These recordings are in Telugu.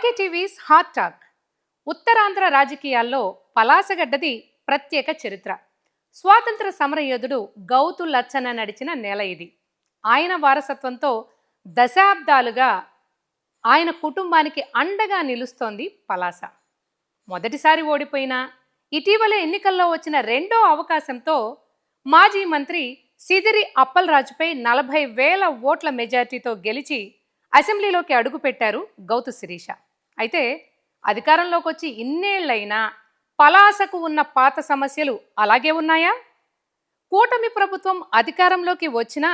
RK TV's hot talk. Uttarandhra రాజకీయాల్లో పలాసగడ్డది ప్రత్యేక చరిత్ర. స్వాతంత్ర సమరయోధుడు గౌతు లచ్చన్న నడిచిన నేల ఇది. ఆయన వారసత్వంతో దశాబ్దాలుగా ఆయన కుటుంబానికి అండగా నిలుస్తోంది పలాస. మొదటిసారి ఓడిపోయినా ఇటీవల ఎన్నికల్లో వచ్చిన రెండో అవకాశంతో మాజీ మంత్రి సిదిరి అప్పలరాజుపై 40,000 ఓట్ల మెజార్టీతో గెలిచి అసెంబ్లీలోకి అడుగుపెట్టారు గౌతు శిరీష. అయితే అధికారంలోకి వచ్చి ఇన్నేళ్లైనా పలాసకు ఉన్న పాత సమస్యలు అలాగే ఉన్నాయా? కూటమి ప్రభుత్వం అధికారంలోకి వచ్చినా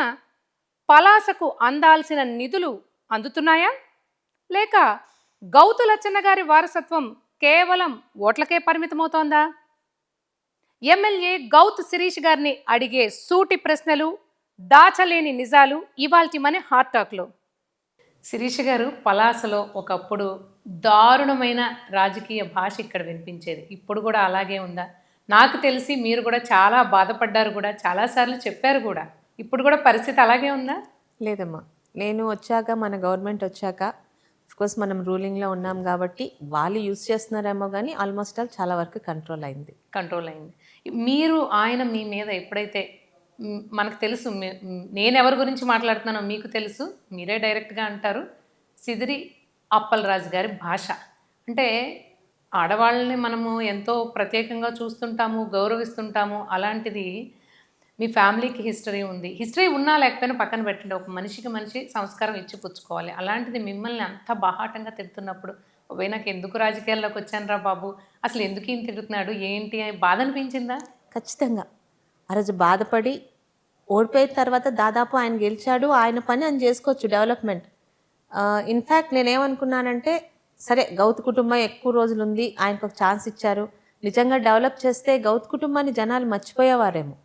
పలాసకు అందాల్సిన నిధులు అందుతున్నాయా? లేక గౌతు లచ్చన్న గారి వారసత్వం కేవలం ఓట్లకే పరిమితమవుతోందా? ఎమ్మెల్యే గౌతు శిరీష్ గారిని అడిగే సూటి ప్రశ్నలు, దాచలేని నిజాలు ఇవాల్టి మన హాట్ టాక్లో. శిరీష్ గారు, పలాసలో ఒకప్పుడు దారుణమైన రాజకీయ భాష ఇక్కడ వినిపించేది. ఇప్పుడు కూడా అలాగే ఉందా? నాకు తెలిసి మీరు కూడా చాలా బాధపడ్డారు కూడా, చాలాసార్లు చెప్పారు కూడా. ఇప్పుడు కూడా పరిస్థితి అలాగే ఉందా? లేదమ్మా, నేను వచ్చాక, మన గవర్నమెంట్ వచ్చాక, కోర్స్ మనం రూలింగ్లో ఉన్నాం కాబట్టి వాళ్ళు యూజ్ చేస్తున్నారేమో కానీ ఆల్మోస్ట్ ఆల్ చాలా వరకు కంట్రోల్ అయింది. మీరు ఆయన మీ మీద ఎప్పుడైతే మనకు తెలుసు, నేను ఎవరి గురించి మాట్లాడుతున్నానో మీకు తెలుసు, మీరే డైరెక్ట్గా అంటారు. సిదిరి అప్పలరాజు గారి భాష అంటే ఆడవాళ్ళని మనము ఎంతో ప్రత్యేకంగా చూస్తుంటాము, గౌరవిస్తుంటాము. అలాంటిది మీ ఫ్యామిలీకి హిస్టరీ ఉంది. హిస్టరీ ఉన్నా లేకపోయినా పక్కన పెట్టండి, ఒక మనిషికి మనిషి సంస్కారం ఇచ్చి పుచ్చుకోవాలి. అలాంటిది మిమ్మల్ని అంత బాహాటంగా తిడుతున్నప్పుడు, నాకు ఎందుకు రాజకీయాల్లోకి వచ్చాను రా బాబు, అసలు ఎందుకు ఈయన తిడుతున్నాడు ఏంటి అని బాధ అనిపించిందా? ఖచ్చితంగా ఆ రోజు బాధపడి, ఓడిపోయిన తర్వాత దాదాపు ఆయన గెలిచాడు, ఆయన పని ఆయన చేసుకోవచ్చు, డెవలప్మెంట్. ఇన్ఫ్యాక్ట్ నేనేమనుకున్నానంటే, సరే గౌతు కుటుంబం ఎక్కువ రోజులు ఉంది, ఆయనకు ఒక ఛాన్స్ ఇచ్చారు, నిజంగా డెవలప్ చేస్తే గౌతు కుటుంబాన్ని జనాలు మర్చిపోయేవారేమో.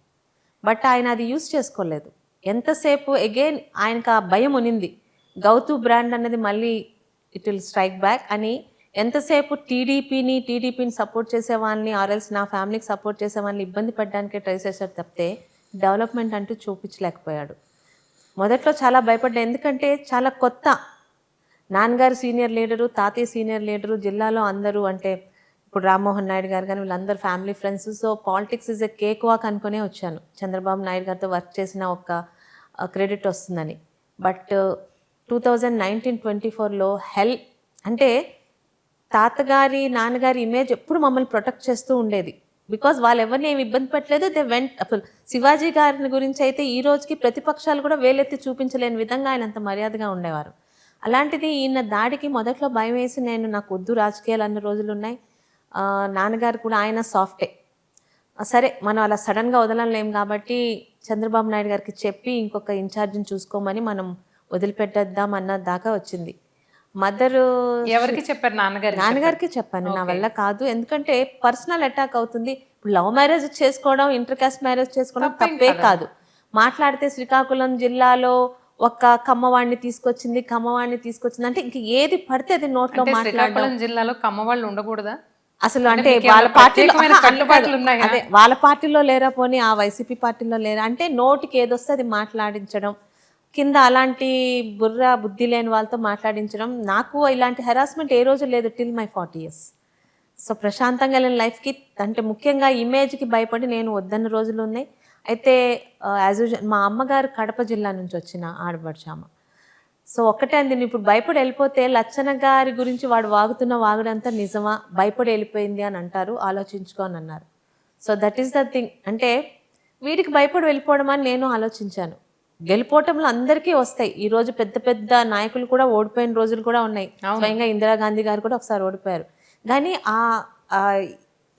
బట్ ఆయన అది యూజ్ చేసుకోలేదు. ఎంతసేపు అగైన్ ఆయనకు ఆ భయం ఉనింది, గౌతు బ్రాండ్ అన్నది మళ్ళీ ఇట్ విల్ స్ట్రైక్ బ్యాక్ అని. ఎంతసేపు టీడీపీని సపోర్ట్ చేసే వాళ్ళని, ఆర్ఎల్స్ నా ఫ్యామిలీకి సపోర్ట్ చేసే వాళ్ళని ఇబ్బంది పెట్టడానికే ట్రై చేశాడు తప్పితే డెవలప్మెంట్ అంటూ చూపించలేకపోయాడు. మొదట్లో చాలా భయపడ్డా, ఎందుకంటే చాలా కొత్త. నాన్నగారు సీనియర్ లీడరు, తాతయ్య సీనియర్ లీడరు, జిల్లాలో అందరూ, అంటే ఇప్పుడు రామ్మోహన్ నాయుడు గారు కానీ వీళ్ళందరూ family friends. So politics is a cake walk అనుకునే వచ్చాను, చంద్రబాబు నాయుడు గారితో వర్క్ చేసిన ఒక క్రెడిట్ వస్తుందని. బట్ 2019-24లో అంటే తాతగారి నాన్నగారి ఇమేజ్ ఎప్పుడు మమ్మల్ని ప్రొటెక్ట్ చేస్తూ ఉండేది. బికాజ్ వాళ్ళు ఎవరిని ఏమి ఇబ్బంది పెట్టలేదు. They went. అసలు శివాజీ గారిని గురించి అయితే ఈ రోజుకి ప్రతిపక్షాలు కూడా వేలెత్తి చూపించలేని విధంగా ఆయన అంత మర్యాదగా ఉండేవారు. అలాంటిది ఈయన దాడికి మొదట్లో భయం వేసి, నాకు వద్దు రాజకీయాలు అన్న రోజులు ఉన్నాయి. నాన్నగారు కూడా ఆయన సాఫ్టే. సరే మనం అలా సడన్గా వదలలేం కాబట్టి చంద్రబాబు నాయుడు గారికి చెప్పి ఇంకొక ఇన్ఛార్జిని చూసుకోమని మనం వదిలిపెట్టేద్దాం అన్న దాకా వచ్చింది. మదర్ ఎవరికి చెప్పారు? నాన్నగారికి చెప్పాను, నా వల్ల కాదు, ఎందుకంటే పర్సనల్ అటాక్ అవుతుంది. ఇప్పుడు లవ్ మ్యారేజ్ చేసుకోవడం, ఇంటర్ కాస్ట్ మ్యారేజ్ చేసుకోవడం తప్పే కాదు. మాట్లాడితే శ్రీకాకుళం జిల్లాలో ఒక కమ్మవాడిని తీసుకొచ్చింది అంటే ఇంక ఏది పడితే అది నోట్లో మాట్లాడడం. జిల్లాలో కమ్మవాళ్ళు ఉండకూడదా అసలు? అంటే వాళ్ళ పార్టీలో అదే వాళ్ళ పార్టీలో లేరా, పోనీ ఆ వైసీపీ పార్టీలో లేరా అంటే నోటికి ఏదొస్తే అది మాట్లాడించడం, కింద అలాంటి బుద్ధి లేని వాళ్ళతో మాట్లాడించడం. నాకు ఇలాంటి హెరాస్మెంట్ ఏ రోజు లేదు టిల్ మై 40 years. సో ప్రశాంతంగా వెళ్ళిన లైఫ్కి, అంటే ముఖ్యంగా ఇమేజ్కి భయపడి నేను వద్దన్న రోజులు ఉన్నాయి. అయితే యాజ్ యూజువల్ మా అమ్మగారు కడప జిల్లా నుంచి వచ్చిన ఆడపడుచామ. సో ఒక్కటే అంది, ఇప్పుడు భయపడి వెళ్ళిపోతే లచ్చన్న గారి గురించి వాడు వాగుతున్న వాగుడంతా నిజమా, భయపడి వెళ్ళిపోయింది అని అంటారు, ఆలోచించుకో అని అన్నారు. So that is the thing. అంటే వీడికి భయపడి వెళ్ళిపోవడం అని నేను ఆలోచించాను. గెలిపోవటంలో అందరికీ వస్తాయి. ఈ రోజు పెద్ద పెద్ద నాయకులు కూడా ఓడిపోయిన రోజులు కూడా ఉన్నాయి. స్వయంగా ఇందిరాగాంధీ గారు కూడా ఒకసారి ఓడిపోయారు. కానీ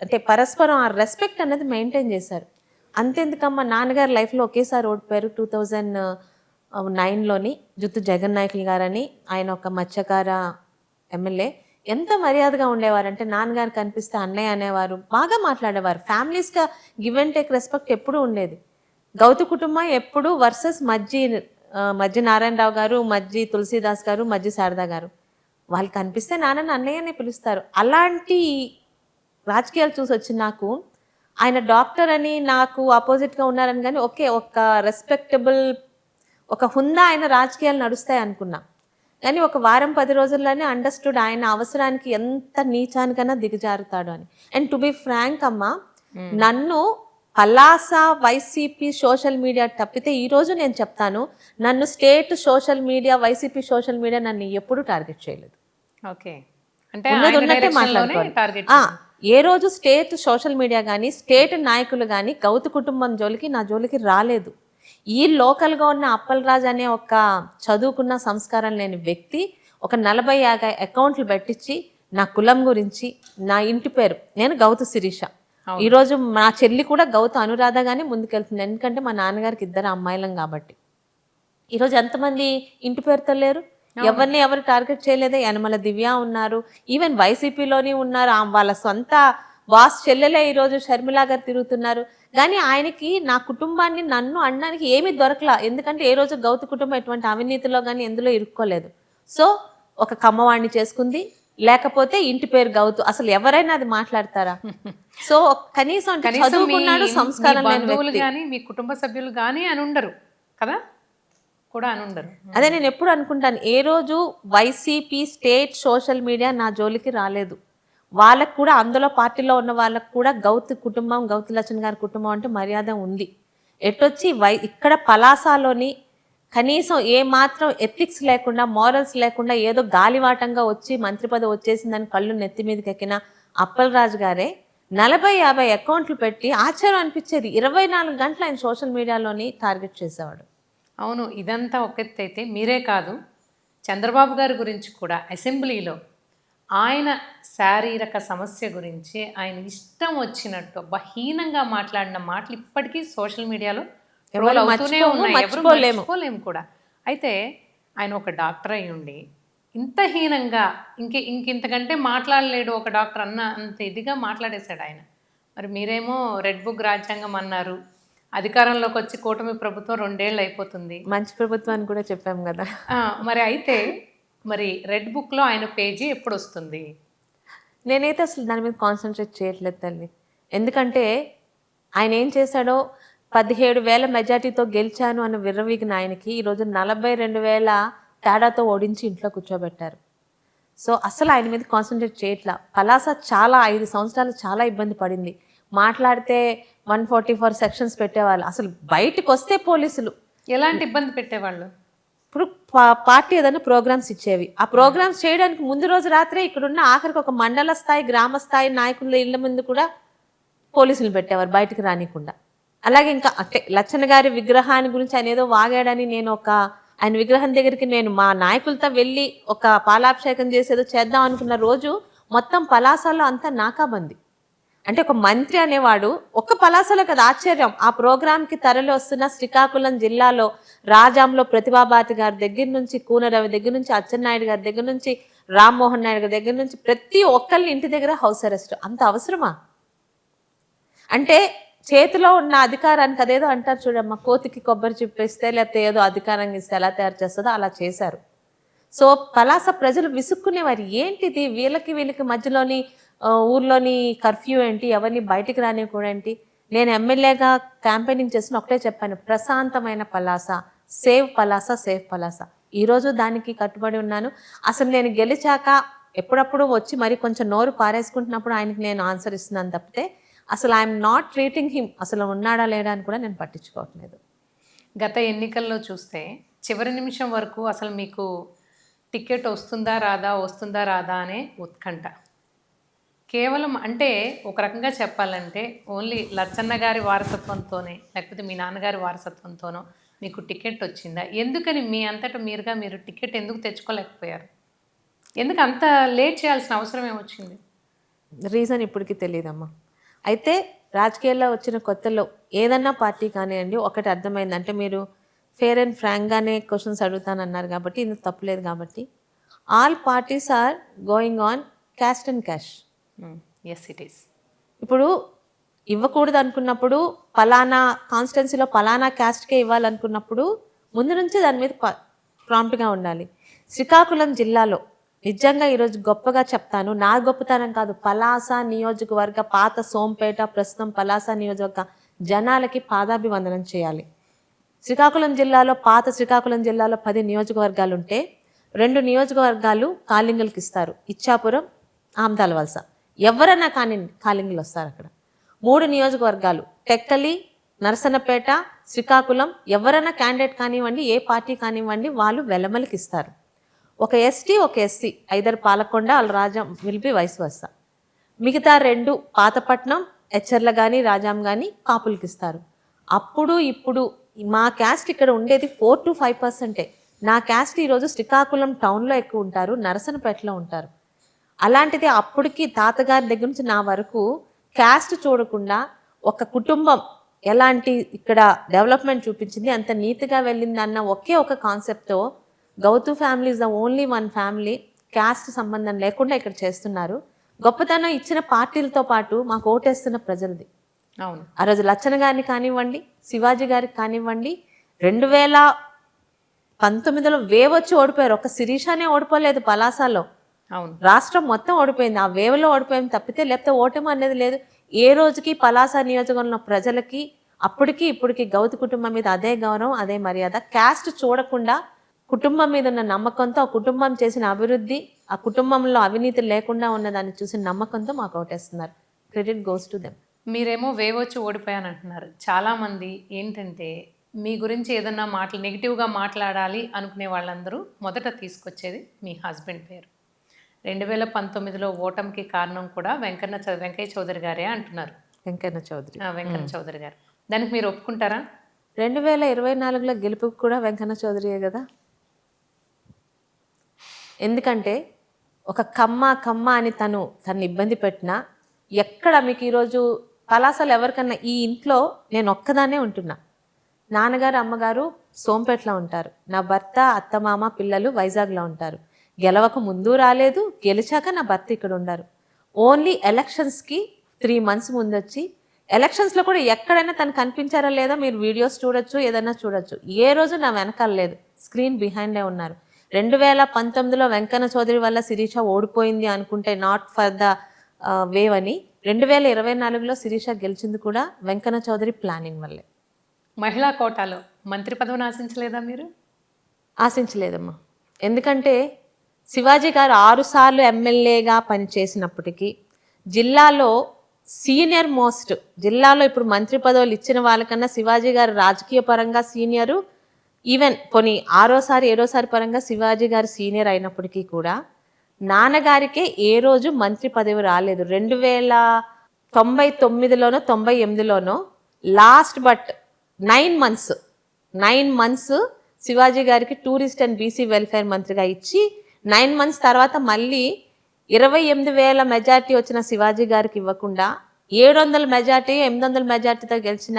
అంటే పరస్పరం ఆ రెస్పెక్ట్ అనేది మెయింటైన్ చేశారు. అంతెందుకమ్మా, నాన్నగారు లైఫ్లో ఒకేసారి ఓడిపోయారు 2009లోని. జుత్తు జగన్ నాయకులు గారని, ఆయన ఒక మత్స్యకార ఎమ్మెల్యే. ఎంత మర్యాదగా ఉండేవారంటే, నాన్నగారు కనిపిస్తే అన్నయ్య అనేవారు, బాగా మాట్లాడేవారు. ఫ్యామిలీస్గా గివ్ అండ్ టేక్ రెస్పెక్ట్ ఎప్పుడూ ఉండేది. గౌతు కుటుంబం ఎప్పుడు వర్సెస్ మజ్జి నారాయణరావు గారు, మజ్జి తులసీదాస్ గారు, మజ్జి శారదా గారు. వాళ్ళు కనిపిస్తే నాన్నని అన్నయ్యనే పిలుస్తారు. అలాంటి రాజకీయాలు చూసి వచ్చి నాకు, ఆయన డాక్టర్ అని నాకు ఆపోజిట్గా ఉన్నారని కానీ ఒక రెస్పెక్టబుల్, ఒక హుందా ఆయన రాజకీయాలు నడుస్తాయి అనుకున్నా. కానీ ఒక వారం 10 రోజుల్లోనే అండర్స్టూడ్ ఆయన అవసరానికి ఎంత నీచానికన్నా దిగజారుతాడు అని. అండ్ టు బి ఫ్రాంక్ అమ్మ, నన్ను పలాస వైసీపీ సోషల్ మీడియా తప్పితే ఈరోజు నేను చెప్తాను, నన్ను state social media YCP social media నన్ను ఎప్పుడూ టార్గెట్ చేయలేదు. ఓకే, అంటే ఉన్నది ఆయన ఉన్నట్టే direction లోనే మాట్లాడుకోవాలి. target ఏ రోజు స్టేట్ సోషల్ మీడియా కానీ స్టేట్ నాయకులు కానీ గౌతు కుటుంబం జోలికి నా జోలికి రాలేదు. ఈ లోకల్గా ఉన్న అప్పలరాజు అనే ఒక చదువుకున్న సంస్కారం లేని వ్యక్తి ఒక 40-50 అకౌంట్లు పెట్టించి నా కులం గురించి, నా ఇంటి పేరు, నేను గౌతు శిరీష, ఈరోజు మా చెల్లి కూడా గౌతు అనురాధగానే ముందుకెళ్తుంది, ఎందుకంటే మా నాన్నగారికి 2 అమ్మాయిలం కాబట్టి. ఈరోజు ఎంతమంది ఇంటి పేరుతో లేరు, ఎవరిని ఎవరు టార్గెట్ చేయలేదే. యనమల దివ్య ఉన్నారు, ఈవెన్ వైసీపీలోని ఉన్నారు, వాళ్ళ సొంత బాస్ చెల్లెలే ఈరోజు షర్మిలా గారు తిరుగుతున్నారు. కానీ ఆయనకి నా కుటుంబాన్ని నన్ను అనడానికి ఏమీ దొరకలా, ఎందుకంటే ఏ రోజు గౌతు కుటుంబం ఎటువంటి అవినీతిలో కానీ ఎందులో ఇరుక్కోలేదు. సో ఒక కమ్మవాణ్ణి చేసుకుంది, లేకపోతే ఇంటి పేరు గౌతు, అసలు ఎవరైనా అది మాట్లాడతారా? సో కనీసం అంటే చదువుకున్నాడు, సంస్కారం లేని వ్యక్తి. కానీ మీ కుటుంబ సభ్యులు కానీ అని ఉండరు కదా, కూడా అని ఉండరు. అదే నేను ఎప్పుడు అనుకుంటాను, ఏ రోజు వైసీపీ స్టేట్ సోషల్ మీడియా నా జోలికి రాలేదు. వాళ్ళకు కూడా అందులో పార్టీలో ఉన్న వాళ్ళకు కూడా గౌతు కుటుంబం, గౌతు లచ్చన్ గారి కుటుంబం అంటే మర్యాద ఉంది. ఎటొచ్చి ఇక్కడ పలాసాలోని కనీసం ఏ మాత్రం ఎథిక్స్ లేకుండా, మారల్స్ లేకుండా ఏదో గాలివాటంగా వచ్చి మంత్రి పదవి వచ్చేసిందని కళ్ళు నెత్తి మీదకి ఎక్కిన అప్పలరాజు గారే 40-50 అకౌంట్లు పెట్టి ఆశ్చర్యం అనిపించేది, 24 గంటలు ఆయన సోషల్ మీడియాలోని టార్గెట్ చేసేవాడు. అవును, ఇదంతా ఒక ఎత్తు అయితే మీరే కాదు, చంద్రబాబు గారి గురించి కూడా అసెంబ్లీలో ఆయన శారీరక సమస్య గురించి ఆయన ఇష్టం వచ్చినట్టు బహీనంగా మాట్లాడిన మాటలు ఇప్పటికీ సోషల్ మీడియాలో ట్రోల్ అవుతూనే ఉన్నాయి, ఎవరు మర్చిపోలేము కూడా. అయితే ఆయన ఒక డాక్టర్ అయి ఉండి ఇంత హీనంగా ఇంకింతకంటే మాట్లాడలేడు ఒక డాక్టర్ అన్న అంత ఇదిగా మాట్లాడేశాడు ఆయన. మరి మీరేమో రెడ్ బుక్ రాజ్యాంగం అన్నారు, అధికారంలోకి వచ్చి కూటమి ప్రభుత్వం 2 ఏళ్ళు అయిపోతుంది, మంచి ప్రభుత్వం అని కూడా చెప్పాం కదా. మరి అయితే మరి రెడ్ బుక్లో ఆయన పేజీ ఎప్పుడు వస్తుంది? నేనైతే అసలు దాని మీద కాన్సన్ట్రేట్ చేయట్లేదు తల్లి, ఎందుకంటే ఆయన ఏం చేశాడో 17,000 మెజార్టీతో గెలిచాను అన్న విర్రవీగిన ఆయనకి ఈరోజు 42,000 తేడాతో ఓడించి ఇంట్లో కూర్చోబెట్టారు. సో అసలు ఆయన మీద కాన్సన్ట్రేట్ చేయట్లా. పలాస చాలా 5 సంవత్సరాలు చాలా ఇబ్బంది పడింది. మాట్లాడితే 144 సెక్షన్స్ పెట్టేవాళ్ళు, అసలు బయటకు వస్తే పోలీసులు ఎలాంటి ఇబ్బంది పెట్టేవాళ్ళు. ఇప్పుడు పార్టీ ఏదైనా ప్రోగ్రామ్స్ ఇచ్చేవి, ఆ ప్రోగ్రామ్స్ చేయడానికి ముందు రోజు రాత్రే ఇక్కడున్న ఆఖరికి ఒక మండల స్థాయి, గ్రామ స్థాయి నాయకుల ఇళ్ళ ముందు కూడా పోలీసులు పెట్టేవారు బయటకు రానికుండా. అలాగే ఇంకా అంటే లచ్చన్న గారి విగ్రహాన్ని గురించి ఆయన ఏదో వాగాడని నేను ఆయన విగ్రహం దగ్గరికి నేను మా నాయకులతో వెళ్ళి ఒక పాలాభిషేకం చేసేదో చేద్దాం అనుకున్న రోజు మొత్తం పలాసలో అంతా నాకాబంది. అంటే ఒక మంత్రి అనేవాడు ఒక్క పలాసలో కదా, ఆశ్చర్యం, ఆ ప్రోగ్రాంకి తరలి వస్తున్న శ్రీకాకుళం జిల్లాలో రాజాంలో ప్రతిభాభారతి గారి దగ్గర నుంచి, కూనరవి దగ్గర నుంచి, అచ్చెన్నాయుడు గారి దగ్గర నుంచి, రామ్మోహన్ నాయుడు గారి దగ్గర నుంచి ప్రతి ఒక్కరిని ఇంటి దగ్గర హౌస్ అరెస్ట్. అంత అవసరమా? అంటే చేతిలో ఉన్న అధికారానికి అదేదో అంటారు చూడమ్మా, కోతికి కొబ్బరి చిప్పేస్తే లేకపోతే ఏదో అధికారాన్ని ఇస్తే ఎలా తయారు చేస్తుందో అలా చేశారు. సో పలాస ప్రజలు విసుక్కునేవారు, ఏంటిది వీళ్ళకి మధ్యలోని ఊర్లోని కర్ఫ్యూ ఏంటి, ఎవరిని బయటికి రానివ్వకూడేంటి. నేను ఎమ్మెల్యేగా క్యాంపెయినింగ్ చేసిన ఒకటే చెప్పాను, ప్రశాంతమైన పలాస, సేవ్ పలాస, సేవ్ పలాస. ఈరోజు దానికి కట్టుబడి ఉన్నాను. అసలు నేను గెలిచాక ఎప్పుడప్పుడు వచ్చి మరి కొంచెం నోరు పారేసుకుంటున్నప్పుడు ఆయనకి నేను ఆన్సర్ ఇస్తున్నాను తప్పితే అసలు ఐఎమ్ నాట్ ట్రీటింగ్ హిమ్, అసలు ఉన్నాడా లేడా అని కూడా నేను పట్టించుకోవట్లేదు. గత ఎన్నికల్లో చూస్తే చివరి నిమిషం వరకు అసలు మీకు టికెట్ వస్తుందా రాదా అనే ఉత్కంఠ. కేవలం అంటే ఒక రకంగా చెప్పాలంటే ఓన్లీ లచ్చన్న గారి వారసత్వంతోనే లేకపోతే మీ నాన్నగారి వారసత్వంతోనో మీకు టికెట్ వచ్చిందా? ఎందుకని మీ అంతటా మీరు టికెట్ ఎందుకు తెచ్చుకోలేకపోయారు? ఎందుకు అంత లేట్ చేయాల్సిన అవసరం ఏమొచ్చింది? రీజన్ ఇప్పటికీ తెలియదమ్మా. అయితే రాజకీయాల్లో వచ్చిన కొత్తలో ఏదన్నా పార్టీ కానివ్వండి, ఒకటి అర్థమైంది, అంటే మీరు ఫేర్ అండ్ ఫ్రాంక్గానే క్వశ్చన్స్ అడుగుతానన్నారు కాబట్టి ఇందుకు తప్పులేదు కాబట్టి, all parties are going on caste and cash. Yes it is. ఇప్పుడు ఇవ్వకూడదు అనుకున్నప్పుడు, పలానా కాన్స్టిట్యున్సీలో పలానా క్యాస్ట్కే ఇవ్వాలనుకున్నప్పుడు ముందు నుంచి దాని మీద ప్రాంప్ట్గా ఉండాలి. శ్రీకాకుళం జిల్లాలో నిజంగా ఈరోజు గొప్పగా చెప్తాను, నా గొప్పతనం కాదు, పలాస నియోజకవర్గ పాత సోంపేట ప్రస్తుతం పలాస నియోజకవర్గ జనాలకి పాదాభివందనం చేయాలి. శ్రీకాకుళం జిల్లాలో పాత శ్రీకాకుళం జిల్లాలో 10 నియోజకవర్గాలు ఉంటే 2 నియోజకవర్గాలు కాలింగులకి ఇస్తారు, ఇచ్చాపురం, ఆమ్దాల వలస. ఎవరన్నా కానీ కాలింగులు వస్తారు అక్కడ. 3 నియోజకవర్గాలు టెక్కలి, నరసన్నపేట, శ్రీకాకుళం, ఎవరైనా క్యాండిడేట్ కానివ్వండి, ఏ పార్టీ కానివ్వండి, వాళ్ళు వెలమలకి ఇస్తారు. ఒక ఎస్టీ, ఒక ఎస్సీ, ఐదర్ పాలకొండ వాళ్ళు రాజాం విల్పి వయసు వస్తా. మిగతా 2 పాతపట్నం, ఎచ్చర్ల కానీ రాజాం కానీ కాపులకి ఇస్తారు. అప్పుడు ఇప్పుడు మా క్యాస్ట్ ఇక్కడ ఉండేది 4 to 5%. నా క్యాస్ట్ ఈరోజు శ్రీకాకుళం టౌన్లో ఎక్కువ ఉంటారు, నరసన్నపేటలో ఉంటారు. అలాంటిది అప్పటికి తాతగారి దగ్గర నుంచి నా వరకు క్యాస్ట్ చూడకుండా ఒక కుటుంబం ఎలాంటి ఇక్కడ డెవలప్మెంట్ చూపించింది, అంత నీతిగా వెళ్ళింది అన్న ఒకే ఒక కాన్సెప్ట్తో Gouthu family is the only one family, caste సంబంధం లేకుండా ఇక్కడ చేస్తున్నారు. గొప్పతనం ఇచ్చిన పార్టీలతో పాటు మాకు ఓటేస్తున్న ప్రజలది. అవును, ఆ రోజు లచ్చన గారిని కానివ్వండి, శివాజీ గారికి కానివ్వండి, 2019లో వేవ్ వచ్చి ఓడిపోయారు. ఒక శిరీషానే ఓడిపోలేదు పలాసలో. అవును, రాష్ట్రం మొత్తం ఓడిపోయింది, ఆ వేవ్లో ఓడిపోయింది తప్పితే లేకపోతే ఓటమి అనేది లేదు. ఏ రోజుకి పలాస నియోజకవర్గంలో ప్రజలకి అప్పటికి ఇప్పటికి గౌతు కుటుంబం మీద అదే గౌరవం, అదే మర్యాద. క్యాస్ట్ చూడకుండా కుటుంబం మీద ఉన్న నమ్మకంతో, ఆ కుటుంబం చేసిన అభివృద్ధి, ఆ కుటుంబంలో అవినీతి లేకుండా ఉన్నదాన్ని చూసిన నమ్మకంతో మాకు ఓటేస్తున్నారు. Credit goes to them. మీరేమో వేవొచ్చి ఓడిపోయాను అంటున్నారు. చాలామంది ఏంటంటే మీ గురించి ఏదన్నా నెగిటివ్గా మాట్లాడాలి అనుకునే వాళ్ళందరూ మొదట తీసుకొచ్చేది మీ హస్బెండ్ పేరు. 2019లో ఓటమికి కారణం కూడా వెంకయ్య చౌదరి గారే అంటున్నారు. వెంకన్న చౌదరి, వెంకన్న చౌదరి గారు. దానికి మీరు ఒప్పుకుంటారా? 2024లో గెలుపుకు కూడా వెంకన్న చౌదరియే కదా. ఎందుకంటే ఒక కమ్మ అని తను ఇబ్బంది పెట్టినా, ఎక్కడ మీకు ఈరోజు పలాసలు ఎవరికన్నా ఈ ఇంట్లో నేను ఒక్కదానే ఉంటున్నా. నాన్నగారు అమ్మగారు సోంపేటలో ఉంటారు, నా భర్త అత్తమామ పిల్లలు వైజాగ్లో ఉంటారు. గెలవక ముందు రాలేదు, గెలిచాక నా భర్త ఇక్కడ ఉండరు. ఓన్లీ ఎలక్షన్స్కి 3 months ముందు వచ్చి, ఎలక్షన్స్లో కూడా ఎక్కడైనా తను కనిపించారా లేదా మీరు వీడియోస్ చూడొచ్చు, ఏదైనా చూడొచ్చు. ఏ రోజు నా వెనకాల లేదు, స్క్రీన్ బిహైండే ఉన్నారు. 2019లో వెంకన్న చౌదరి వల్ల శిరీష ఓడిపోయింది అనుకుంటే నాట్ ఫర్ ద వేవ్ అని, 2024లో శిరీష గెలిచింది కూడా వెంకన్న చౌదరి ప్లానింగ్ వల్లే. మహిళా కోటాలో మంత్రి పదవిని ఆశించలేదా మీరు? ఆశించలేదమ్మా. ఎందుకంటే శివాజీ గారు 6 సార్లు ఎమ్మెల్యేగా పనిచేసినప్పటికీ జిల్లాలో సీనియర్ మోస్ట్, జిల్లాలో ఇప్పుడు మంత్రి పదవులు ఇచ్చిన వాళ్ళకన్నా శివాజీ గారు రాజకీయ పరంగా సీనియరు. ఈవెన్ పోనీ 6వ సారి 7వ సారి పరంగా శివాజీ గారు సీనియర్ అయినప్పటికీ కూడా నాన్నగారికే ఏ రోజు మంత్రి పదవి రాలేదు. 2099లోనో 98లోనో లాస్ట్ బట్ 9 months శివాజీ గారికి టూరిస్ట్ అండ్ బీసీ వెల్ఫేర్ మంత్రిగా ఇచ్చి 9 months తర్వాత మళ్ళీ 28,000 మెజార్టీ వచ్చిన శివాజీ గారికి ఇవ్వకుండా 700 మెజార్టీ 800 మెజార్టీతో గెలిచిన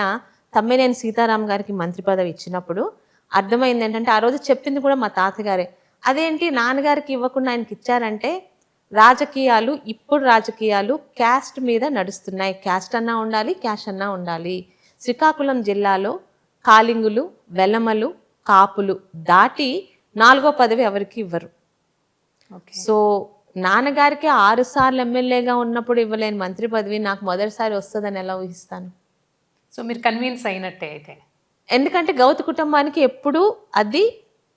తమ్మినేని సీతారాం గారికి మంత్రి పదవి ఇచ్చినప్పుడు అర్థమైంది ఏంటంటే, ఆ రోజు చెప్పింది కూడా మా తాతగారే. అదేంటి నాన్నగారికి ఇవ్వకుండా ఆయనకి ఇచ్చారంటే, ఇప్పుడు రాజకీయాలు క్యాస్ట్ మీద నడుస్తున్నాయి. క్యాస్ట్ అన్నా ఉండాలి, క్యాష్ అన్నా ఉండాలి. శ్రీకాకుళం జిల్లాలో కాలింగులు, వెలమలు, కాపులు దాటి 4వ పదవి ఎవరికి ఇవ్వరు. సో నాన్నగారికి 6 సార్లు ఎమ్మెల్యేగా ఉన్నప్పుడు ఇవ్వలేని మంత్రి పదవి నాకు మొదటిసారి వస్తుందని ఎలా ఊహిస్తాను? సో మీరు కన్విన్స్ అయినట్టే అయితే. ఎందుకంటే గౌతు కుటుంబానికి ఎప్పుడూ అది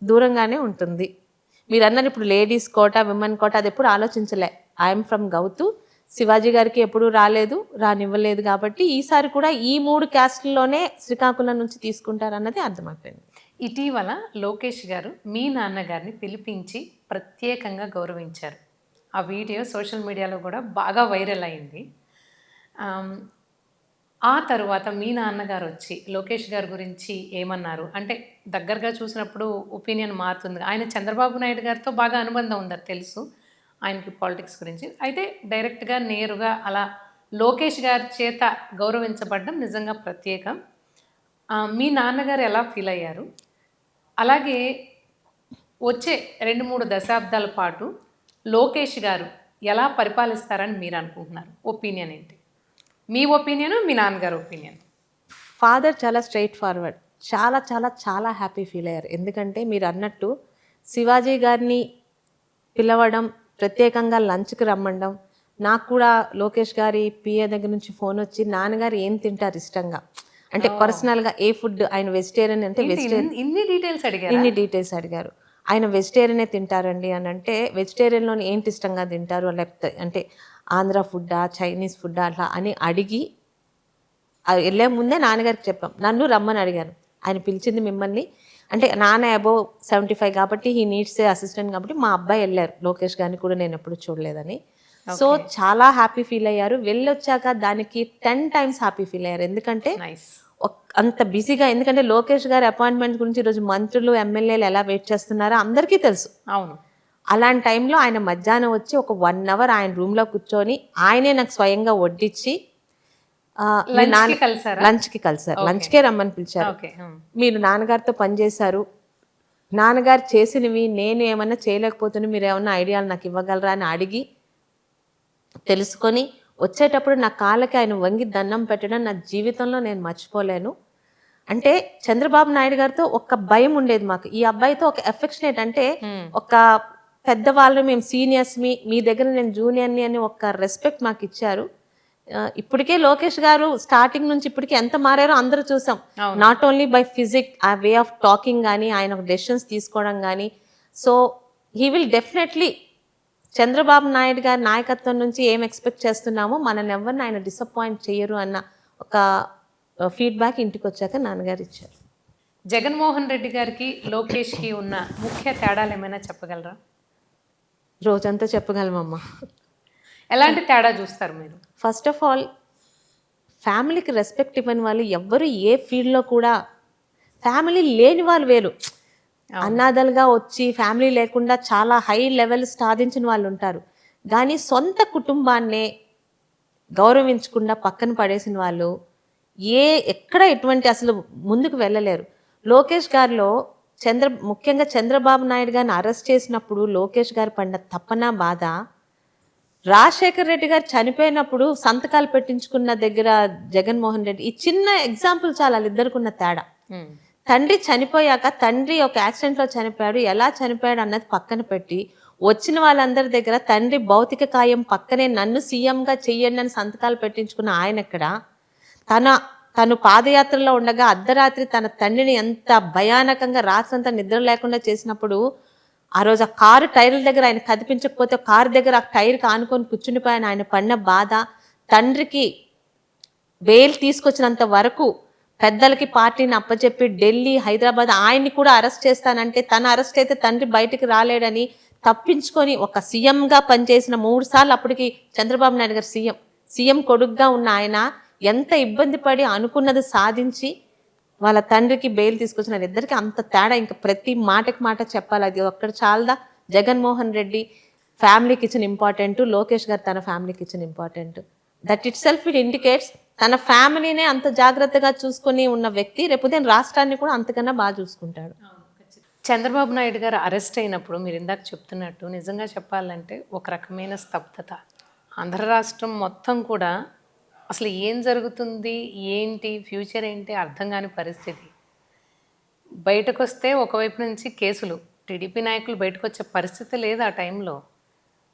దూరంగానే ఉంటుంది. మీరు అన్నారు ఇప్పుడు లేడీస్ కోట, విమెన్ కోట, అది ఎప్పుడు ఆలోచించలే. I'm from Gouthu. శివాజీ గారికి ఎప్పుడూ రానివ్వలేదు కాబట్టి ఈసారి కూడా ఈ 3 క్యాస్ట్లలోనే శ్రీకాకుళం నుంచి తీసుకుంటారన్నది అర్థమైపోయింది. ఇటీవల లోకేష్ గారు మీ నాన్నగారిని పిలిపించి ప్రత్యేకంగా గౌరవించారు. ఆ వీడియో సోషల్ మీడియాలో కూడా బాగా వైరల్ అయింది. ఆ తరువాత మీ నాన్నగారు వచ్చి లోకేష్ గారి గురించి ఏమన్నారు అంటే, దగ్గరగా చూసినప్పుడు ఒపీనియన్ మారుతుంది. ఆయన చంద్రబాబు నాయుడు గారితో బాగా అనుబంధం ఉందని తెలుసు ఆయనకి పాలిటిక్స్ గురించి. అయితే డైరెక్ట్గా నేరుగా అలా లోకేష్ గారి చేత గౌరవించబడడం నిజంగా ప్రత్యేకం. మీ నాన్నగారు ఎలా ఫీల్ అయ్యారు? అలాగే వచ్చే 2-3 దశాబ్దాల పాటు లోకేష్ గారు ఎలా పరిపాలిస్తారని మీరు అనుకుంటున్నారు? ఒపీనియన్ ఏంటి? మీ ఒపీనియన్, మీ నాన్నగారు ఒపీనియన్. ఫాదర్ చాలా స్ట్రైట్ ఫార్వర్డ్, చాలా చాలా చాలా హ్యాపీ ఫీల్ అయ్యారు. ఎందుకంటే మీరు అన్నట్టు శివాజీ గారిని పిలవడం, ప్రత్యేకంగా లంచ్కి రమ్మడం, నాకు కూడా లోకేష్ గారి పిఏ దగ్గర నుంచి ఫోన్ వచ్చి నాన్నగారు ఏం తింటారు ఇష్టంగా, అంటే పర్సనల్గా ఏ ఫుడ్, ఆయన వెజిటేరియన్ అంటే వెజిటేరియన్, ఇన్ని డీటెయిల్స్ అడిగారు. ఆయన వెజిటేరియనే తింటారండి అని అంటే, వెజిటేరియన్లోని ఏంటి ఇష్టంగా తింటారు, లేకపోతే అంటే ఆంధ్ర ఫుడ్డా, చైనీస్ ఫుడ్డా అట్లా అని అడిగి వెళ్ళే ముందే నాన్నగారికి చెప్పాం. నన్ను రమ్మని అడిగాను. ఆయన పిలిచింది మిమ్మల్ని అంటే నాన్న అబోవ్ 75 కాబట్టి హీ నీడ్స్ ఏ అసిస్టెంట్ కాబట్టి మా అబ్బాయి వెళ్ళారు. లోకేష్ గారిని కూడా నేను ఎప్పుడు చూడలేదని. సో చాలా హ్యాపీ ఫీల్ అయ్యారు. వెళ్ళొచ్చాక దానికి 10 టైమ్స్ హ్యాపీ ఫీల్ అయ్యారు. ఎందుకంటే నైస్. అంత బిజీగా, ఎందుకంటే లోకేష్ గారి అపాయింట్మెంట్ గురించి ఈరోజు మంత్రులు ఎమ్మెల్యేలు ఎలా వెయిట్ చేస్తున్నారో అందరికీ తెలుసు. అవును. అలాంటి టైంలో ఆయన మధ్యాహ్నం వచ్చి ఒక 1 అవర్ ఆయన రూమ్లో కూర్చొని ఆయనే నాకు స్వయంగా వడ్డించి లంచ్కి కలిసారు. లంచ్కే రమ్మని పిలిచారు. మీరు నాన్నగారితో పనిచేశారు, నాన్నగారు చేసినవి నేను ఏమన్నా చేయలేకపోతున్నా, మీరు ఏమన్నా ఐడియాలు నాకు ఇవ్వగలరా అని అడిగి తెలుసుకొని వచ్చేటప్పుడు నా కాళ్ళకి ఆయన వంగి దండం పెట్టడం నా జీవితంలో నేను మర్చిపోలేను. అంటే చంద్రబాబు నాయుడు గారితో ఒక భయం ఉండేది మాకు, ఈ అబ్బాయితో ఒక ఎఫెక్షనేట్, అంటే ఒక పెద్దవాళ్ళు, మేము సీనియర్స్, మీ దగ్గర నేను జూనియర్ని అని ఒక రెస్పెక్ట్ మాకు ఇచ్చారు. ఇప్పటికే లోకేష్ గారు స్టార్టింగ్ నుంచి ఇప్పటికే ఎంత మారారో అందరూ చూసాం. నాట్ ఓన్లీ బై ఫిజిక్, ఆ వే ఆఫ్ టాకింగ్ కానీ, ఆయన డెసిషన్స్ తీసుకోవడం కానీ. So he will definitely Chandrababu Naidu గారి నాయకత్వం నుంచి ఏం ఎక్స్పెక్ట్ చేస్తున్నామో మనల్ని ఎవరిని ఆయన డిసప్పాయింట్ చేయరు అన్న ఒక ఫీడ్బ్యాక్ ఇంటికి వచ్చాక నాన్నగారు ఇచ్చారు. జగన్మోహన్ రెడ్డి గారికి లోకేష్కి ఉన్న ముఖ్య తేడాలు ఏమైనా చెప్పగలరా? రోజంతా చెప్పగలమమ్మా. ఎలాంటి తేడా చూస్తారు మీరు? ఫస్ట్ ఆఫ్ ఆల్, ఫ్యామిలీకి రెస్పెక్ట్ ఇవ్వని వాళ్ళు ఎవ్వరు ఏ ఫీల్డ్లో కూడా, ఫ్యామిలీ లేని వాళ్ళు వేరు, అన్నాదలుగా వచ్చి ఫ్యామిలీ లేకుండా చాలా హై లెవెల్ సాధించిన వాళ్ళు ఉంటారు. కానీ సొంత కుటుంబాన్నే గౌరవించకుండా పక్కన పడేసిన వాళ్ళు ఎక్కడ ఎటువంటి అసలు ముందుకు వెళ్ళలేరు. లోకేష్ గారిలో ముఖ్యంగా చంద్రబాబు నాయుడు గారిని అరెస్ట్ చేసినప్పుడు లోకేష్ గారు పడిన తపన బాధ, రాజశేఖర్ రెడ్డి గారు చనిపోయినప్పుడు సంతకాలు పెట్టించుకున్న దగ్గర జగన్మోహన్ రెడ్డి, ఈ చిన్న ఎగ్జాంపుల్ చాలా వాళ్ళిద్దరికి ఉన్న తేడా. తండ్రి చనిపోయాక, తండ్రి ఒక యాక్సిడెంట్లో చనిపోయాడు, ఎలా చనిపోయాడు అన్నది పక్కన పెట్టి వచ్చిన వాళ్ళందరి దగ్గర తండ్రి భౌతిక కాయం పక్కనే నన్ను సీఎంగా చెయ్యండి అని సంతకాలు పెట్టించుకున్న ఆయన ఎక్కడ, తను పాదయాత్రలో ఉండగా అర్ధరాత్రి తన తండ్రిని ఎంత భయానకంగా రాత్రంతా నిద్ర లేకుండా చేసినప్పుడు, ఆ రోజు ఆ కారు టైర్ల దగ్గర ఆయన కదిపించకపోతే కారు దగ్గర ఆ టైర్కి ఆనుకొని కూర్చుండిపోయాను, ఆయన పడిన బాధ, తండ్రికి బెయిల్ తీసుకొచ్చినంత వరకు పెద్దలకి పార్టీని అప్పచెప్పి ఢిల్లీ, హైదరాబాద్ ఆయన్ని కూడా అరెస్ట్ చేస్తానంటే, తన అరెస్ట్ అయితే తండ్రి బయటికి రాలేడని తప్పించుకొని ఒక సీఎంగా పనిచేసిన 3 సార్లు, అప్పటికి చంద్రబాబు నాయుడు గారు సీఎం కొడుకుగా ఉన్న ఆయన ఎంత ఇబ్బంది పడి అనుకున్నది సాధించి వాళ్ళ తండ్రికి బెయిల్ తీసుకొచ్చిన ఇద్దరికి అంత తేడా. ఇంకా ప్రతి మాటకి మాట చెప్పాలి, అది ఒక్కడ చాలదా. జగన్మోహన్ రెడ్డి ఫ్యామిలీకి ఇచ్చిన ఇంపార్టెంట్, లోకేష్ గారు తన ఫ్యామిలీకి ఇచ్చిన important, that it self it indicates తన ఫ్యామిలీనే అంత జాగ్రత్తగా చూసుకుని ఉన్న వ్యక్తి రేపు రాష్ట్రాన్ని కూడా అంతకన్నా బాగా చూసుకుంటాడు. చంద్రబాబు నాయుడు గారు అరెస్ట్ అయినప్పుడు మీరు ఇందాక చెప్తున్నట్టు నిజంగా చెప్పాలంటే ఒక రకమైన స్తబ్దత. ఆంధ్ర రాష్ట్రం మొత్తం కూడా అసలు ఏం జరుగుతుంది, ఏంటి ఫ్యూచర్ ఏంటి అర్థం కాని పరిస్థితి. బయటకు వస్తే ఒకవైపు నుంచి కేసులు, టీడీపీ నాయకులు బయటకు వచ్చే పరిస్థితి లేదు ఆ టైంలో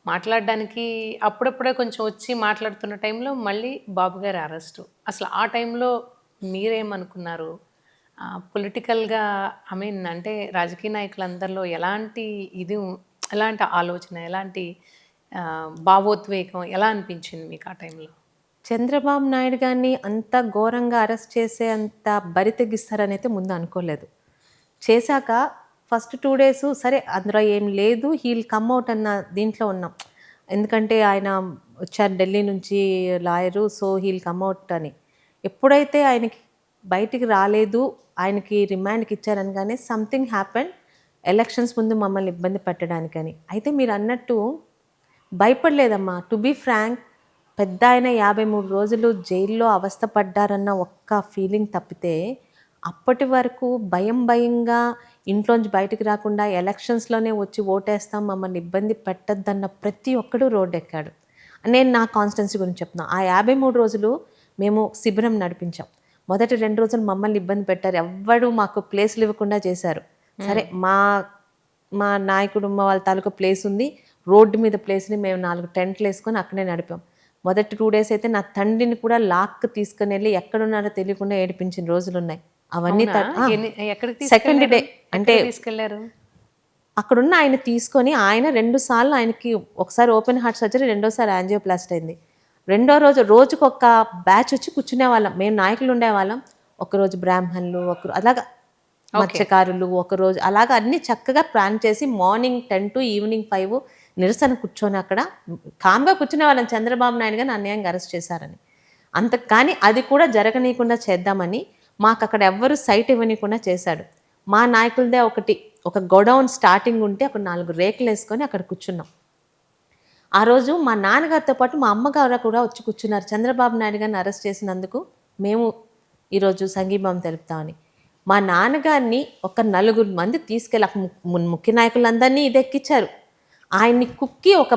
మాట్లాడడానికి. అప్పుడప్పుడే కొంచెం వచ్చి మాట్లాడుతున్న టైంలో మళ్ళీ బాబు గారి అరెస్టు. అసలు ఆ టైంలో మీరేమనుకున్నారు? పొలిటికల్గా అంటే రాజకీయ నాయకులందరిలో ఎలాంటి ఆలోచన, ఎలాంటి భావోద్వేగం ఎలా అనిపించింది మీకు ఆ టైంలో? చంద్రబాబు నాయుడు గారిని అంత ఘోరంగా అరెస్ట్ చేసే అంత బరి తెగిస్తారని అయితే ముందు అనుకోలేదు. చేశాక ఫస్ట్ 2 days సరే అందులో ఏం లేదు, హీల్ కమ్ అవుట్ అన్న దీంట్లో ఉన్నాం. ఎందుకంటే ఆయన వచ్చారు ఢిల్లీ నుంచి lawyer, so he'll come out అని. ఎప్పుడైతే ఆయనకి బయటికి రాలేదు, ఆయనకి రిమాండ్కి ఇచ్చారనగానే సంథింగ్ హ్యాపెన్, ఎలక్షన్స్ ముందు మమ్మల్ని ఇబ్బంది పెట్టడానికని. అయితే మీరు అన్నట్టు భయపడలేదమ్మా. టు బీ ఫ్రాంక్, పెద్ద ఆయన 53 రోజులు జైల్లో అవస్థపడ్డారన్న ఒక్క ఫీలింగ్ తప్పితే అప్పటి వరకు భయంగా ఇంట్లోంచి బయటికి రాకుండా ఎలక్షన్స్లోనే వచ్చి ఓటేస్తాం, మమ్మల్ని ఇబ్బంది పెట్టద్దన్న ప్రతి ఒక్కడు రోడ్డు ఎక్కాడు. నేను నా కాన్స్టిట్యున్సీ గురించి చెప్తున్నాను. ఆ 53 రోజులు మేము శిబిరం నడిపించాం. మొదటి 2 రోజులు మమ్మల్ని ఇబ్బంది పెట్టారు, ఎవ్వడు మాకు ప్లేస్లు ఇవ్వకుండా చేశారు. సరే మా నాయకుడు వాళ్ళ తాలూకా ప్లేస్ ఉంది, రోడ్డు మీద ప్లేస్ని మేము 4 టెంట్లు వేసుకొని అక్కడే నడిపాం. మొదటి 2 days అయితే నా తండ్రిని కూడా లాక్ తీసుకుని వెళ్ళి ఎక్కడున్నారో తెలియకుండా ఏడిపించిన రోజులు ఉన్నాయి. అవన్నీ సెకండ్ డే అంటే తీసుకెళ్లారు. అక్కడున్న ఆయన తీసుకొని ఆయన 2 సార్లు ఆయనకి ఒకసారి ఓపెన్ హార్ట్ సర్జరీ, రెండోసారి యాంజియోప్లాస్టీ అయింది. రెండో రోజు రోజుకొక బ్యాచ్ వచ్చి కూర్చునేవాళ్ళం. మేము నాయకులు ఉండేవాళ్ళం. ఒకరోజు బ్రాహ్మణులు, అలాగా మత్స్యకారులు, ఒకరోజు అలాగా అన్నీ చక్కగా ప్లాన్ చేసి మార్నింగ్ 10 to ఈవినింగ్ 5 నిరసన కూర్చొని అక్కడ కామ్గా కూర్చునే వాళ్ళం. చంద్రబాబు నాయుడు గారిని అన్యాయంగా అరెస్ట్ చేశారని. కానీ అది కూడా జరగనీయకుండా చేద్దామని మాకు అక్కడ ఎవ్వరూ సైట్ ఇవ్వనీయకుండా చేశాడు. మా నాయకులదే ఒక గోడౌన్ స్టార్టింగ్ ఉంటే అక్కడ 4 రేకులు వేసుకొని అక్కడ కూర్చున్నాం. ఆ రోజు మా నాన్నగారితో పాటు మా అమ్మగారు కూడా వచ్చి కూర్చున్నారు. చంద్రబాబు నాయుడు గారిని అరెస్ట్ చేసినందుకు మేము ఈరోజు సంఘీభావం తెలుపుతామని. మా నాన్నగారిని ఒక 4 మంది తీసుకెళ్ళి ముఖ్య నాయకులందరినీ ఇదెక్కించారు. ఆయన్ని కుక్కి ఒక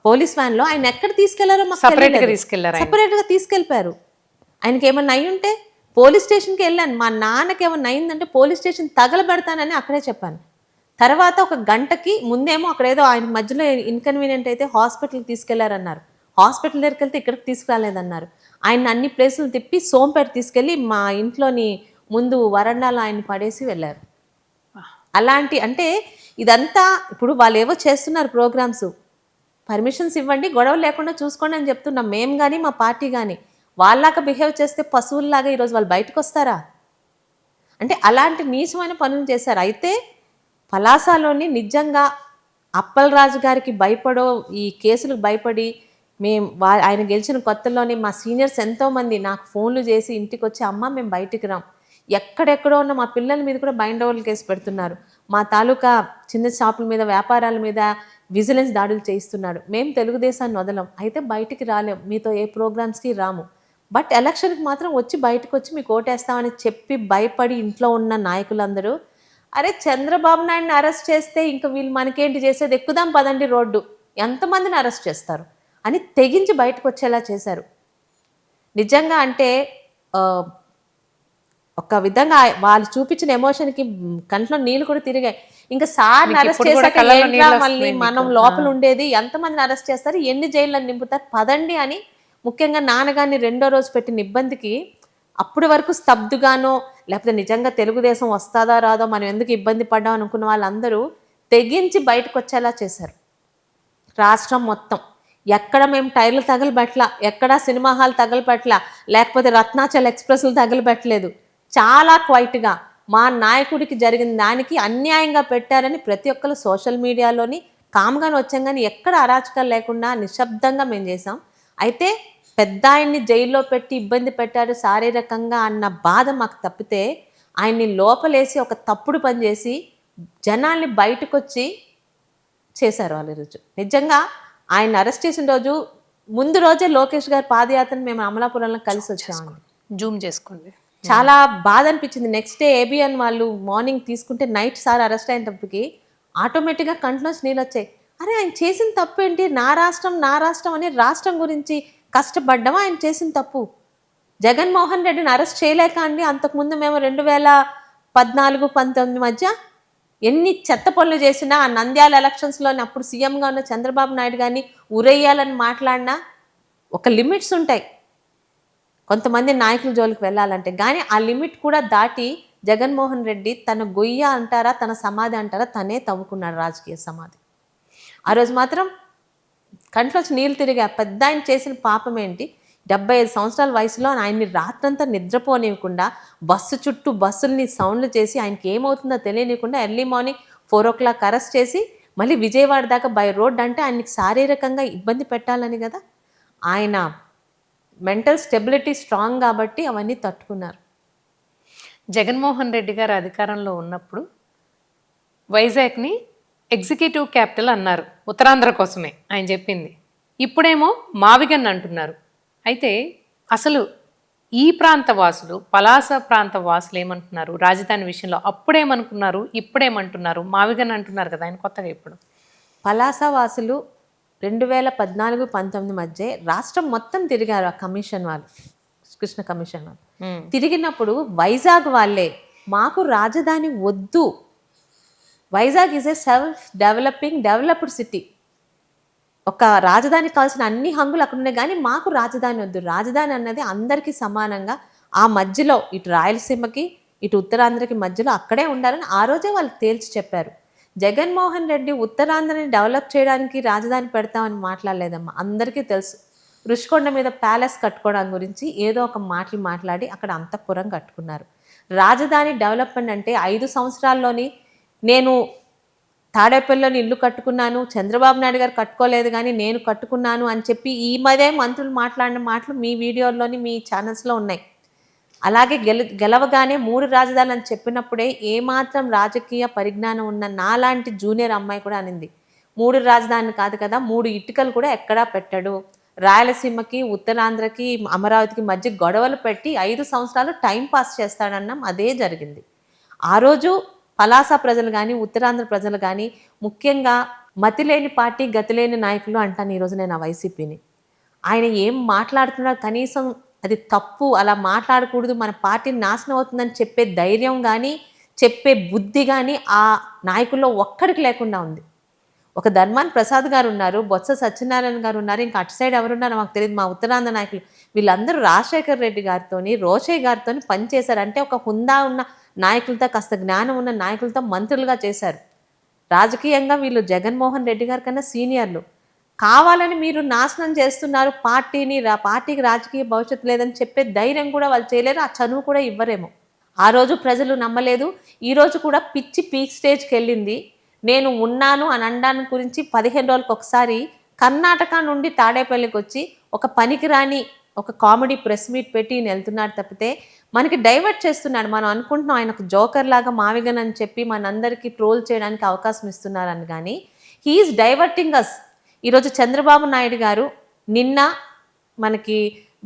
పోలీస్ వ్యాన్లో ఆయన ఎక్కడ తీసుకెళ్లారో మాకు సపరేట్గా తీసుకెళ్ళిపోయారు. ఆయనకి ఏమన్నా అయ్యి ఉంటే పోలీస్ స్టేషన్కి వెళ్ళాను. మా నాన్నకి ఏమన్నా అయిందంటే పోలీస్ స్టేషన్ తగలబెడతానని అక్కడే చెప్పాను. తర్వాత ఒక గంటకి ముందేమో అక్కడ ఏదో ఆయన మధ్యలో ఇన్కన్వీనియంట్ అయితే హాస్పిటల్కి తీసుకెళ్లారన్నారు. హాస్పిటల్ దగ్గరికి వెళ్తే ఇక్కడికి తీసుకురాలేదన్నారు. ఆయన అన్ని ప్లేసులు తిప్పి సోంపేట తీసుకెళ్ళి మా ఇంట్లోని ముందు వరండాలో ఆయన పడేసి వెళ్ళారు. అలాంటి అంటే ఇదంతా ఇప్పుడు వాళ్ళు ఏవో చేస్తున్నారు ప్రోగ్రామ్స్, పర్మిషన్స్ ఇవ్వండి, గొడవ లేకుండా చూసుకోండి అని చెప్తున్నాం మేము కానీ మా పార్టీ కానీ. వాళ్ళలాగా బిహేవ్ చేస్తే పశువుల్లాగా ఈరోజు వాళ్ళు బయటకు వస్తారా? అంటే అలాంటి నీచమైన పనులు చేశారు. అయితే పలాసలోని నిజంగా అప్పలరాజు గారికి భయపడో ఈ కేసులకు భయపడి ఆయన గెలిచిన కొత్తలోనే మా సీనియర్స్ ఎంతోమంది నాకు ఫోన్లు చేసి ఇంటికి వచ్చి అమ్మ మేము బయటికి రాం, ఎక్కడెక్కడో ఉన్న మా పిల్లల మీద కూడా బైండ్ ఓవర్లు కేసు పెడుతున్నారు, మా తాలూకా చిన్న షాపుల మీద వ్యాపారాల మీద విజిలెన్స్ దాడులు చేయిస్తున్నాడు, మేము తెలుగుదేశాన్ని వదలం, అయితే బయటికి రాలేం, మీతో ఏ ప్రోగ్రామ్స్కి రాము, బట్ ఎలక్షన్కి మాత్రం వచ్చి బయటకు వచ్చి మీకు ఓటేస్తామని చెప్పి భయపడి ఇంట్లో ఉన్న నాయకులందరూ అరే చంద్రబాబు నాయుడిని అరెస్ట్ చేస్తే ఇంక వీళ్ళు మనకేంటి చేసేది, ఎక్కుదాం పదండి రోడ్డు, ఎంతమందిని అరెస్ట్ చేస్తారు అని తెగించి బయటకు వచ్చేలా చేశారు. నిజంగా అంటే ఒక విధంగా వాళ్ళు చూపించిన ఎమోషన్కి కంట్లో నీళ్ళు కూడా తిరిగాయి. ఇంకా సార్ని అరెస్ట్ చేశాక మళ్ళీ మనం లోపల ఉండేది, ఎంతమందిని అరెస్ట్ చేస్తారు, ఎన్ని జైళ్ళని నింపుతారు, పదండి అని ముఖ్యంగా నాన్నగారిని రెండో రోజు పెట్టిన ఇబ్బందికి అప్పటి వరకు స్తబ్దుగానో లేకపోతే నిజంగా తెలుగుదేశం వస్తుందా రాదో మనం ఎందుకు ఇబ్బంది పడ్డాం అనుకున్న వాళ్ళందరూ తెగించి బయటకు వచ్చేలా చేశారు. రాష్ట్రం మొత్తం ఎక్కడ మేము టైర్లు తగలబెట్టలా, ఎక్కడ సినిమా హాల్ తగలబెట్టలా, లేకపోతే రత్నాచల్ ఎక్స్ప్రెస్లు తగలబెట్టలేదు. చాలా క్వైట్గా మా నాయకుడికి జరిగిన దానికి అన్యాయంగా పెట్టారని ప్రతి ఒక్కరు సోషల్ మీడియాలోని కామ్గానే వచ్చాం, కానీ ఎక్కడ అరాచకాలు లేకుండా నిశ్శబ్దంగా మేము చేసాం. అయితే పెద్ద ఆయన్ని జైల్లో పెట్టి ఇబ్బంది పెట్టారు శారీరకంగా అన్న బాధ మాకు తప్పితే ఆయన్ని లోపలేసి ఒక తప్పుడు పని చేసి జనాల్ని బయటకు వచ్చి చేశారు వాళ్ళు. ఈరోజు నిజంగా ఆయన అరెస్ట్ చేసిన రోజు ముందు రోజే లోకేష్ గారి పాదయాత్రను మేము అమలాపురంలో కలిసి వచ్చామండి. జూమ్ చేసుకోండి. చాలా బాధ అనిపించింది. నెక్స్ట్ డే ఏబిఎన్ వాళ్ళు మార్నింగ్ తీసుకుంటే నైట్ సార్ అరెస్ట్ అయినప్పటికీ ఆటోమేటిక్గా కంట్లోంచి నీళ్ళు వచ్చాయి. అరే ఆయన చేసిన తప్పు ఏంటి, నా రాష్ట్రం అని రాష్ట్రం గురించి కష్టపడ్డామా, ఆయన చేసిన తప్పు. జగన్మోహన్ రెడ్డిని అరెస్ట్ చేయలేక అండి అంతకుముందు మేము 2014-19 మధ్య ఎన్ని చెత్త పనులు చేసినా, ఆ నంద్యాల ఎలక్షన్స్లోని అప్పుడు సీఎంగా ఉన్న చంద్రబాబు నాయుడు గారిని ఉరేయాలని మాట్లాడినా ఒక లిమిట్స్ ఉంటాయి కొంతమంది నాయకుల జోలికి వెళ్ళాలంటే, కానీ ఆ లిమిట్ కూడా దాటి జగన్మోహన్ రెడ్డి తన గొయ్య అంటారా తన సమాధి అంటారా తనే తవ్వుకున్నాడు రాజకీయ సమాధి. ఆ రోజు మాత్రం కంట్లోంచి నీళ్ళు తిరిగా. పెద్ద ఆయన చేసిన పాపం ఏంటి, 75 సంవత్సరాల వయసులో ఆయన్ని రాత్రంతా నిద్రపోనివ్వకుండా బస్సు చుట్టూ బస్సుల్ని సౌండ్లు చేసి ఆయనకి ఏమవుతుందో తెలియనివ్వకుండా ఎర్లీ మార్నింగ్ 4 o'clock అరెస్ట్ చేసి మళ్ళీ విజయవాడ దాకా బై రోడ్, అంటే ఆయనకి శారీరకంగా ఇబ్బంది పెట్టాలని కదా. ఆయన మెంటల్ స్టెబిలిటీ స్ట్రాంగ్ కాబట్టి అవన్నీ తట్టుకున్నారు. జగన్మోహన్ రెడ్డి గారు అధికారంలో ఉన్నప్పుడు వైజాగ్ని ఎగ్జిక్యూటివ్ క్యాపిటల్ అన్నారు, ఉత్తరాంధ్ర కోసమే ఆయన చెప్పింది. ఇప్పుడేమో మావిగన్ అంటున్నారు. అయితే అసలు ఈ ప్రాంత వాసులు, పలాస ప్రాంత వాసులు ఏమంటున్నారు రాజధాని విషయంలో? అప్పుడేమనుకున్నారు, ఇప్పుడేమంటున్నారు? మావిగన్ అంటున్నారు కదా ఆయన కొత్తగా. ఇప్పుడు పలాస వాసులు 2014-19 మధ్య రాష్ట్రం మొత్తం తిరిగారు. ఆ కమిషన్ వాళ్ళు, కృష్ణ కమిషన్ వాళ్ళు తిరిగినప్పుడు వైజాగ్ వాళ్ళే మాకు రాజధాని వద్దు, Vizag is a developed city, ఒక రాజధానికి కావాల్సిన అన్ని హంగులు అక్కడ ఉన్నాయి, కానీ మాకు రాజధాని వద్దు, రాజధాని అన్నది అందరికీ సమానంగా ఆ మధ్యలో ఇటు రాయలసీమకి ఇటు ఉత్తరాంధ్రకి మధ్యలో అక్కడే ఉండాలని ఆ రోజే వాళ్ళు తేల్చి చెప్పారు. జగన్మోహన్ రెడ్డి ఉత్తరాంధ్రని డెవలప్ చేయడానికి రాజధాని పెడతామని మాట్లాడలేదమ్మా. అందరికీ తెలుసు. రుషికొండ మీద ప్యాలెస్ కట్టుకోవడం గురించి ఏదో ఒక మాటలు మాట్లాడి అక్కడ అంతఃపురం కట్టుకున్నారు. రాజధాని డెవలప్మెంట్ అంటే 5 సంవత్సరాల్లోని నేను తాడేపల్లిలోని ఇల్లు కట్టుకున్నాను, చంద్రబాబు నాయుడు గారు కట్టుకోలేదు కానీ నేను కట్టుకున్నాను అని చెప్పి ఈ మధ్య మంత్రులు మాట్లాడిన మాటలు మీ వీడియోల్లోని మీ ఛానల్స్లో ఉన్నాయి. అలాగే గెలవగానే 3 రాజధానులు అని చెప్పినప్పుడే ఏమాత్రం రాజకీయ పరిజ్ఞానం ఉన్న నాలాంటి జూనియర్ అమ్మాయి కూడా అనింది, 3 రాజధానులు కాదు కదా, 3 ఇటుకలు కూడా ఎక్కడా పెట్టడు. రాయలసీమకి, ఉత్తరాంధ్రకి, అమరావతికి మధ్య గొడవలు పెట్టి 5 సంవత్సరాలు టైం పాస్ చేస్తాడన్నాం. అదే జరిగింది. ఆ రోజు పలాస ప్రజలు కానీ, ఉత్తరాంధ్ర ప్రజలు కానీ, ముఖ్యంగా మతిలేని పార్టీ గతిలేని నాయకులు అంటాను ఈరోజు నేను ఆ వైసీపీని. ఆయన ఏం మాట్లాడుతున్నా కనీసం అది తప్పు, అలా మాట్లాడకూడదు, మన పార్టీ నాశనం అవుతుందని చెప్పే ధైర్యం కానీ, చెప్పే బుద్ధి కానీ ఆ నాయకుల్లో ఒక్కడికి లేకుండా ఉంది. ఒక ధర్మాన్ ప్రసాద్ గారు ఉన్నారు, బొత్స సత్యనారాయణ గారు ఉన్నారు, ఇంకా అటు సైడ్ ఎవరున్నారో మాకు తెలియదు, మా ఉత్తరాంధ్ర నాయకులు. వీళ్ళందరూ రాజశేఖర్ రెడ్డి గారితోని, రోషయ్య గారితో పనిచేశారు. అంటే ఒక హుందా ఉన్న నాయకులతో, కాస్త జ్ఞానం ఉన్న నాయకులతో మంత్రులుగా చేశారు. రాజకీయంగా వీళ్ళు జగన్మోహన్ రెడ్డి గారి కన్నా సీనియర్లు. కావాలని మీరు నాశనం చేస్తున్నారు పార్టీని, పార్టీకి రాజకీయ భవిష్యత్తు లేదని చెప్పే ధైర్యం కూడా వాళ్ళు చేయలేరు, ఆ చనువు కూడా ఇవ్వరేమో. ఆ రోజు ప్రజలు నమ్మలేదు. ఈరోజు కూడా పిచ్చి పీక్ స్టేజ్కి వెళ్ళింది. నేను ఉన్నాను అని అనడానికి గురించి 15 రోజులకు ఒకసారి కర్ణాటక నుండి తాడేపల్లికి వచ్చి ఒక పనికిరాని ఒక కామెడీ ప్రెస్ మీట్ పెట్టి వెళ్తున్నాడు తప్పితే మనకి డైవర్ట్ చేస్తున్నాడు. మనం అనుకుంటున్నాం ఆయన ఒక జోకర్ లాగా మావిగన్ అని చెప్పి మనందరికీ ట్రోల్ చేయడానికి అవకాశం ఇస్తున్నారని, కానీ హీఈస్ డైవర్టింగ్ అస్. ఈరోజు చంద్రబాబు నాయుడు గారు నిన్న మనకి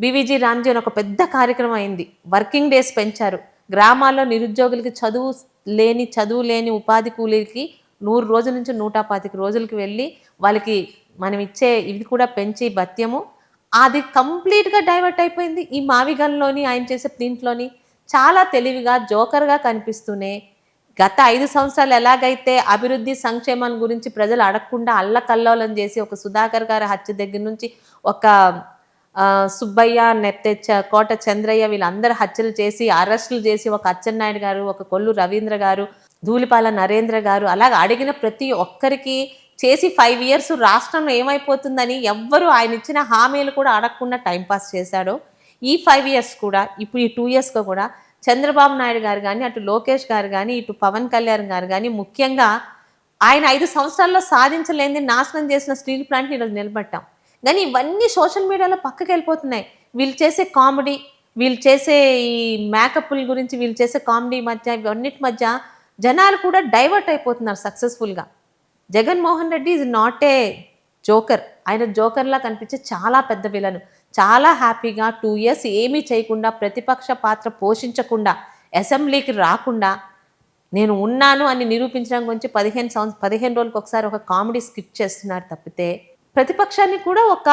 బీవీజీ రామ్జీ అని ఒక పెద్ద కార్యక్రమం అయింది. వర్కింగ్ డేస్ పెంచారు. గ్రామాల్లో నిరుద్యోగులకి చదువు లేని ఉపాధి కూలీలకి 100 రోజుల నుంచి 125 రోజులకి వెళ్ళి వాళ్ళకి మనం ఇచ్చే ఇది కూడా పెంచి భత్యము, అది కంప్లీట్గా డైవర్ట్ అయిపోయింది. ఈ మావిగన్లోని ఆయన చేసే దీంట్లోని చాలా తెలివిగా జోకర్గా కనిపిస్తూనే గత 5 సంవత్సరాలు ఎలాగైతే అభివృద్ధి సంక్షేమం గురించి ప్రజలు అడగకుండా అల్లకల్లోలం చేసి, ఒక సుధాకర్ గారి హత్య దగ్గర నుంచి ఒక సుబ్బయ్య, కోట చంద్రయ్య వీళ్ళందరూ హత్యలు చేసి అరెస్టులు చేసి, ఒక అచ్చెన్నాయుడు గారు, ఒక కొల్లు రవీంద్ర గారు, ధూళిపాల నరేంద్ర గారు, అలాగ అడిగిన ప్రతి ఒక్కరికి చేసి 5 ఇయర్స్ రాష్ట్రంలో ఏమైపోతుందని ఎవ్వరూ ఆయన ఇచ్చిన హామీలు కూడా అడగకుండా టైంపాస్ చేశాడు. ఈ 5 ఇయర్స్ కూడా, ఇప్పుడు ఈ 2 ఇయర్స్గా కూడా చంద్రబాబు నాయుడు గారు కానీ, అటు లోకేష్ గారు కానీ, ఇటు పవన్ కళ్యాణ్ గారు కానీ, ముఖ్యంగా ఆయన 5 సంవత్సరాల్లో సాధించలేని నాశనం చేసిన స్టీల్ ప్లాంట్ని ఈరోజు నిలబెట్టాం. కానీ ఇవన్నీ సోషల్ మీడియాలో పక్కకి వెళ్ళిపోతున్నాయి. వీళ్ళు చేసే కామెడీ, వీళ్ళు చేసే ఈ మేకప్ల గురించి, వీళ్ళు చేసే కామెడీ మధ్య, ఇవన్నిటి మధ్య జనాలు కూడా డైవర్ట్ అయిపోతున్నారు సక్సెస్ఫుల్గా. Jaganmohan Reddy is not a joker. ఆయన జోకర్లా కనిపించే చాలా పెద్ద విలను. చాలా హ్యాపీగా 2 ఇయర్స్ ఏమీ చేయకుండా, ప్రతిపక్ష పాత్ర పోషించకుండా, అసెంబ్లీకి రాకుండా నేను ఉన్నాను అని నిరూపించడం గురించి 15 రోజులకు ఒకసారి ఒక కామెడీ స్కిట్ చేస్తున్నారు తప్పితే, ప్రతిపక్షాన్ని కూడా ఒక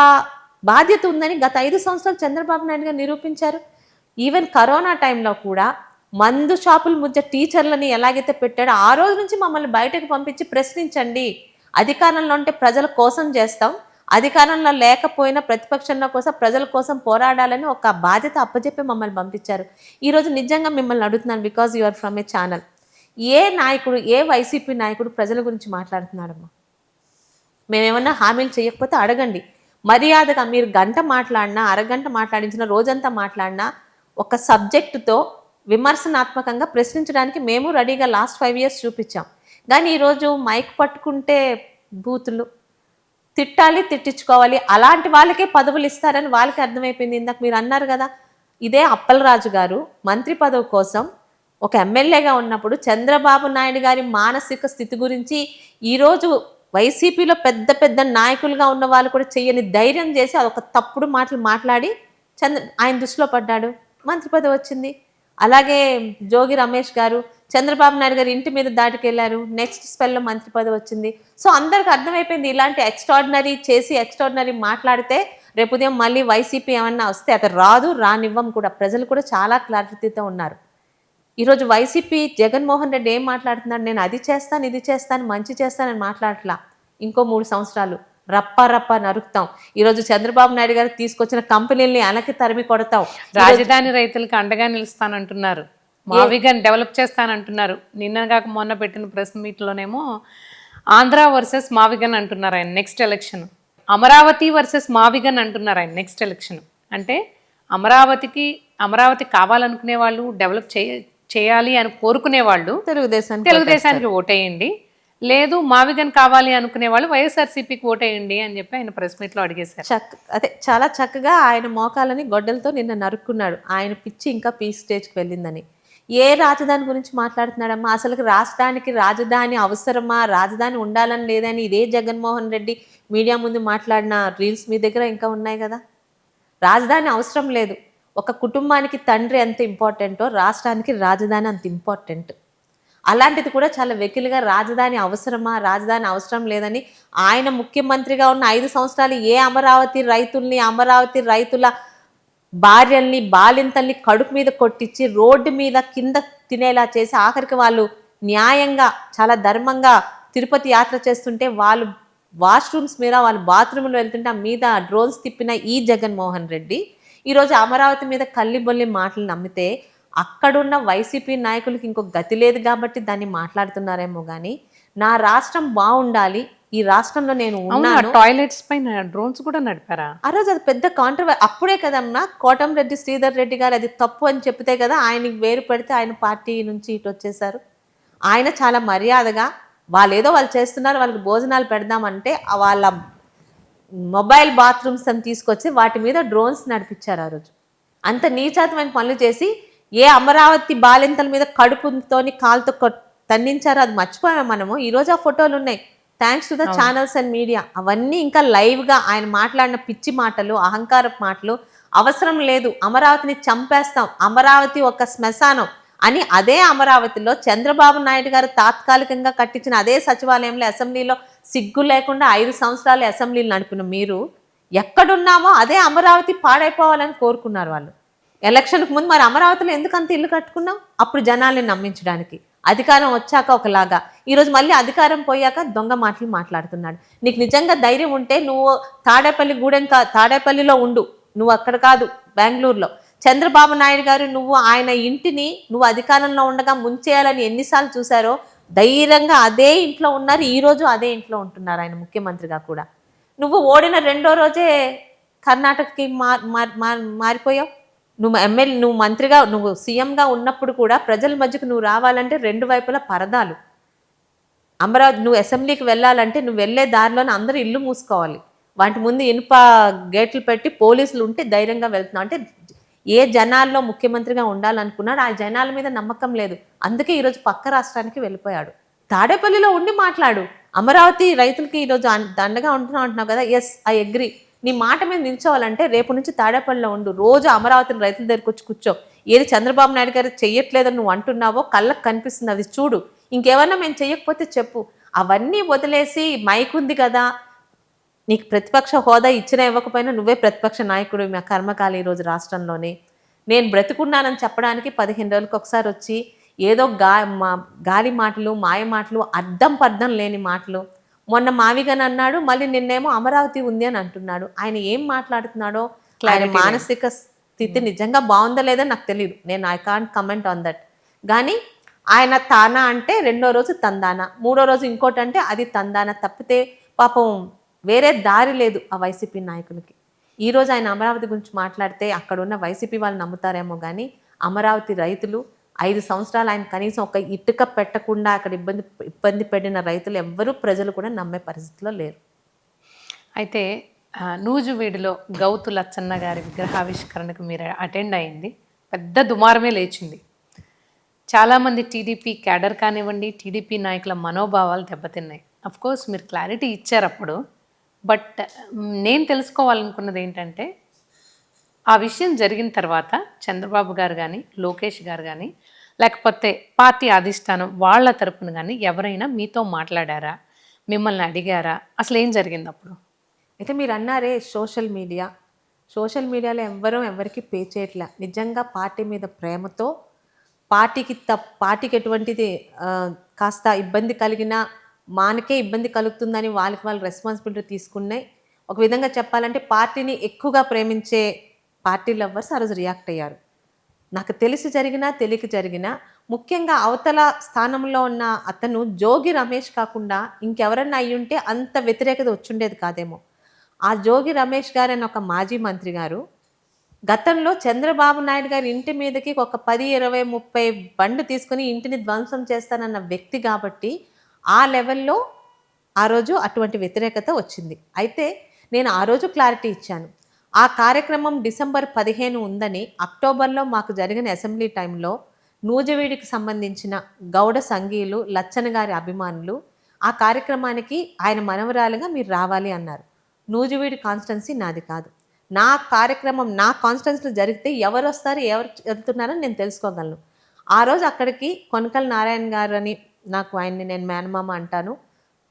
బాధ్యత ఉందని గత 5 సంవత్సరాలు చంద్రబాబు నాయుడు గారు నిరూపించారు. ఈవెన్ కరోనా టైంలో కూడా మందు షాపుల మధ్య టీచర్లని ఎలాగైతే పెట్టాడో ఆ రోజు నుంచి మమ్మల్ని బయటకు పంపించి ప్రశ్నించండి, అధికారంలో ఉంటే ప్రజల కోసం చేస్తాం, అధికారంలో లేకపోయినా ప్రతిపక్షంలో కోసం ప్రజల కోసం పోరాడాలని ఒక బాధ్యత అప్పచెప్పి మమ్మల్ని పంపించారు. ఈరోజు నిజంగా మిమ్మల్ని అడుగుతున్నాను, because you are from a channel. ఏ నాయకుడు, ఏ వైసీపీ నాయకుడు ప్రజల గురించి మాట్లాడుతున్నాడమ్మా? మేమేమన్నా హామీలు చేయకపోతే అడగండి. మర్యాదగా మీరు గంట మాట్లాడినా, అరగంట మాట్లాడించిన, రోజంతా మాట్లాడినా ఒక సబ్జెక్టుతో విమర్శనాత్మకంగా ప్రశ్నించడానికి మేము రెడీగా లాస్ట్ 5 ఇయర్స్ చూపించాం. కానీ ఈరోజు మైక్ పట్టుకుంటే బూతులు, తిట్టాలి, తిట్టించుకోవాలి, అలాంటి వాళ్ళకే పదవులు ఇస్తారని వాళ్ళకి అర్థమైపోయింది. ఇందాక మీరు అన్నారు కదా, ఇదే అప్పలరాజు గారు మంత్రి పదవి కోసం ఒక ఎమ్మెల్యేగా ఉన్నప్పుడు చంద్రబాబు నాయుడు గారి మానసిక స్థితి గురించి ఈరోజు వైసీపీలో పెద్ద పెద్ద నాయకులుగా ఉన్న వాళ్ళు కూడా చెయ్యని ధైర్యం చేసి అదొక తప్పుడు మాటలు మాట్లాడి ఆయన దృష్టిలో పడ్డాడు, మంత్రి పదవి వచ్చింది. అలాగే జోగి రమేష్ గారు చంద్రబాబు నాయుడు గారు ఇంటి మీద దాటికెళ్లారు, నెక్స్ట్ స్పెల్లో మంత్రి పదవి వచ్చింది. సో అందరికి అర్థమైపోయింది, ఇలాంటి ఎక్స్ట్రాడినరీ చేసి ఎక్స్ట్రాడినరీ మాట్లాడితే రేపు ఉదయం మళ్ళీ వైసీపీ ఏమన్నా వస్తే అది రానివ్వం కూడా. ప్రజలు కూడా చాలా క్లారిటీతో ఉన్నారు. ఈరోజు వైసీపీ జగన్మోహన్ రెడ్డి ఏం మాట్లాడుతున్నాడు, నేను అది చేస్తాను, ఇది చేస్తాను, మంచి చేస్తానని మాట్లాడట్లా. ఇంకో 3 సంవత్సరాలు రప్ప నరుకుతాం. ఈరోజు చంద్రబాబు నాయుడు గారు తీసుకొచ్చిన కంపెనీల్ని వెనక్కి తరిమి కొడతాం. రాజధాని రైతులకు అండగా నిలుస్తానంటున్నారు. మావిగన్ డెవలప్ చేస్తానంటున్నారు. నిన్న కాక మొన్న పెట్టిన ప్రెస్ మీట్లోనేమో ఆంధ్ర వర్సెస్ మావిగన్ అంటున్నారు ఆయన నెక్స్ట్ ఎలక్షన్. అమరావతి వర్సెస్ మావిగన్ అంటున్నారు ఆయన నెక్స్ట్ ఎలక్షన్. అంటే అమరావతి కావాలనుకునే వాళ్ళు, డెవలప్ చేయాలి అని కోరుకునే వాళ్ళు తెలుగుదేశానికి ఓటేయండి, లేదు మావిగన్ కావాలి అనుకునే వాళ్ళు వైఎస్ఆర్సీపీకి ఓటేయండి అని చెప్పి ఆయన ప్రెస్ మీట్లో అడిగేశారు. అదే చాలా చక్కగా ఆయన మోకాలని గొడ్డలతో నిన్న నరుక్కున్నాడు. ఆయన పిచ్చి ఇంకా పీక్ స్టేజ్కి వెళ్ళిందని. ఏ రాజధాని గురించి మాట్లాడుతున్నాడమ్మా? అసలు రాష్ట్రానికి రాజధాని అవసరమా? రాజధాని ఉండాలని లేదని ఇదే జగన్మోహన్ రెడ్డి మీడియా ముందు మాట్లాడిన రీల్స్ మీ దగ్గర ఇంకా ఉన్నాయి కదా. రాజధాని అవసరం లేదు. ఒక కుటుంబానికి తండ్రి ఎంత ఇంపార్టెంటో రాష్ట్రానికి రాజధాని అంత ఇంపార్టెంట్. అలాంటిది కూడా చాలా వెకిలిగా రాజధాని అవసరమా, రాజధాని అవసరం లేదని ఆయన ముఖ్యమంత్రిగా ఉన్న 5 సంవత్సరాలు ఏ అమరావతి రైతుల భార్యల్ని, బాలింతల్ని కడుపు మీద కొట్టించి రోడ్డు మీద కింద తినేలా చేసి ఆఖరికి వాళ్ళు న్యాయంగా చాలా ధర్మంగా తిరుపతి యాత్ర చేస్తుంటే వాళ్ళు వాష్రూమ్స్ మీద, వాళ్ళు బాత్రూమ్లు వెళ్తుంటే ఆ మీద డ్రోన్స్ తిప్పిన ఈ జగన్మోహన్ రెడ్డి ఈరోజు అమరావతి మీద కల్లిబొల్లి మాటలు నమ్మితే అక్కడున్న వైసీపీ నాయకులకి ఇంకొక గతి లేదు కాబట్టి దాన్ని మాట్లాడుతున్నారేమో కానీ నా రాష్ట్రం బాగుండాలి, ఈ రాష్ట్రంలో నేను ఉన్నాను. టాయిలెట్స్ పైన డ్రోన్స్ కూడా నడిపారా ఆ రోజు? అది పెద్ద కాంట్రవర్సీ. అప్పుడే కదమ్మా కోటంరెడ్డి శ్రీధర్ రెడ్డి గారు అది తప్పు అని చెప్తే కదా ఆయనకి వేరు పెడితే ఆయన పార్టీ నుంచి ఇటు వచ్చేసారు. ఆయన చాలా మర్యాదగా వాళ్ళు చేస్తున్నారు, వాళ్ళకి భోజనాలు పెడదామంటే వాళ్ళ మొబైల్ బాత్రూమ్స్ అని తీసుకొచ్చి వాటి మీద డ్రోన్స్ నడిపించారు ఆ రోజు. అంత నీచాతమైన పనులు చేసి ఏ అమరావతి బాలింతల మీద కడుపుతోని కాలుతో తన్నించారో అది మర్చిపోయాము మనము. ఈరోజు ఆ ఫోటోలు ఉన్నాయి, thanks to the channels and media. అవన్నీ ఇంకా లైవ్గా ఆయన మాట్లాడిన పిచ్చి మాటలు, అహంకారపు మాటలు. అవసరం లేదు, అమరావతిని చంపేస్తాం, అమరావతి ఒక శ్మశానం అని అదే అమరావతిలో చంద్రబాబు నాయుడు గారు తాత్కాలికంగా కట్టించిన అదే సచివాలయంలో అసెంబ్లీలో సిగ్గు లేకుండా 5 సంవత్సరాలు అసెంబ్లీలు నడిపిన మీరు ఎక్కడున్నామో అదే అమరావతి పాడైపోవాలని కోరుకున్నారు వాళ్ళు. ఎలక్షన్కి ముందు మరి అమరావతిలో ఎందుకంత ఇల్లు కట్టుకున్నాం? అప్పుడు జనాల్ని నమ్మించడానికి. అధికారం వచ్చాక ఒకలాగా, ఈరోజు మళ్ళీ అధికారం పోయాక దొంగ మాటలు మాట్లాడుతున్నాడు. నీకు నిజంగా ధైర్యం ఉంటే నువ్వు తాడేపల్లిలో ఉండు, నువ్వు అక్కడ కాదు బెంగళూరులో. చంద్రబాబు నాయుడు గారు నువ్వు ఆయన ఇంటిని నువ్వు అధికారంలో ఉండగా ముంచేయాలని ఎన్నిసార్లు చూశారో ధైర్యంగా అదే ఇంట్లో ఉన్నారు. ఈరోజు అదే ఇంట్లో ఉంటున్నారు ఆయన ముఖ్యమంత్రిగా కూడా. నువ్వు ఓడిన 2వ రోజే కర్ణాటకకి మారిపోయావు. నువ్వు మంత్రిగా, నువ్వు సీఎంగా ఉన్నప్పుడు కూడా ప్రజల మధ్యకు నువ్వు రావాలంటే 2 వైపులా పరదాలు. అమరావతి నువ్వు అసెంబ్లీకి వెళ్ళాలంటే నువ్వు వెళ్ళే దారిలోనే అందరూ ఇల్లు మూసుకోవాలి, వాటి ముందు ఇనుప గేట్లు పెట్టి పోలీసులు ఉంటే ధైర్యంగా వెళ్తున్నావు. అంటే ఏ జనాల్లో ముఖ్యమంత్రిగా ఉండాలనుకున్నాడు ఆ జనాల మీద నమ్మకం లేదు, అందుకే ఈరోజు పక్క రాష్ట్రానికి వెళ్ళిపోయాడు. తాడేపల్లిలో ఉండి మాట్లాడు, అమరావతి రైతులకి ఈరోజు దండగా అంటున్నావు కదా. Yes, I agree. నీ మాట మీద నిల్చోవాలంటే రేపు నుంచి తాడేపల్లిలో ఉండు, రోజు అమరావతిని రైతుల దగ్గరికి వచ్చి కూర్చో. ఏది చంద్రబాబు నాయుడు గారు చెయ్యట్లేదని నువ్వు అంటున్నావో కళ్ళకు కనిపిస్తుంది, అది చూడు. ఇంకేమన్నా మేము చెయ్యకపోతే చెప్పు. అవన్నీ వదిలేసి మైక్ ఉంది కదా, నీకు ప్రతిపక్ష హోదా ఇచ్చినా ఇవ్వకపోయినా నువ్వే ప్రతిపక్ష నాయకుడు మా కర్మకాలి ఈరోజు రాష్ట్రంలోనే. నేను బ్రతుకున్నానని చెప్పడానికి 15 రోజులకు ఒకసారి వచ్చి ఏదో గాలి మాటలు, మాయ మాటలు, అర్థం పర్థం లేని మాటలు. మొన్న మావిగన్ అన్నాడు, మళ్ళీ నిన్నేమో అమరావతి ఉంది అని అంటున్నాడు. ఆయన ఏం మాట్లాడుతున్నాడో, ఆయన మానసిక స్థితి నిజంగా బాగుందా లేదా నాకు తెలియదు, నేను I can't comment on that. కానీ ఆయన తానా అంటే 2వ రోజు తందానా, 3వ రోజు ఇంకోటి అంటే అది తందానా తప్పితే పాపం వేరే దారి లేదు ఆ వైసీపీ నాయకులకి. ఈరోజు ఆయన అమరావతి గురించి మాట్లాడితే అక్కడ ఉన్న వైసీపీ వాళ్ళు నమ్ముతారేమో కానీ అమరావతి రైతులు 5 సంవత్సరాలు ఆయన కనీసం ఒక ఇటుక పెట్టకుండా అక్కడ ఇబ్బంది పడిన రైతులు ఎవ్వరూ, ప్రజలు కూడా నమ్మే పరిస్థితిలో లేరు. అయితే నూజువీడులో గౌతు లచ్చన్న గారి విగ్రహావిష్కరణకు మీరు అటెండ్ అయింది, పెద్ద దుమారమే లేచింది. చాలామంది టీడీపీ క్యాడర్ కానివ్వండి, టీడీపీ నాయకుల మనోభావాలు దెబ్బతిన్నాయి. అఫ్కోర్స్ మీరు క్లారిటీ ఇచ్చారు అప్పుడు, బట్ నేను తెలుసుకోవాలనుకున్నది ఏంటంటే ఆ విషయం జరిగిన తర్వాత చంద్రబాబు గారు కానీ, లోకేష్ గారు కానీ, లేకపోతే పార్టీ అధిష్టానం వాళ్ళ తరపున కానీ ఎవరైనా మీతో మాట్లాడారా, మిమ్మల్ని అడిగారా, అసలు ఏం జరిగింది అప్పుడు? అయితే మీరు అన్నారే సోషల్ మీడియాలో ఎవరికి పే చేయట్లే. నిజంగా పార్టీ మీద ప్రేమతో, పార్టీకి ఎటువంటిది కాస్త ఇబ్బంది కలిగినా మనకే ఇబ్బంది కలుగుతుందని వాళ్ళకి వాళ్ళు రెస్పాన్సిబిలిటీ తీసుకున్నాయి. ఒక విధంగా చెప్పాలంటే పార్టీని ఎక్కువగా ప్రేమించే పార్టీ లవర్స్ ఆ రోజు రియాక్ట్ అయ్యారు. నాకు తెలిసి జరిగినా తెలియక జరిగినా, ముఖ్యంగా అవతల స్థానంలో ఉన్న అతను జోగి రమేష్ కాకుండా ఇంకెవరన్నా అయ్యుంటే అంత వ్యతిరేకత వచ్చుండేది కాదేమో. ఆ జోగి రమేష్ గారని ఒక మాజీ మంత్రి గారు గతంలో చంద్రబాబు నాయుడు గారి ఇంటి మీదకి ఒక 10, 20, 30 బండ్లు తీసుకొని ఇంటిని ధ్వంసం చేస్తానన్న వ్యక్తి కాబట్టి ఆ లెవెల్‌లో ఆ రోజు అటువంటి వ్యతిరేకత వచ్చింది. అయితే నేను ఆ రోజు క్లారిటీ ఇచ్చాను. ఆ కార్యక్రమం డిసెంబర్ 15 ఉందని అక్టోబర్‌లో మాకు జరిగిన అసెంబ్లీ టైంలో నూజివీడుకి సంబంధించిన గౌడ సంఘీయులు, లచ్చన్న గారి అభిమానులు ఆ కార్యక్రమానికి ఆయన మనవరాలుగా మీరు రావాలి అన్నారు. నూజివీడు కాన్స్టిట్యున్సీ నాది కాదు. నా కార్యక్రమం నా కాన్స్టిట్యున్సీలో జరిగితే ఎవరొస్తారు, ఎవరు వెళ్తున్నారని నేను తెలుసుకోగలను. ఆ రోజు అక్కడికి కొనకళ్ళ నారాయణ గారని నాకు ఆయన్ని నేను మేనమామ అంటాను.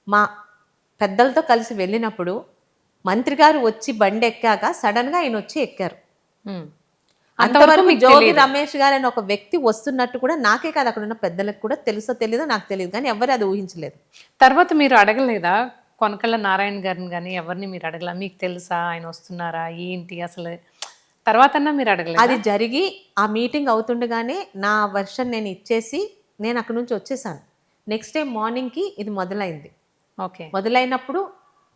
మా పెద్దలతో కలిసి వెళ్ళినప్పుడు మంత్రి గారు వచ్చి బండెక్కాక సడన్‌గా ఆయనొచ్చి ఎక్కారు. హ్మ్. అంతవరకు అంతవరకు మీకు జోగి తెలీదు. రమేష్ గారని ఒక వ్యక్తి వస్తున్నట్టు కూడా నాకే కాదు అక్కడున్న పెద్దలకు కూడా తెలుసో తెలీదో నాకు తెలీదు. కానీ ఎవ్వరు అది ఊహించలేదు. తర్వాత మీరు అడగలేదా? కొనకళ్ళ నారాయణ గారిని గాని ఎవరిని మీరు అడగలా? మీకు తెలుసా ఆయన వస్తున్నారా? ఏంటి అసలు? తర్వాతన్నా మీరు అడగలేదా? అది జరిగి ఆ మీటింగ్ అవుతుండగానే నా వెర్షన్ నేను ఇచ్చేసి నేను అక్కడి నుంచి వచ్చేసాను. నెక్స్ట్ డే మార్నింగ్‌కి ఇది మొదలైంది. ఓకే. మొదలైనప్పుడు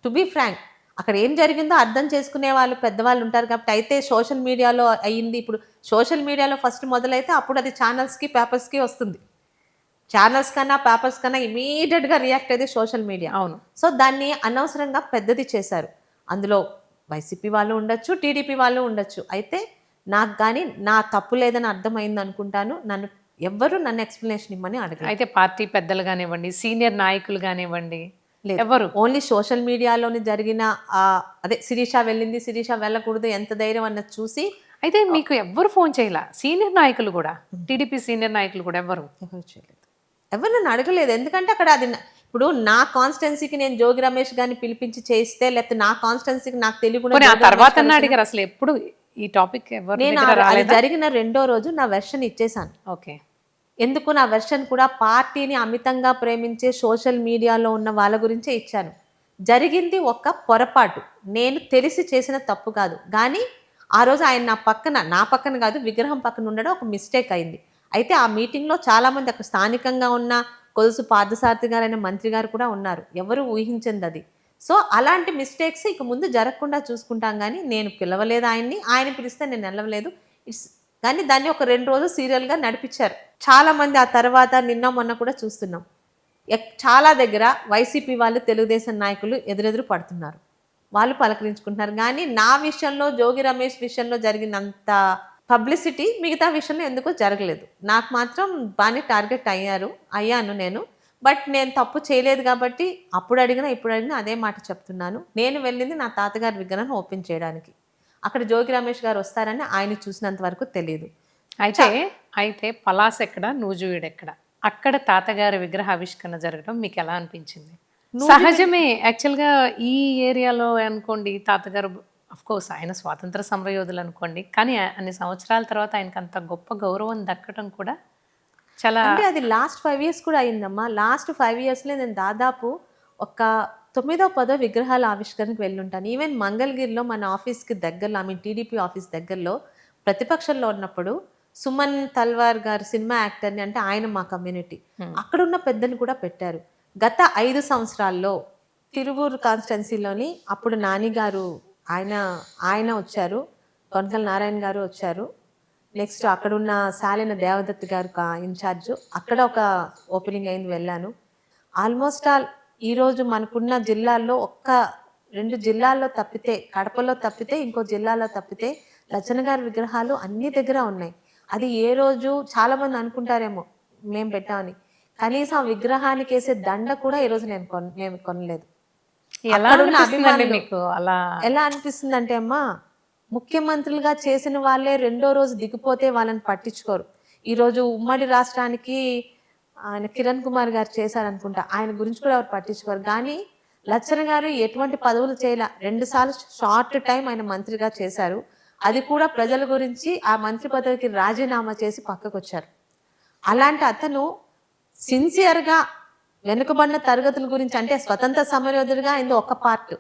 టు బీ ఫ్రాంక్ అక్కడ ఏం జరిగిందో అర్థం చేసుకునే వాళ్ళు పెద్దవాళ్ళు ఉంటారు కాబట్టి అయితే సోషల్ మీడియాలో అయింది. ఇప్పుడు సోషల్ మీడియాలో ఫస్ట్ మొదలైతే అప్పుడు అది ఛానల్స్‌కి, పేపర్స్‌కి వస్తుంది. ఛానల్స్ కన్నా, పేపర్స్ కన్నా ఇమ్మీడియేట్‌గా రియాక్ట్ అయ్యేది సోషల్ మీడియా. అవును. సో, దాన్ని అనవసరంగా పెద్దది చేశారు. అందులో వైసీపీ వాళ్ళు ఉండొచ్చు, టీడీపీ వాళ్ళు ఉండొచ్చు. అయితే నాకు గాని నా తప్పు లేదని అర్థమైందనుకుంటాను. నన్ను ఎక్స్‌ప్లనేషన్ ఇమ్మని అడగలేదు. అయితే పార్టీ పెద్దలు గానివ్వండి, సీనియర్ నాయకులు గానివ్వండి, లేదు. ఎవరు? ఓన్లీ సోషల్ మీడియాలోని జరిగిన అదే శిరీష వెళ్ళింది, శిరీష వెళ్ళకూడదు ఎంత ధైర్యం అన్నది చూసి అయితే మీకు ఎవ్వరు ఫోన్ చేయలా? సీనియర్ నాయకులు గూడా, టీడీపీ సీనియర్ నాయకులు కూడా ఎవ్వరు? ఎవరు చేయలేదు. ఎవరు నన్ను అడగలేదు. ఎందుకంటే అక్కడ అది ఇప్పుడు నా కాన్స్టిట్యున్సీకి నేను జోగి రమేష్ గారిని పిలిపించి చేయిస్తే లేకపోతే నా కాన్స్టిట్యున్సీకి నాకు తెలియకుండా పోనీ ఆ జోగి రమేష్ తర్వాతన్నా గారు అడిగారు అసలు ఎప్పుడు ఈ టాపిక్ ఎవరి నేను దగ్గర అది రాలేదా? జరిగిన రెండో రోజు నా వెర్షన్ ఇచ్చేసాను. ఓకే. ఎందుకు నా వెర్షన్ కూడా పార్టీని అమితంగా ప్రేమించే సోషల్ మీడియాలో ఉన్న వాళ్ళ గురించే ఇచ్చాను. జరిగింది ఒక పొరపాటు. నేను తెలిసి చేసిన తప్పు కాదు. గానీ ఆ రోజు ఆయన నా పక్కన కాదు విగ్రహం పక్కన ఉండడం ఒక మిస్టేక్ అయింది. అయితే ఆ మీటింగ్‌లో చాలామంది అక్కడ స్థానికంగా ఉన్న కొలుసు పార్థసారథి గారనే మంత్రి గారు కూడా ఉన్నారు. ఎవరు ఊహించిందది. సో, అలాంటి మిస్టేక్స్ ఇక ముందు జరగకుండా చూసుకుంటాం గానీ, నేను పిలవలేదు ఆయన్ని. ఆయన పిలిస్తే నేను ఎళ్ళలేదు. ఇట్స్ కానీ దాన్ని ఒక 2 రోజులు సీరియల్‌గా నడిపిచ్చారు. చాలామంది ఆ తర్వాత నిన్న మొన్న కూడా చూస్తున్నాం. చాలా దగ్గర వైసీపీ వాళ్ళు, తెలుగుదేశం నాయకులు ఎదురెదురు పడుతున్నారు. వాళ్ళు పలకరించుకుంటున్నారు. గానీ నా విషయంలో, జోగి రమేష్ విషయంలో జరిగినంత పబ్లిసిటీ మిగతా విషయంలో ఎందుకో జరగలేదు. నాకు మాత్రం బానే టార్గెట్ అయ్యాను నేను. బట్ నేను తప్పు చేయలేదు గాబట్టి అప్పుడు అడిగినా, ఇప్పుడు అడిగినా అదే మాట చెప్తున్నాను. నేను వెళ్ళింది నా తాతగారి విగ్రహాన్ని ఓపెన్ చేయడానికి. అక్కడ జోగి రమేష్ గారు వస్తారని ఆయన చూసినంత వరకు తెలీదు. అయితే పలాస ఎక్కడ, నూజివీడెక్కడ? అక్కడ తాతగారి విగ్రహ ఆవిష్కరణ జరగడం మీకు ఎలా అనిపించింది? సహజమే. యాక్చువల్‌గా ఈ ఏరియాలో అనుకోండి తాతగారు ఆఫ్‌కోర్స్ ఆయన స్వాతంత్ర సమరయోధులు అనుకోండి. కానీ అన్ని సంవత్సరాల తర్వాత ఆయనకు అంత గొప్ప గౌరవం దక్కడం కూడా చాలా అంటే అది లాస్ట్ 5 ఇయర్స్ కూడా అయిందమ్మా. లాస్ట్ 5 ఇయర్స్‌లో నేను దాదాపు ఒక 9, 10 విగ్రహాల ఆవిష్కరణకు వెళ్ళుంటాను. ఈవెన్ మంగళగిరిలో మన ఆఫీస్‌కి దగ్గరలో టీడీపీ ఆఫీస్ దగ్గరలో ప్రతిపక్షంలో ఉన్నప్పుడు సుమన్ తల్వార్ గారు సినిమా యాక్టర్‌ని అంటే ఆయన మా కమ్యూనిటీ. అక్కడున్న పెద్దలు కూడా పెట్టారు. గత 5 సంవత్సరాల్లో తిరువూరు కాన్స్టిట్యున్సీలోని అప్పుడు నాని గారు ఆయన వచ్చారు. కొనకళ్ళ నారాయణ గారు వచ్చారు. నెక్స్ట్ అక్కడున్న సాలిన దేవదత్ గారు ఇన్ఛార్జ్. అక్కడ ఒక ఓపెనింగ్ అయింది వెళ్ళాను. ఆల్మోస్ట్ ఆల్ ఈరోజు మనకున్న జిల్లాల్లో 2 జిల్లాల్లో తప్పితే, కడపలో తప్పితే, ఇంకో జిల్లాలో తప్పితే లచ్చన్న గారి విగ్రహాలు అన్ని దగ్గర ఉన్నాయి. అది ఏ రోజు చాలామంది అనుకుంటారేమో మేము పెట్టామని. కనీసం ఆ విగ్రహానికేసే దండ కూడా ఈరోజు మేము కొనలేదు. ఎలా అక్కడున్న అనిపిస్తుందండి అభిమానులు మీకు అలా? ఎలా అనిపిస్తుందంటే అమ్మా, ముఖ్యమంత్రులుగా చేసిన వాళ్ళే రెండో రోజు దిగిపోతే వాళ్ళని పట్టించుకోరు. ఈరోజు ఉమ్మడి రాష్ట్రానికి ఆయన కిరణ్ కుమార్ గారు చేశారనుకుంటా. ఆయన గురించి కూడా ఎవరు పట్టించుకోరు. కానీ లచ్చన్న గారు ఎటువంటి పదవులు చేయలా. 2 సార్లు షార్ట్ టైమ్ ఆయన మంత్రిగా చేశారు. అది కూడా ప్రజల గురించి ఆ మంత్రి పదవికి రాజీనామా చేసి పక్కకొచ్చారు. అలాంటి అతను సిన్సియర్‌గా వెనుకబడిన తరగతుల గురించి అంటే స్వతంత్ర సమరయోధుడిగా ఆయనది ఒక పార్ట్.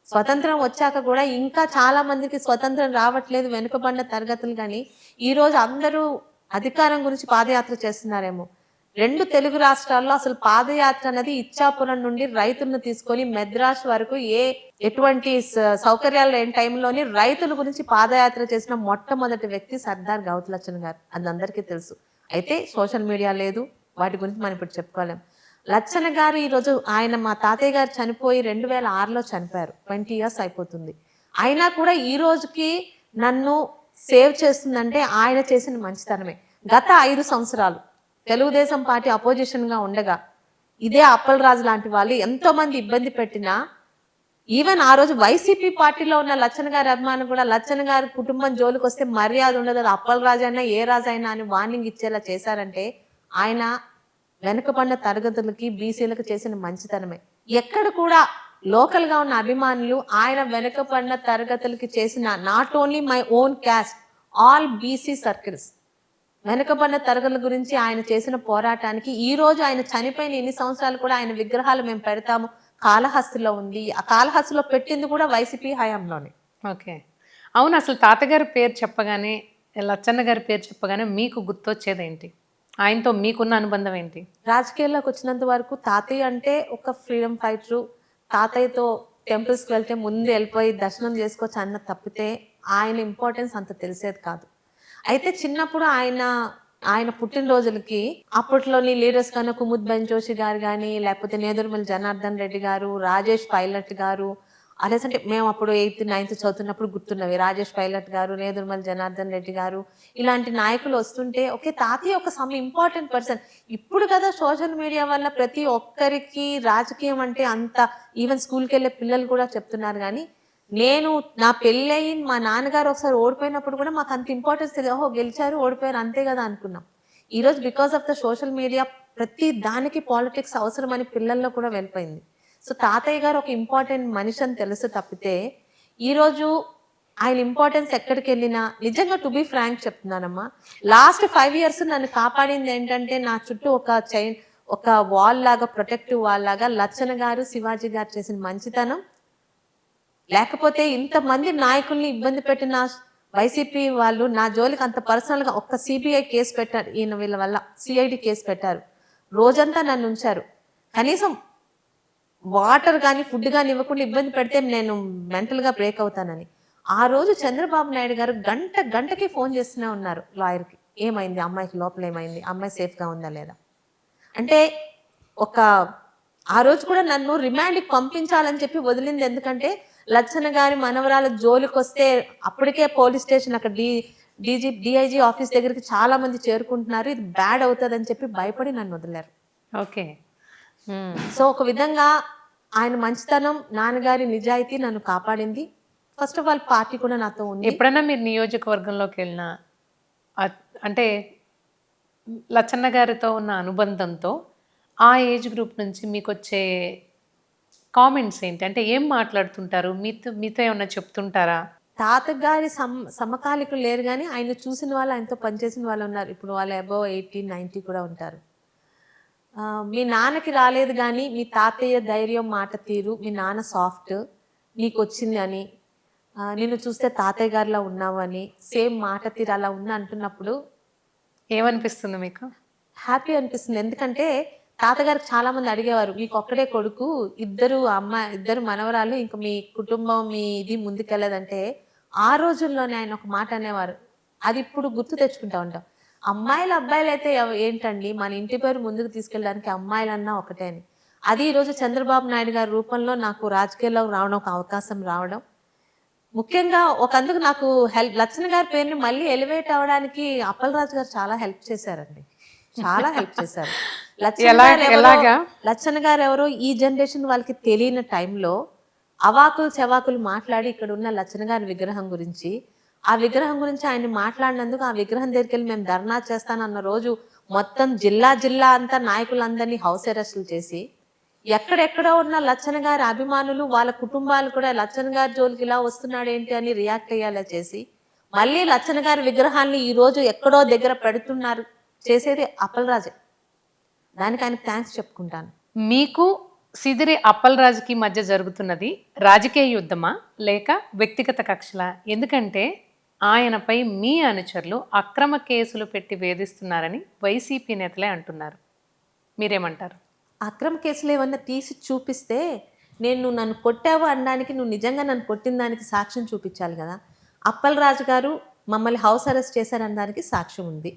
స్వతంత్రం వచ్చాక కూడా ఇంకా చాలా మందికి స్వతంత్రం రావట్లేదు వెనుకబడిన తరగతులు గాని, ఈరోజు అందరూ అధికారం గురించి పాదయాత్ర చేస్తున్నారేమో. 2 తెలుగు రాష్ట్రాల్లో అసలు పాదయాత్ర అనేది ఇచ్చాపురం నుండి రైతులను తీసుకొని మెద్రాస్ వరకు ఎటువంటి సౌకర్యాలు లేని టైంలోని రైతుల గురించి పాదయాత్ర చేసిన మొట్టమొదటి వ్యక్తి సర్దార్ గౌతులచ్చన్ గారు. అది అందరికీ తెలుసు. అయితే సోషల్ మీడియా లేదు, వాటి గురించి మనం ఇప్పుడు చెప్పుకోలేం. లచ్చన్న గారు ఈరోజు మా తాతయ్య గారు చనిపోయి 2006లో చనిపోయారు. 20 ఇయర్స్ అయిపోతుంది. అయినా కూడా ఈ రోజుకి నన్ను సేవ్ చేస్తుందంటే ఆయన చేసిన మంచితనమే. గత 5 సంవత్సరాలు తెలుగుదేశం పార్టీ అపోజిషన్గా ఉండగా ఇదే అప్పలరాజు లాంటి వాళ్ళు ఎంతో మంది ఇబ్బంది పెట్టినా, ఈవెన్ ఆ రోజు వైసీపీ పార్టీలో ఉన్న లచ్చన్న గారి అభిమానులు కూడా లచ్చన్న గారి కుటుంబం జోలికి వస్తే మర్యాద ఉండదు, అది అప్పలరాజు అయినా ఏ రాజైనా అని వార్నింగ్ ఇచ్చేలా చేశారంటే ఆయన వెనుకబడిన తరగతులకి బీసీలకు చేసిన మంచితనమే. ఎక్కడ కూడా లోకల్ గా ఉన్న అభిమానులు ఆయన వెనుకబడిన తరగతులకి చేసిన not only my own caste, all BC circles వెనుకబడిన తరగతుల గురించి ఆయన చేసిన పోరాటానికి ఈ రోజు ఆయన చనిపోయిన ఇన్ని సంవత్సరాలు కూడా ఆయన విగ్రహాలు మేము పెడతాము. కాళహస్తిలో ఉంది. ఆ కాళహస్తిలో పెట్టింది కూడా వైసీపీ హయాంలోనే. ఓకే, అవును. అసలు తాతగారి పేరు చెప్పగానే, లచ్చన్న గారి పేరు చెప్పగానే మీకు గుర్తొచ్చేది ఏంటి? ఆయనతో మీకున్న అనుబంధం ఏంటి? రాజకీయాల్లోకి వచ్చినంత వరకు తాతయ్య అంటే ఒక ఫ్రీడమ్ ఫైటరు. తాతయ్యతో టెంపుల్స్కి వెళ్తే ముందు వెళ్ళిపోయి దర్శనం చేసుకోవచ్చు అన్న తప్పితే ఆయన ఇంపార్టెన్స్ అంత తెలిసేది కాదు. అయితే చిన్నప్పుడు ఆయన పుట్టినరోజులకి అప్పట్లోని లీడర్స్ కన్నా కుముద్ బెన్ జోషి గారు కానీ, లేకపోతే నేదురుమల్లి జనార్దన్ రెడ్డి గారు, రాజేష్ పైలట్ గారు, అదే అంటే మేము అప్పుడు 8th 9th చదువుతున్నప్పుడు గుర్తున్నవి. రాజేష్ పైలట్ గారు, నేదురుమల్లి జనార్దన్ రెడ్డి గారు, ఇలాంటి నాయకులు వస్తుంటే ఓకే తాతయ్య ఒక సమ్ ఇంపార్టెంట్ పర్సన్. ఇప్పుడు కదా సోషల్ మీడియా వల్ల ప్రతి ఒక్కరికి రాజకీయం అంటే అంత, ఈవెన్ స్కూల్కి వెళ్ళే పిల్లలు కూడా చెప్తున్నారు. కానీ నేను నా పెళ్ళయి మా నాన్నగారు ఒకసారి ఓడిపోయినప్పుడు కూడా మాకు అంత ఇంపార్టెన్స్ తెలియదు. ఓహో గెలిచారు ఓడిపోయారు అంతే కదా అనుకున్నాం. ఈరోజు because of the social media ప్రతి దానికి పాలిటిక్స్ అవసరమని పిల్లల్లో కూడా వెళ్ళిపోయింది. సో తాతయ్య గారు ఒక ఇంపార్టెంట్ మనిషి అని తెలుసు తప్పితే ఈరోజు ఆయన ఇంపార్టెన్స్ ఎక్కడికి వెళ్ళినా నిజంగా టు బి ఫ్రాంక్ చెప్తున్నానమ్మా, లాస్ట్ 5 years నన్ను కాపాడింది ఏంటంటే నా చుట్టూ ఒక వాల్ లాగా, ప్రొటెక్టివ్ వాల్ లాగా లచ్చన్న గారు, శివాజీ గారు చేసిన మంచితనం. లేకపోతే ఇంతమంది నాయకుల్ని ఇబ్బంది పెట్టిన వైసీపీ వాళ్ళు నా జోలికి అంత పర్సనల్గా ఒక్క సిబిఐ కేసు పెట్టారు, వీళ్ళ వల్ల సిఐడి కేసు పెట్టారు. రోజంతా నన్ను ఉంచారు. కనీసం వాటర్ కానీ ఫుడ్ కానీ ఇవ్వకుండా ఇబ్బంది పెడితే నేను మెంటల్గా బ్రేక్ అవుతానని. ఆ రోజు చంద్రబాబు నాయుడు గారు గంటకి ఫోన్ చేస్తూనే ఉన్నారు లాయర్కి. ఏమైంది అమ్మాయికి, లోపల ఏమైంది, అమ్మాయి సేఫ్గా ఉందా లేదా అంటే. ఆ రోజు కూడా నన్ను రిమాండ్కి పంపించాలని చెప్పి వదిలింది. ఎందుకంటే లచ్చన్న గారి మనవరాల జోలికి వస్తే అప్పటికే పోలీస్ స్టేషన్ అక్కడ డిఐజీ ఆఫీస్ దగ్గరికి చాలా మంది చేరుకుంటున్నారు, ఇది బ్యాడ్ అవుతుంది అని చెప్పి భయపడి నన్ను వదిలేరు. ఓకే. సో ఒక విధంగా ఆయన మంచితనం, నాన్నగారి నిజాయితీ నన్ను కాపాడింది. ఫస్ట్ ఆఫ్ ఆల్ పార్టీ కూడా నాతో ఉంది. ఎప్పుడైనా మీరు నియోజకవర్గంలోకి వెళ్ళినా అంటే లచ్చన్న గారితో ఉన్న అనుబంధంతో ఆ ఏజ్ గ్రూప్ నుంచి మీకు వచ్చే కామెంట్స్ ఏంటి? అంటే ఏం మాట్లాడుతుంటారు? మీతో ఏమన్నా చెప్తుంటారా? తాతగారి సమకాలికులు లేరు కానీ ఆయన చూసిన వాళ్ళు, ఆయనతో పనిచేసిన వాళ్ళు ఉన్నారు. ఇప్పుడు వాళ్ళు అబౌవ్ 80, 90 కూడా ఉంటారు. మీ నాన్నకి రాలేదు కానీ మీ తాతయ్య ధైర్యం, మాట తీరు, మీ నాన్న సాఫ్ట్ నీకు వచ్చింది అని, నిన్ను చూస్తే తాతయ్య గారిలా ఉన్నావు అని, సేమ్ మాట తీరు అలా ఉన్నా అంటున్నప్పుడు ఏమనిపిస్తుంది మీకు? హ్యాపీ అనిపిస్తుంది. ఎందుకంటే తాతగారికి చాలా మంది అడిగేవారు, మీకు ఒక్కడే కొడుకు, ఇద్దరు మనవరాలు, ఇంకా మీ కుటుంబం మీ ఇది ముందుకెళ్ళదంటే ఆ రోజుల్లోనే ఆయన ఒక మాట అనేవారు. అది ఇప్పుడు గుర్తు తెచ్చుకుంటా ఉంటాం. అమ్మాయిలు అబ్బాయిలు అయితే ఏంటండి, మన ఇంటి పేరు ముందుకు తీసుకెళ్ళడానికి అమ్మాయిలన్నా ఒకటే అని. అది ఈరోజు చంద్రబాబు నాయుడు గారి రూపంలో నాకు రాజకీయాల్లో రావడం, ఒక అవకాశం రావడం, ముఖ్యంగా ఒకందుకు నాకు లచ్చన్న గారి పేరుని మళ్ళీ ఎలివేట్ అవ్వడానికి అప్పలరాజు గారు చాలా హెల్ప్ చేశారండి. చాలా హెల్ప్ చేశారు. లచ్చన్న గారు ఎవరో ఈ జనరేషన్ వాళ్ళకి తెలియని టైంలో అవాకులు చెవాకులు మాట్లాడి ఇక్కడ ఉన్న లచ్చన్న గారి విగ్రహం గురించి, ఆ విగ్రహం గురించి ఆయన మాట్లాడినందుకు ఆ విగ్రహం దగ్గరికి వెళ్ళి మేము ధర్నా చేస్తానన్న రోజు మొత్తం జిల్లా అంతా నాయకులందరినీ హౌస్ అరెస్టులు చేసి, ఎక్కడెక్కడో ఉన్న లచ్చన్న గారి అభిమానులు వాళ్ళ కుటుంబాలు కూడా లచ్చన్న గారి జోలికి ఇలా వస్తున్నాడు ఏంటి అని రియాక్ట్ అయ్యేలా చేసి, మళ్ళీ లచ్చన్న గారి విగ్రహాన్ని ఈ రోజు ఎక్కడో దగ్గర పెడుతున్నారు. చేసేది అప్పలరాజే. దానికి ఆయన థ్యాంక్స్ చెప్పుకుంటాను. మీకు సిదిరి అప్పలరాజుకి మధ్య జరుగుతున్నది రాజకీయ యుద్ధమా లేక వ్యక్తిగత కక్షలా? ఎందుకంటే ఆయనపై మీ అనుచరులు అక్రమ కేసులు పెట్టి వేధిస్తున్నారని వైసీపీ నేతలే అంటున్నారు. మీరేమంటారు? అక్రమ కేసులు ఏమన్నా తీసి చూపిస్తే నన్ను కొట్టావు అనడానికి నువ్వు నిజంగా నన్ను కొట్టిన దానికి సాక్ష్యం చూపించాలి కదా. అప్పలరాజు గారు మమ్మల్ని హౌస్ అరెస్ట్ చేశారనడానికి సాక్ష్యం ఉంది.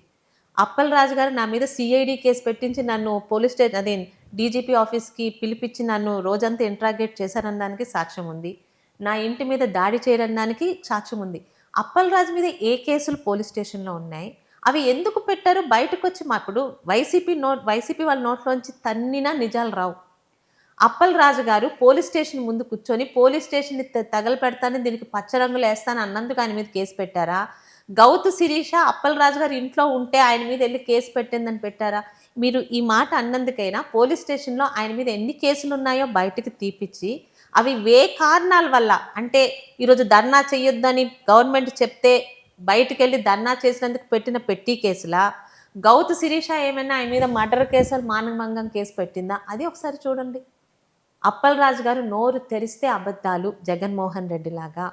అప్పలరాజు గారు నా మీద సిఐడి కేసు పెట్టించి నన్ను పోలీస్ స్టేషన్ అదే డీజీపీ ఆఫీస్కి పిలిపించి నన్ను రోజంతా ఇంట్రాగేట్ చేశారనడానికి సాక్ష్యం ఉంది. నా ఇంటి మీద దాడి చేయరనడానికి సాక్ష్యం ఉంది. అప్పలరాజు మీద ఏ కేసులు పోలీస్ స్టేషన్లో ఉన్నాయి, అవి ఎందుకు పెట్టారు బయటకు వచ్చి మాకుడు వైసీపీ వాళ్ళ నోట్లోంచి తన్నినా నిజాలు రావు. అప్పలరాజు గారు పోలీస్ స్టేషన్ ముందు కూర్చొని పోలీస్ స్టేషన్ని తగలపెడతానని దీనికి పచ్చరంగులు వేస్తాను అన్నందుకు ఆయన మీద కేసు పెట్టారా? గౌతు శిరీష అప్పలరాజు గారు ఇంట్లో ఉంటే ఆయన మీద వెళ్ళి కేసు పెట్టిందని పెట్టారా? మీరు ఈ మాట అన్నందుకైనా పోలీస్ స్టేషన్లో ఆయన మీద ఎన్ని కేసులు ఉన్నాయో బయటకు తీపిచ్చి అవి ఏ కారణాల వల్ల అంటే ఈరోజు ధర్నా చేయొద్దని గవర్నమెంట్ చెప్తే బయటికి వెళ్ళి ధర్నా చేసినందుకు పెట్టిన పెట్టి కేసులా, గౌతు శిరీష ఏమైనా ఆయన మీద మర్డర్ కేసులు మానభంగం కేసు పెట్టిందా, అది ఒకసారి చూడండి. అప్పలరాజు గారు నోరు తెరిస్తే అబద్ధాలు, జగన్మోహన్ రెడ్డి లాగా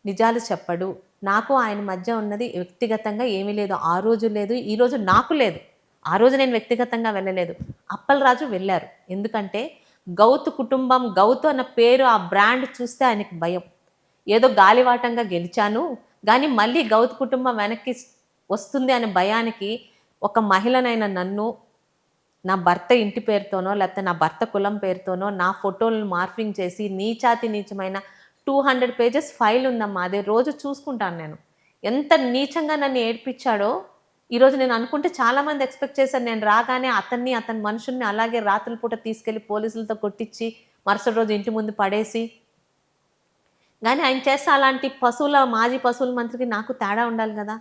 నిజాలు చెప్పడు. నాకు ఆయన మధ్య ఉన్నది వ్యక్తిగతంగా ఏమీ లేదు, ఆ రోజు లేదు, ఈరోజు నాకు లేదు. ఆ రోజు నేను వ్యక్తిగతంగా వెళ్ళలేదు, అప్పలరాజు వెళ్ళారు. ఎందుకంటే గౌతు కుటుంబం, గౌతు అన్న పేరు ఆ బ్రాండ్ చూస్తే ఆయనకి భయం. ఏదో గాలివాటంగా గెలిచాను కానీ మళ్ళీ గౌతు కుటుంబం వెనక్కి వస్తుంది అనే భయానికి ఒక మహిళనైన నన్ను నా భర్త ఇంటి పేరుతోనో లేకపోతే నా భర్త కులం పేరుతోనో నా ఫోటోలను మార్ఫింగ్ చేసి నీచాతి నీచమైన 200 పేజెస్ ఫైల్ ఉందమ్మా. అదే రోజు చూసుకుంటాను నేను. ఎంత నీచంగా నన్ను ఏడ్పించాడో ఈరోజు నేను అనుకుంటే చాలామంది ఎక్స్పెక్ట్ చేశారు నేను రాగానే అతన్ని అతని మనుషుల్ని అలాగే రాత్రుల పూట తీసుకెళ్ళి పోలీసులతో కొట్టించి మరుసటి రోజు ఇంటి ముందు పడేసి, కానీ ఆయన చేస్తే అలాంటి మాజీ పశువుల మంత్రికి నాకు తేడా ఉండాలి కదా.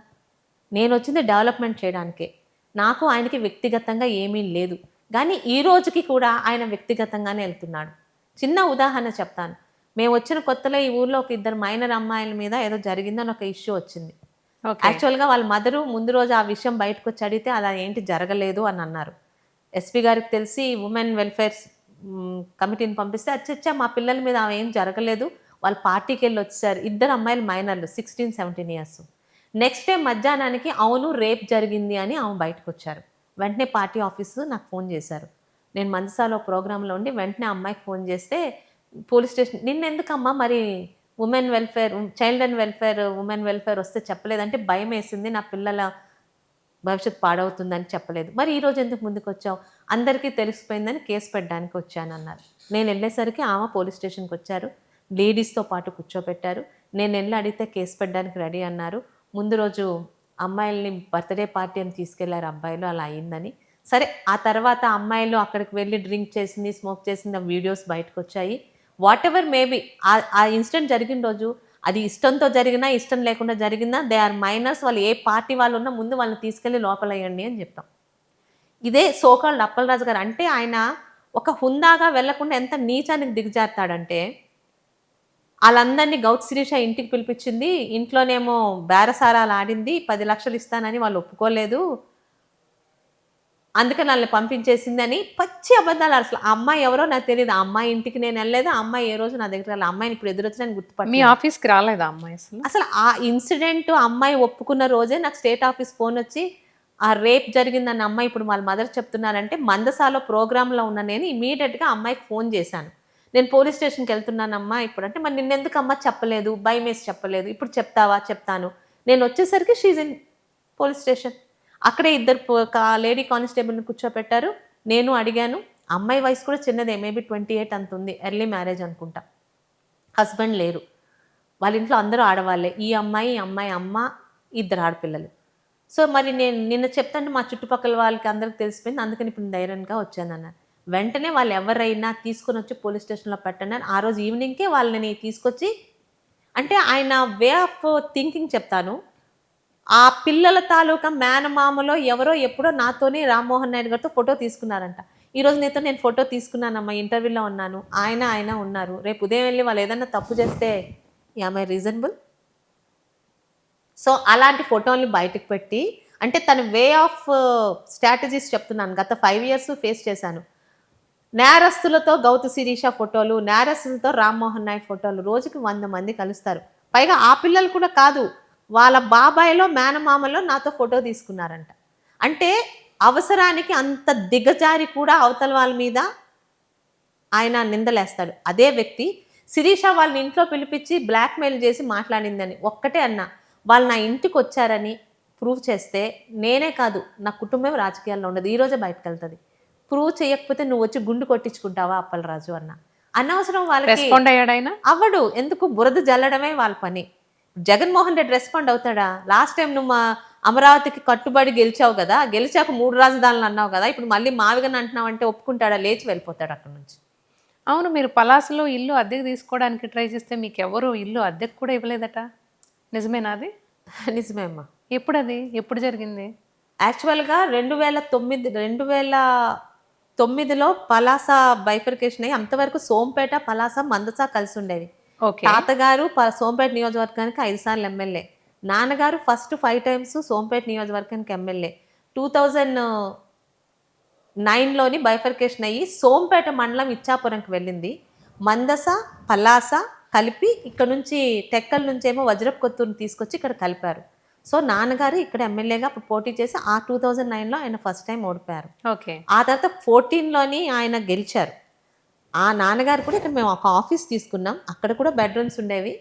నేను వచ్చింది డెవలప్మెంట్ చేయడానికే, నాకు ఆయనకి వ్యక్తిగతంగా ఏమీ లేదు. కానీ ఈ రోజుకి కూడా ఆయన వ్యక్తిగతంగానే వెళ్తున్నాడు. చిన్న ఉదాహరణ చెప్తాను. మేము వచ్చిన కొత్తలో ఈ ఊర్లో ఒక 2 మైనర్ అమ్మాయిల మీద ఏదో జరిగిందని ఒక ఇష్యూ వచ్చింది. యాక్చువల్గా వాళ్ళ మదరు ముందు రోజు ఆ విషయం బయటకు వచ్చి అడిగితే అలా ఏంటి జరగలేదు అని అన్నారు. ఎస్పీ గారికి తెలిసి ఉమెన్ వెల్ఫేర్ కమిటీని పంపిస్తే అచ్చచ్చా మా పిల్లల మీద అవి ఏం జరగలేదు, వాళ్ళు పార్టీకి వెళ్ళి వచ్చారు. 2 అమ్మాయిలు మైనర్లు 16-17 ఇయర్స్. నెక్స్ట్ డే మధ్యాహ్నానికి అవును రేప్ జరిగింది అని ఆమె బయటకు వచ్చారు. వెంటనే పార్టీ ఆఫీసు నాకు ఫోన్ చేశారు. నేను మందసాలో ప్రోగ్రాంలో ఉండి వెంటనే అమ్మాయికి ఫోన్ చేస్తే పోలీస్ స్టేషన్ నిన్నెందుకమ్మా మరి women welfare child and welfare women welfare వస్తే చెప్పలేదంటే భయం వేసింది, నా పిల్లల భవిష్యత్తు పాడవుతుందని చెప్పలేదు. మరి ఈరోజు ఎందుకు ముందుకు వచ్చావు? అందరికీ తెలిసిపోయిందని కేసు పెట్టడానికి వచ్చానన్నారు. నేను వెళ్ళేసరికి ఆమె పోలీస్ స్టేషన్కి వచ్చారు, లేడీస్తో పాటు కూర్చోబెట్టారు. నేను వెళ్ళి అడిగితే కేసు పెట్టడానికి రెడీ అన్నారు. ముందు రోజు అమ్మాయిల్ని బర్త్డే పార్టీ అని తీసుకెళ్లారు అబ్బాయిలు, అలా అయిందని. సరే ఆ తర్వాత అమ్మాయిలు అక్కడికి వెళ్ళి డ్రింక్ చేసింది, స్మోక్ చేసింది, ఆ వీడియోస్ బయటకు వచ్చాయి. వాట్ ఎవర్ మేబీ ఆ ఇన్సిడెంట్ జరిగిన రోజు అది ఇష్టంతో జరిగినా ఇష్టం లేకుండా జరిగినా దే ఆర్ మైనర్స్, వాళ్ళు ఏ పార్టీ వాళ్ళు ఉన్నా ముందు వాళ్ళని తీసుకెళ్ళి లోపలయ్యండి అని చెప్తాం. ఇదే సోకాల్డ్ అప్పలరాజు గారు అంటే ఆయన ఒక హుందాగా వెళ్లకుండా ఎంత నీచానికి దిగజారుతాడంటే, వాళ్ళందరినీ గౌతు శిరీష ఇంటికి పిలిపించింది, ఇంట్లోనేమో బేరసారాలు ఆడింది, 10 లక్షలు ఇస్తానని వాళ్ళు ఒప్పుకోలేదు, అందుకని వాళ్ళని పంపించేసింది అని పచ్చి అబద్ధాలు. అసలు ఆ అమ్మాయి ఎవరో నాకు తెలియదు, ఆ అమ్మాయి ఇంటికి నేను వెళ్ళలేదు, ఆ అమ్మాయి ఏ రోజు నా దగ్గర రాలేదు. అమ్మాయిని ఇప్పుడు ఎదురొచ్చి నేను గుర్తుపట్టి మీ ఆఫీస్కి రాలేదా అమ్మాయి? అసలు ఆ ఇన్సిడెంట్ అమ్మాయి ఒప్పుకున్న రోజే నాకు స్టేట్ ఆఫీస్ ఫోన్ వచ్చి ఆ రేప్ జరిగిందన్న అమ్మాయి ఇప్పుడు వాళ్ళ మదర్ చెప్తున్నారంటే మందసాలో ప్రోగ్రాంలో ఉన్న నేను ఇమీడియట్గా అమ్మాయికి ఫోన్ చేశాను. నేను పోలీస్ స్టేషన్కి వెళ్తున్నానమ్మా ఇప్పుడు అంటే, మరి నిన్నెందుకు అమ్మ చెప్పలేదు, భయం వేసి చెప్పలేదు, ఇప్పుడు చెప్తావా? చెప్తాను. నేను వచ్చేసరికి షీజ్ ఇన్ పోలీస్ స్టేషన్. అక్కడే 2 లేడీ కానిస్టేబుల్ని కూర్చోపెట్టారు. నేను అడిగాను. అమ్మాయి వయసు కూడా చిన్నదే, మేబీ 28 అంత ఉంది, ఎర్లీ మ్యారేజ్ అనుకుంటా. హస్బెండ్ లేరు, వాళ్ళ ఇంట్లో అందరూ ఆడవాళ్ళే, ఈ అమ్మాయి అమ్మ 2 ఆడపిల్లలు. సో మరి నేను నిన్న చెప్తాంటే మా చుట్టుపక్కల వాళ్ళకి అందరికి తెలిసిపోయింది, అందుకని ఇప్పుడు ధైర్యంగా వచ్చానన్నారు. వెంటనే వాళ్ళు ఎవరైనా తీసుకొని వచ్చి పోలీస్ స్టేషన్లో పెట్టండి అని ఆ రోజు ఈవినింగ్కే వాళ్ళని తీసుకొచ్చి, అంటే ఆయన వే ఆఫ్ థింకింగ్ చెప్తాను. ఆ పిల్లల తాలూకా మేనమామలో ఎవరో ఎప్పుడో నాతోనే రామ్మోహన్ నాయుడు గారితో ఫోటో తీసుకున్నారంట. ఈరోజు నీతో నేను ఫోటో తీసుకున్నానమ్మా, ఇంటర్వ్యూలో ఉన్నాను, ఆయన ఉన్నారు. రేపు ఉదయం వెళ్ళి వాళ్ళు ఏదన్నా తప్పు చేస్తే యామ్ ఐ రీజనబుల్? సో అలాంటి ఫోటోల్ని బయటకు పెట్టి, అంటే తన వే ఆఫ్ స్ట్రాటజీస్ చెప్తున్నాను. గత 5 ఇయర్స్ ఫేస్ చేశాను. నేరస్తులతో గౌతు శిరీష ఫోటోలు, నేరస్తులతో రామ్మోహన్ నాయుడు ఫోటోలు, రోజుకి 100 మంది కలుస్తారు. పైగా ఆ పిల్లలు కూడా కాదు, వాళ్ళ బాబాయ్లో మేనమామలో నాతో ఫోటో తీసుకున్నారంట. అంటే అవసరానికి అంత దిగజారి కూడా అవతల వాళ్ళ మీద ఆయన నిందలేస్తాడు. అదే వ్యక్తి శిరీష వాళ్ళని ఇంట్లో పిలిపించి బ్లాక్‌మెయిల్ చేసి మాట్లాడిందని. ఒక్కటే అన్నా, వాళ్ళు నా ఇంటికొచ్చారని ప్రూవ్ చేస్తే నేనే కాదు, నా కుటుంబం రాజకీయాల్లో ఉండదు. ఈరోజే బయటకెళ్తది. ప్రూవ్ చేయకపోతే నువ్వొచ్చి గుండు కొట్టించుకుంటావా అప్పలరాజు అన్నా. అనవసరం వాళ్ళకి రెస్పాండ్ అయ్యాడు ఆయన? అవ్వడు. ఎందుకు బురద జల్లడమే వాళ్ళ పని. జగన్మోహన్ రెడ్డి రెస్పాండ్ అవుతాడా? లాస్ట్ టైమ్ నువ్వు మా అమరావతికి కట్టుబడి గెలిచావు గదా! గెలిచాక 3 రాజధానులు అన్నావు గదా! ఇప్పుడు మళ్ళీ మావిగని అంటున్నావంటే ఒప్పుకుంటాడా? లేచి వెళ్ళిపోతాడు అక్కడి నుంచి. అవును. మీరు పలాసలో ఇల్లు అద్దెకు తీసుకోవడానికి ట్రై చేస్తే మీకెవరు ఇల్లు అద్దెకు కూడా ఇవ్వలేదట. నిజమేనా అది? నిజమే అమ్మా. ఎప్పుడది? ఎప్పుడు జరిగింది? యాక్చువల్‌గా 2009లో పలాస బైఫర్కేషన్ అయ్యి అంతవరకు సోంపేట, పలాస, మందస కలిసుండేవి. ఓకే. తాతగారు సోంపేట నియోజకవర్గానికి 5 సార్లు ఎమ్మెల్యే. నాన్నగారు ఫస్ట్ 5 టైమ్స్ సోంపేట నియోజకవర్గానికి ఎమ్మెల్యే. 2009లోని బైఫర్కేషన్ అయ్యి సోంపేట మండలం ఇచ్చాపురంకి వెళ్ళింది. మందస, పలాస కలిపి ఇక్కడ నుంచి టెక్కల నుంచేమో వజ్రపు కొత్తూరుని తీసుకొచ్చి ఇక్కడ కలిపారు. సో నాన్నగారు ఇక్కడ ఎమ్మెల్యేగా అప్పుడు పోటీ చేసి ఆ 2009లో ఆయన ఫస్ట్ టైం ఓడిపోయారు. ఓకే. ఆ తర్వాత 14లోని ఆయన గెలిచారు. ఆ నాన్నగారు కూడా ఇక్కడ మేము ఒక ఆఫీస్ తీసుకున్నాం. అక్కడ కూడా బెడ్‌రూమ్స్ ఉండేవి.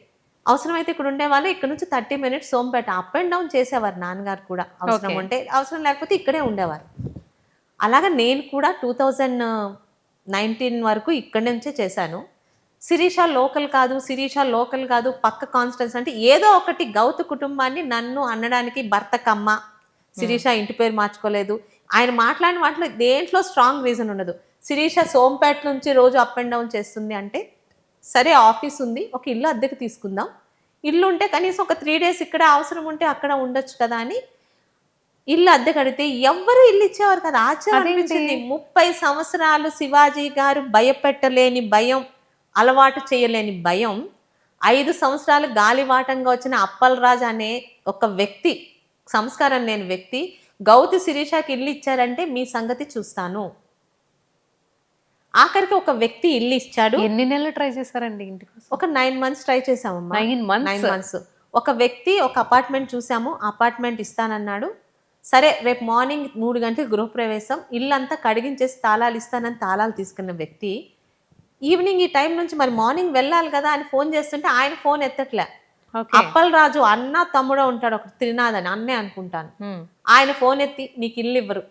అవసరమైతే ఇక్కడ ఉండేవాళ్ళు. ఇక్కడ నుంచి 30 minutes Sompeta up and down చేసేవారు నాన్నగారు కూడా. అవసరం ఓకే. ఉంటే, అవసరం లేకపోతే ఇక్కడే ఉండేవారు. అలాగా నేను కూడా 2019 వరకు ఇక్కడి నుంచే చేశాను. శిరీష లోకల్ కాదు, పక్క కాన్స్టిట్యుయెన్సీ అంటే ఏదో ఒకటి గౌతు కుటుంబాన్ని నన్ను అనడానికి భర్తకమ్మ, శిరీష ఇంటి పేరు మార్చుకోలేదు. ఆయన మాట్లాడిన వాటిలో దేంట్లో స్ట్రాంగ్ రీజన్ ఉండదు. శిరీష సోంపేట నుంచి రోజు అప్ అండ్ డౌన్ చేస్తుంది అంటే, సరే ఆఫీస్ ఉంది, ఒక ఇల్లు అద్దెకు తీసుకుందాం. ఇల్లు ఉంటే కనీసం ఒక 3 డేస్ ఇక్కడ అవసరం ఉంటే అక్కడ ఉండొచ్చు కదా అని ఇల్లు అద్దె కడితే ఎవ్వరు ఇల్లు ఇచ్చేవారు కదా. ఆశ్చర్యం అనిపించింది. 30 సంవత్సరాలు శివాజీ గారు భయపెట్టలేని భయం, అలవాటు చేయలేని భయం, 5 సంవత్సరాలు గాలివాటంగా వచ్చిన అప్పలరాజు అనే ఒక వ్యక్తి, సంస్కారం లేని వ్యక్తి గౌతి శిరీషకి ఇల్లు ఇచ్చారంటే మీ సంగతి చూస్తాను. ఆఖరికి ఒక వ్యక్తి ఇల్లు ఇచ్చాడు. ఎన్ని నెలలు ట్రై చేశారండి ఇంటి కోసం? ఒక 9 మంత్స్ ట్రై చేసామమ్మా. 9 months? 9 మంత్స్. ఒక వ్యక్తి ఒక అపార్ట్మెంట్ చూసాము. అపార్ట్మెంట్ ఇస్తానన్నాడు. సరే రేపు మార్నింగ్ 3 గంటలకు గృహప్రవేశం, ఇల్లంతా కడిగించేసి తాళాలు ఇస్తానని తాళాలు తీసుకున్న వ్యక్తి ఈవినింగ్ ఈ టైం నుంచి మరి మార్నింగ్ వెళ్ళాలి కదా అని ఫోన్ చేస్తుంటే ఆయన ఫోన్ ఎత్తట్లే. ఓకే. అప్పలరాజు అన్న తమ్ముడో ఉంటాడు ఒక త్రినాథ్ అని, అన్నే అనుకుంటాను. ఆయన ఫోన్ ఎత్తి నీకు ఇల్లు ఇవ్వరు,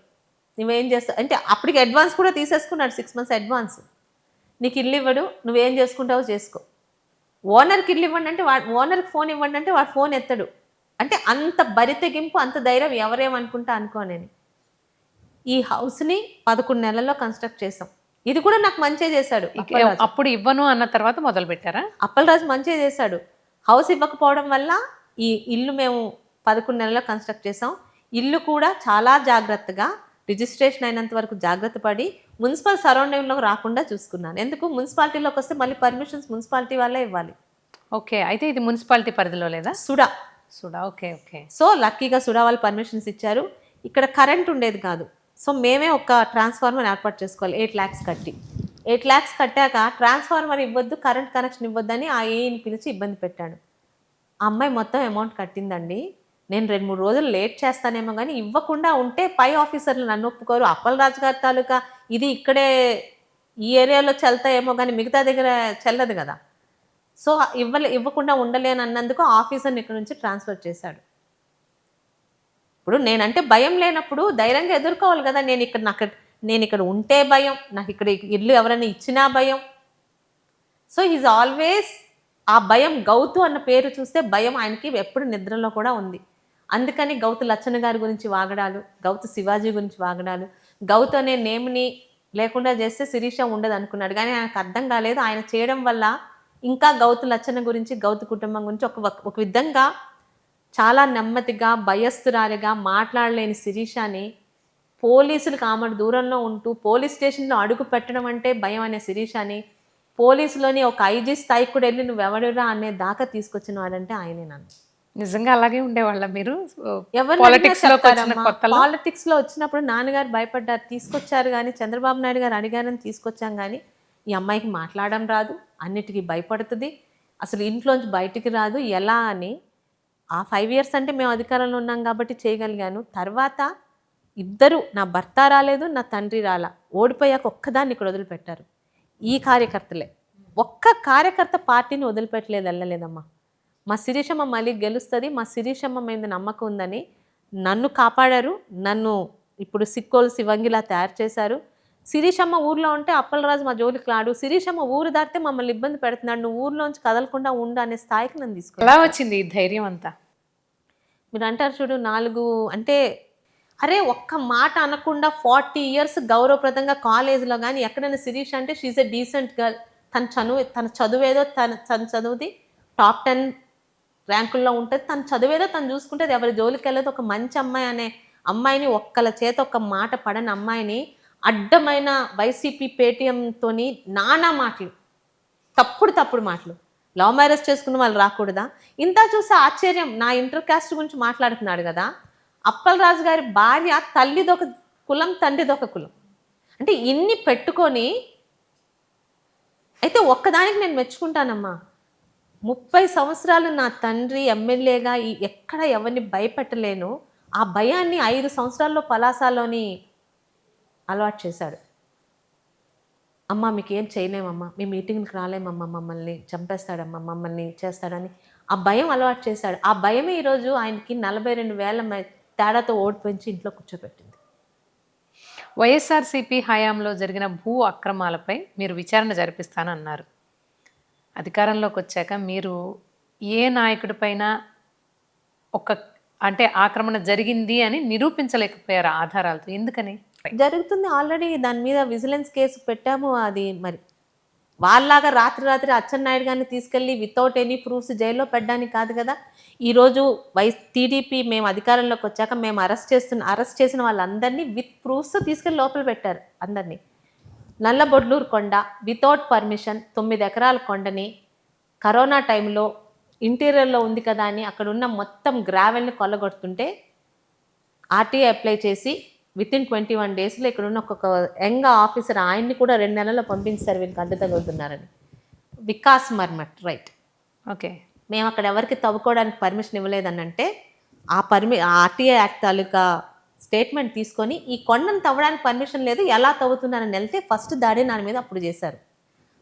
నువ్వేం చేస్తావు అంటే అప్పటికి అడ్వాన్స్ కూడా తీసేసుకున్నాడు, 6 months అడ్వాన్స్. నీకు ఇల్లు ఇవ్వడు, నువ్వేం చేసుకుంటావో చేసుకో. ఓనర్కి ఇల్లు ఇవ్వండి అంటే ఓనర్కి ఫోన్ ఇవ్వండి అంటే వాడు ఫోన్ ఎత్తడు. అంటే అంత బరితెగింపు, అంత ధైర్యం ఎవరేమనుకుంటా అనుకోనని. ఈ హౌస్ని 11 నెలల్లో కన్స్ట్రక్ట్ చేసాం. ఇది కూడా నాకు మంచే చేశాడు అప్పలరాజు. అప్పుడు ఇవ్వను అన్న తర్వాత మొదలు పెట్టారా? అప్పలరాజు మంచే చేశాడు. హౌస్ ఇవ్వకపోవడం వల్ల ఈ ఇల్లు మేము 11 నెలల్లో కన్స్ట్రక్ట్ చేసాం. ఇల్లు కూడా చాలా జాగ్రత్తగా రిజిస్ట్రేషన్ అయినంత వరకు జాగ్రత్త పడి మున్సిపల్ సరౌండింగ్లోకి రాకుండా చూసుకున్నాను. ఎందుకు, మున్సిపాలిటీలోకి వస్తే మళ్ళీ పర్మిషన్స్ మున్సిపాలిటీ వాళ్ళే ఇవ్వాలి. ఓకే. అయితే ఇది మున్సిపాలిటీ పరిధిలో లేదా? సుడా. ఓకే. ఓకే. సో లక్కీగా సుడా వాళ్ళు పర్మిషన్స్ ఇచ్చారు. ఇక్కడ కరెంట్ ఉండేది కాదు. సో మేమే ఒక ట్రాన్స్ఫార్మర్ ఏర్పాటు చేసుకోవాలి 8 lakhs కట్టి. 8 lakhs కట్టాక ట్రాన్స్ఫార్మర్ ఇవ్వద్దు, కరెంట్ కనెక్షన్ ఇవ్వద్దని ఆ ఏఈని పిలిచి ఇబ్బంది పెట్టాడు. ఆ అమ్మాయి మొత్తం అమౌంట్ కట్టిందండి. నేను 2-3 రోజులు లేట్ చేస్తానేమో కానీ ఇవ్వకుండా ఉంటే పై ఆఫీసర్లు నన్ను ఒప్పుకోరు. అప్పలరాజు గారి తాలూకా ఇది ఇక్కడే ఈ ఏరియాలో చెల్తాయేమో కానీ మిగతా దగ్గర చెల్లదు కదా. సో ఇవ్వకుండా ఉండలేను అన్నందుకు ఆఫీసర్ని ఇక్కడ నుంచి ట్రాన్స్ఫర్ చేశాడు. ఇప్పుడు నేనంటే భయం లేనప్పుడు ధైర్యంగా ఎదుర్కోవాలి కదా. నేను ఇక్కడ ఉంటే భయం, నాకు ఇక్కడ ఇల్లు ఎవరైనా ఇచ్చినా భయం. సో ఈజ్ ఆల్వేస్ ఆ భయం. గౌతు అన్న పేరు చూస్తే భయం ఆయనకి ఎప్పుడు నిద్రలో కూడా ఉంది. అందుకని గౌతు లచ్చన్న గారి గురించి వాగడాలు, గౌతు శివాజీ గురించి వాగడాలు, గౌతు అనే నేమ్ని లేకుండా చేస్తే శిరీష ఉండదు అనుకున్నాడు. కానీ ఆయనకు అర్థం కాలేదు. ఆయన చేయడం వల్ల ఇంకా గౌతు లచ్చన్న గురించి, గౌతు కుటుంబం గురించి ఒక విధంగా చాలా నెమ్మదిగా భయస్థురాలిగా మాట్లాడలేని శిరీషని పోలీసులకు ఆమె దూరంలో ఉంటూ పోలీస్ స్టేషన్లో అడుగు పెట్టడం అంటే భయం అనే శిరీషని పోలీసులోని ఒక ఐజీ స్థాయికి కూడా వెళ్ళి నువ్వెవడురా అనే దాకా తీసుకొచ్చిన వాడంటే ఆయనే. నన్ను నిజంగా అలాగే ఉండేవాళ్ళ మీరు? పాలిటిక్స్ లో వచ్చినప్పుడు నాన్నగారు భయపడ్డారు, తీసుకొచ్చారు. కానీ చంద్రబాబు నాయుడు గారు అడిగారని తీసుకొచ్చాం. కానీ ఈ అమ్మాయికి మాట్లాడడం రాదు, అన్నిటికీ భయపడుతుంది, అసలు ఇంట్లోంచి బయటికి రాదు, ఎలా అని ఆ 5 ఇయర్స్ అంటే మేము అధికారంలో ఉన్నాం కాబట్టి చేయగలిగాను. తర్వాత ఇద్దరు, నా భర్త రాలేదు, నా తండ్రి రాలా. ఓడిపోయాక ఒక్కదాన్ని ఇక్కడ వదిలిపెట్టారు. ఈ కార్యకర్తలే. ఒక్క కార్యకర్త పార్టీని వదిలిపెట్టలేదు, వెళ్ళలేదమ్మా. మా శిరీషమ్మ మళ్ళీ గెలుస్తుంది, మా శిరీషమ్మ మీద నమ్మకం ఉందని నన్ను కాపాడారు. నన్ను ఇప్పుడు సిక్కోలు శివంగిలా తయారు చేశారు. శిరీషమ్మ ఊర్లో ఉంటే అప్పలరాజు మా జోలికి రాడు, శిరీషమ్మ ఊరు దాటితే మమ్మల్ని ఇబ్బంది పెడుతున్నాడు, నువ్వు ఊర్లోంచి కదలకుండా ఉండు అనే స్థాయికి నన్ను ఎలా తీసుకున్నాను. వచ్చింది ఈ ధైర్యం అంతా? మీరు అంటారు చూడు, 4 అంటే అరే ఒక్క మాట అనకుండా 40 ఇయర్స్ గౌరవప్రదంగా కాలేజీలో కానీ ఎక్కడైనా శిరీష్ అంటే షీఈ్ ఎ డీసెంట్ గర్ల్, తన చదువేదో తన చదువుది టాప్ 10 ర్యాంకుల్లో ఉంటుంది, తన చదువేదో తను చూసుకుంటుంది, ఎవరి జోలికి వెళ్ళదు. ఒక మంచి అమ్మాయి అనే అమ్మాయిని, ఒక్కల చేత ఒక్క మాట పడని అమ్మాయిని అడ్డమైన వైసీపీ పేటీఎంతోని నానా మాటలు, తప్పుడు మాటలు. లవ్ మ్యారేజ్ చేసుకున్న వాళ్ళు రాకూడదా? ఇంత చూసే ఆశ్చర్యం, నా ఇంటర్ కాస్ట్ గురించి మాట్లాడుతున్నాడు కదా, అప్పలరాజు గారి భార్య తల్లిదొక కులం, తండ్రిదొక కులం. అంటే ఇన్ని పెట్టుకొని, అయితే ఒక్కదానికి నేను మెచ్చుకుంటానమ్మా, 30 సంవత్సరాలు నా తండ్రి ఎమ్మెల్యేగా ఎక్కడ ఎవరిని భయపెట్టలేను, ఆ భయాన్ని 5 సంవత్సరాల్లో పలాసలోని అలవాటు చేశాడు. అమ్మ మీకు ఏం చేయలేమమ్మా, మీ మీటింగ్కి రాలేమమ్మా, మమ్మల్ని చంపేస్తాడమ్మా, మమ్మల్ని చేస్తాడని ఆ భయం అలవాటు చేశాడు. ఆ భయమే ఈరోజు ఆయనకి 42,000 తేడాతో ఓడిపోయించి ఇంట్లో కూర్చోబెట్టింది. వైఎస్ఆర్సీపీ హయాంలో జరిగిన భూ అక్రమాలపై మీరు విచారణ జరిపిస్తానన్నారు. అధికారంలోకి వచ్చాక మీరు ఏ నాయకుడిపైన అంటే ఆక్రమణ జరిగింది అని నిరూపించలేకపోయారు ఆధారాలతో, ఎందుకని? జరుగుతుంది ఆల్రెడీ, దాని మీద విజిలెన్స్ కేసు పెట్టాము. అది మరి వాళ్ళలాగా రాత్రి అచ్చెన్నాయుడు గారిని తీసుకెళ్ళి వితౌట్ ఎనీ ప్రూఫ్స్ జైల్లో పెట్టడానికి కాదు కదా. ఈరోజు టీడీపీ మేము అధికారంలోకి వచ్చాక మేము అరెస్ట్ చేసిన వాళ్ళందరినీ విత్ ప్రూఫ్స్ తీసుకెళ్ళి లోపల పెట్టారు అందరినీ. నల్లబొడ్లూరు కొండ వితౌట్ పర్మిషన్ 9 ఎకరాల కొండని కరోనా టైంలో ఇంటీరియర్లో ఉంది కదా అని అక్కడ ఉన్న మొత్తం గ్రావెల్ని కొల్లగొడుతుంటే ఆర్టీఐ అప్లై చేసి వితిన్ 21 డేస్లో ఇక్కడ ఉన్న ఒక్కొక్క యంగ్ ఆఫీసర్ ఆయన్ని కూడా 2 నెలల్లో పంపించారు, వీళ్ళకి అడ్డు తగులుతున్నారని. వికాస్ మర్మట్ రైట్. ఓకే, మేము అక్కడ ఎవరికి తవ్వుకోవడానికి పర్మిషన్ ఇవ్వలేదని అంటే ఆర్టీఐ యాక్ట్ తాలూకా స్టేట్మెంట్ తీసుకొని ఈ కొండను తవ్వడానికి పర్మిషన్ లేదు, ఎలా తవ్వుతున్నారని వెళ్తే ఫస్ట్ దాడి నా మీద అప్పుడు చేశారు.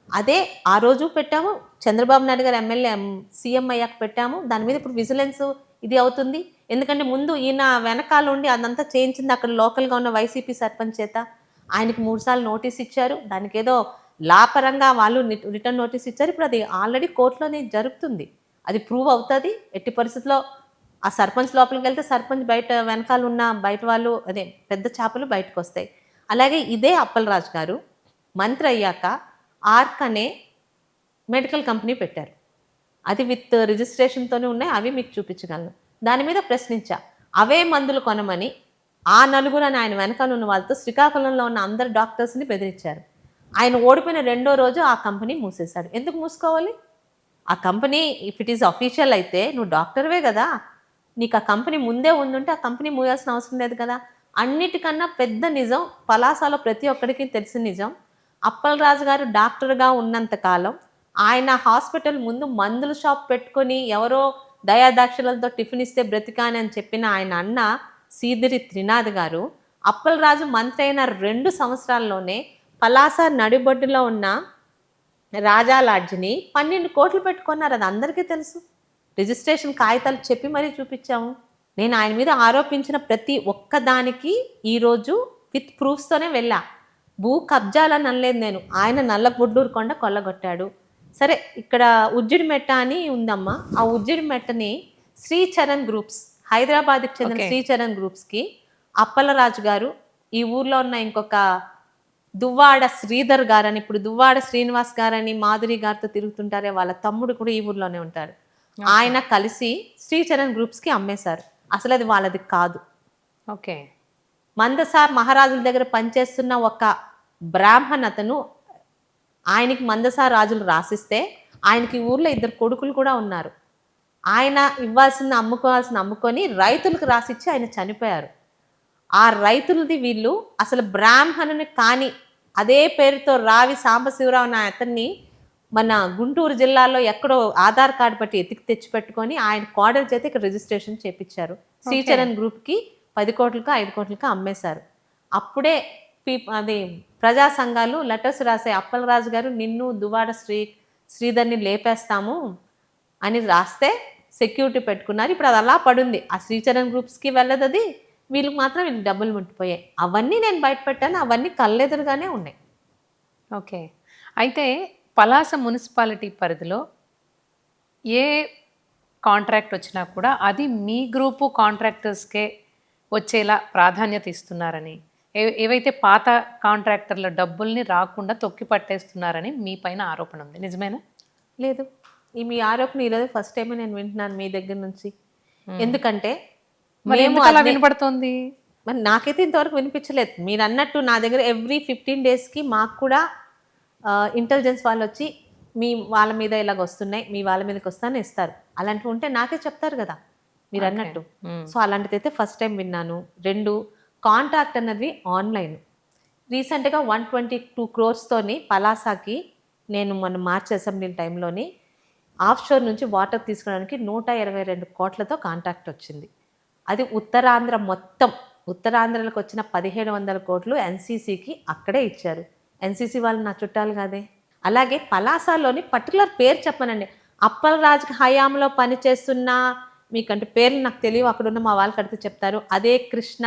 అదే ఆ రోజు పెట్టాము, చంద్రబాబు నాయుడు గారు ఎమ్మెల్యే సీఎం అయ్యాక పెట్టాము. దాని మీద ఇప్పుడు విజిలెన్స్ ఇది అవుతుంది. ఎందుకంటే ముందు ఈయన వెనకాల ఉండి అదంతా చేయించింది అక్కడ లోకల్గా ఉన్న వైసీపీ సర్పంచ్ చేత. ఆయనకి 3 సార్లు నోటీస్ ఇచ్చారు, దానికి ఏదో లాపరంగా వాళ్ళు రిటర్న్ నోటీస్ ఇచ్చారు. ఇప్పుడు అది ఆల్రెడీ కోర్టులోనే జరుగుతుంది, అది ప్రూవ్ అవుతుంది. ఎట్టి పరిస్థితుల్లో ఆ సర్పంచ్ లోపలికి వెళ్తే సర్పంచ్ బయట వెనకాల ఉన్న బయట వాళ్ళు అదే పెద్ద చేపలు బయటకు వస్తాయి. అలాగే ఇదే అప్పలరాజు గారు మంత్రి అయ్యాక ఆర్క్ అనే మెడికల్ కంపెనీ పెట్టారు, అది విత్ రిజిస్ట్రేషన్తోనే ఉన్నాయి, అవి మీకు చూపించగలను. దాని మీద ప్రశ్నించా, అవే మందులు కొనమని ఆ నలుగురని ఆయన వెనకాల ఉన్న వాళ్ళతో శ్రీకాకుళంలో ఉన్న అందరు డాక్టర్స్ని బెదిరించారు. ఆయన ఓడిపోయిన 2వ రోజు ఆ కంపెనీ మూసేశాడు. ఎందుకు మూసుకోవాలి? ఆ company if it is official అయితే నువ్వు డాక్టర్వే కదా, నీకు ఆ కంపెనీ ముందే ఉండుంటే ఆ కంపెనీ మూయాల్సిన అవసరం లేదు కదా. అన్నిటికన్నా పెద్ద నిజం, పలాసలో ప్రతి ఒక్కరికి తెలిసిన నిజం, అప్పలరాజు గారు డాక్టర్గా ఉన్నంతకాలం ఆయన హాస్పిటల్ ముందు మందుల షాప్ పెట్టుకొని ఎవరో దయాదాక్షలతో టిఫిన్ ఇస్తే బ్రతికాని అని చెప్పిన ఆయన అన్న సీదిరి త్రినాథ్ గారు అప్పలరాజు మంత్రి అయిన 2 సంవత్సరాల్లోనే పలాస నడిబొడ్డులో ఉన్న రాజా లాడ్జిని 12 కోట్లు పెట్టుకున్నారు. అది అందరికీ తెలుసు, రిజిస్ట్రేషన్ కాగితాలు చెప్పి మరీ చూపించాము. నేను ఆయన మీద ఆరోపించిన ప్రతి ఒక్కదానికి ఈరోజు విత్ ప్రూఫ్స్తోనే వెళ్ళా. భూ కబ్జాలని అనలేదు నేను, ఆయన నల్లబొడ్లూరు కొండ కొల్లగొట్టాడు. సరే, ఇక్కడ ఉజ్జిడిమెట్ట అని ఉందమ్మా, ఆ ఉజ్జిడిమెట్టని శ్రీచరణ్ గ్రూప్స్, హైదరాబాద్కి చెందిన శ్రీచరణ్ గ్రూప్స్కి అప్పలరాజు గారు, ఈ ఊర్లో ఉన్న ఇంకొక దువ్వాడ శ్రీధర్ గారని, ఇప్పుడు దువ్వాడ శ్రీనివాస్ గారని మాధురి గారితో తిరుగుతుంటారే, వాళ్ళ తమ్ముడు కూడా ఈ ఊర్లోనే ఉంటారు, ఆయన కలిసి శ్రీచరణ్ గ్రూప్స్కి అమ్మేశారు. అసలు అది వాళ్ళది కాదు. ఓకే, మందసార్ మహారాజుల దగ్గర పనిచేస్తున్న ఒక బ్రాహ్మణ్ అతను ఆయనకి మందసార్ రాజులు రాసిస్తే ఆయనకి ఊర్లో 2 కొడుకులు కూడా ఉన్నారు. ఆయన అమ్ముకోవాల్సిన అమ్ముకొని రైతులకు రాసిచ్చి ఆయన చనిపోయారు. ఆ రైతులది వీళ్ళు అసలు బ్రాహ్మణుని కానీ అదే పేరుతో రావి సాంబశివరావు అనే అతన్ని మన గుంటూరు జిల్లాలో ఎక్కడో ఆధార్ కార్డు బట్టి ఎతికి తెచ్చి పెట్టుకొని ఆయన కోడల చేత ఇక్కడ రిజిస్ట్రేషన్ చేపించారు. శ్రీచరణ్ గ్రూప్కి 10 కోట్లకు 5 కోట్లకు అమ్మేశారు. అప్పుడే అది ప్రజా సంఘాలు లెటర్స్ రాసే అప్పలరాజు గారు నిన్ను దువాడ శ్రీధర్ని లేపేస్తాము అని రాస్తే సెక్యూరిటీ పెట్టుకున్నారు. ఇప్పుడు అది అలా పడుంది. ఆ శ్రీచరణ్ గ్రూప్స్కి వెళ్ళదు, అది వీళ్ళకి మాత్రం వీళ్ళకి డబ్బులు ముట్టిపోయాయి. అవన్నీ నేను బయట పెట్టాను, అవన్నీ కళ్ళెదురుగానే ఉన్నాయి. ఓకే. అయితే పలాస మున్సిపాలిటీ పరిధిలో ఏ కాంట్రాక్ట్ వచ్చినా కూడా అది మీ గ్రూపు కాంట్రాక్టర్స్కే వచ్చేలా ప్రాధాన్యత ఇస్తున్నారని, ఏవైతే పాత కాంట్రాక్టర్ల డబ్బుల్ని రాకుండా తొక్కి పట్టేస్తున్నారని మీ పైన ఆరోపణ ఉంది, నిజమేనా? లేదు, ఈ మీ ఆరోపణ ఈరోజు ఫస్ట్ టైం నేను వింటున్నాను మీ దగ్గర నుంచి. ఎందుకంటే మరి అలా వినపడుతోంది? మరి నాకైతే ఇంతవరకు వినిపించలేదు. మీరు అన్నట్టు నా దగ్గర ఎవ్రీ 15 డేస్కి మాకు కూడా ఇంటెలిజెన్స్ వాళ్ళు వచ్చి మీ వాళ్ళ మీద ఇలాగ వస్తున్నాయి, మీ వాళ్ళ మీదకి వస్తాను ఇస్తారు. అలాంటివి ఉంటే నాకే చెప్తారు కదా మీరు అన్నట్టు. సో అలాంటిది అయితే ఫస్ట్ టైం విన్నాను. 2, కాంట్రాక్ట్ అన్నది ఆన్లైన్. రీసెంట్గా 122 crores పలాసాకి నేను మన మార్చ్ అసెంబ్లీ టైంలోని ఆఫ్షోర్ నుంచి వాటర్ తీసుకోవడానికి 122 కోట్లతో కాంట్రాక్ట్ వచ్చింది. అది ఉత్తరాంధ్ర మొత్తం, ఉత్తరాంధ్రలకు వచ్చిన 1700 కోట్లు ఎన్సీసీకి అక్కడే ఇచ్చారు. ఎన్సీసీ వాళ్ళు నా చుట్టాలు కాదే. అలాగే పలాసాలోని పర్టికులర్ పేరు చెప్పనండి, అప్పలరాజు హయాంలో పనిచేస్తున్న, మీకంటే పేర్లు నాకు తెలియవు, అక్కడున్న మా వాళ్ళకి అడిగితే చెప్తారు. అదే కృష్ణ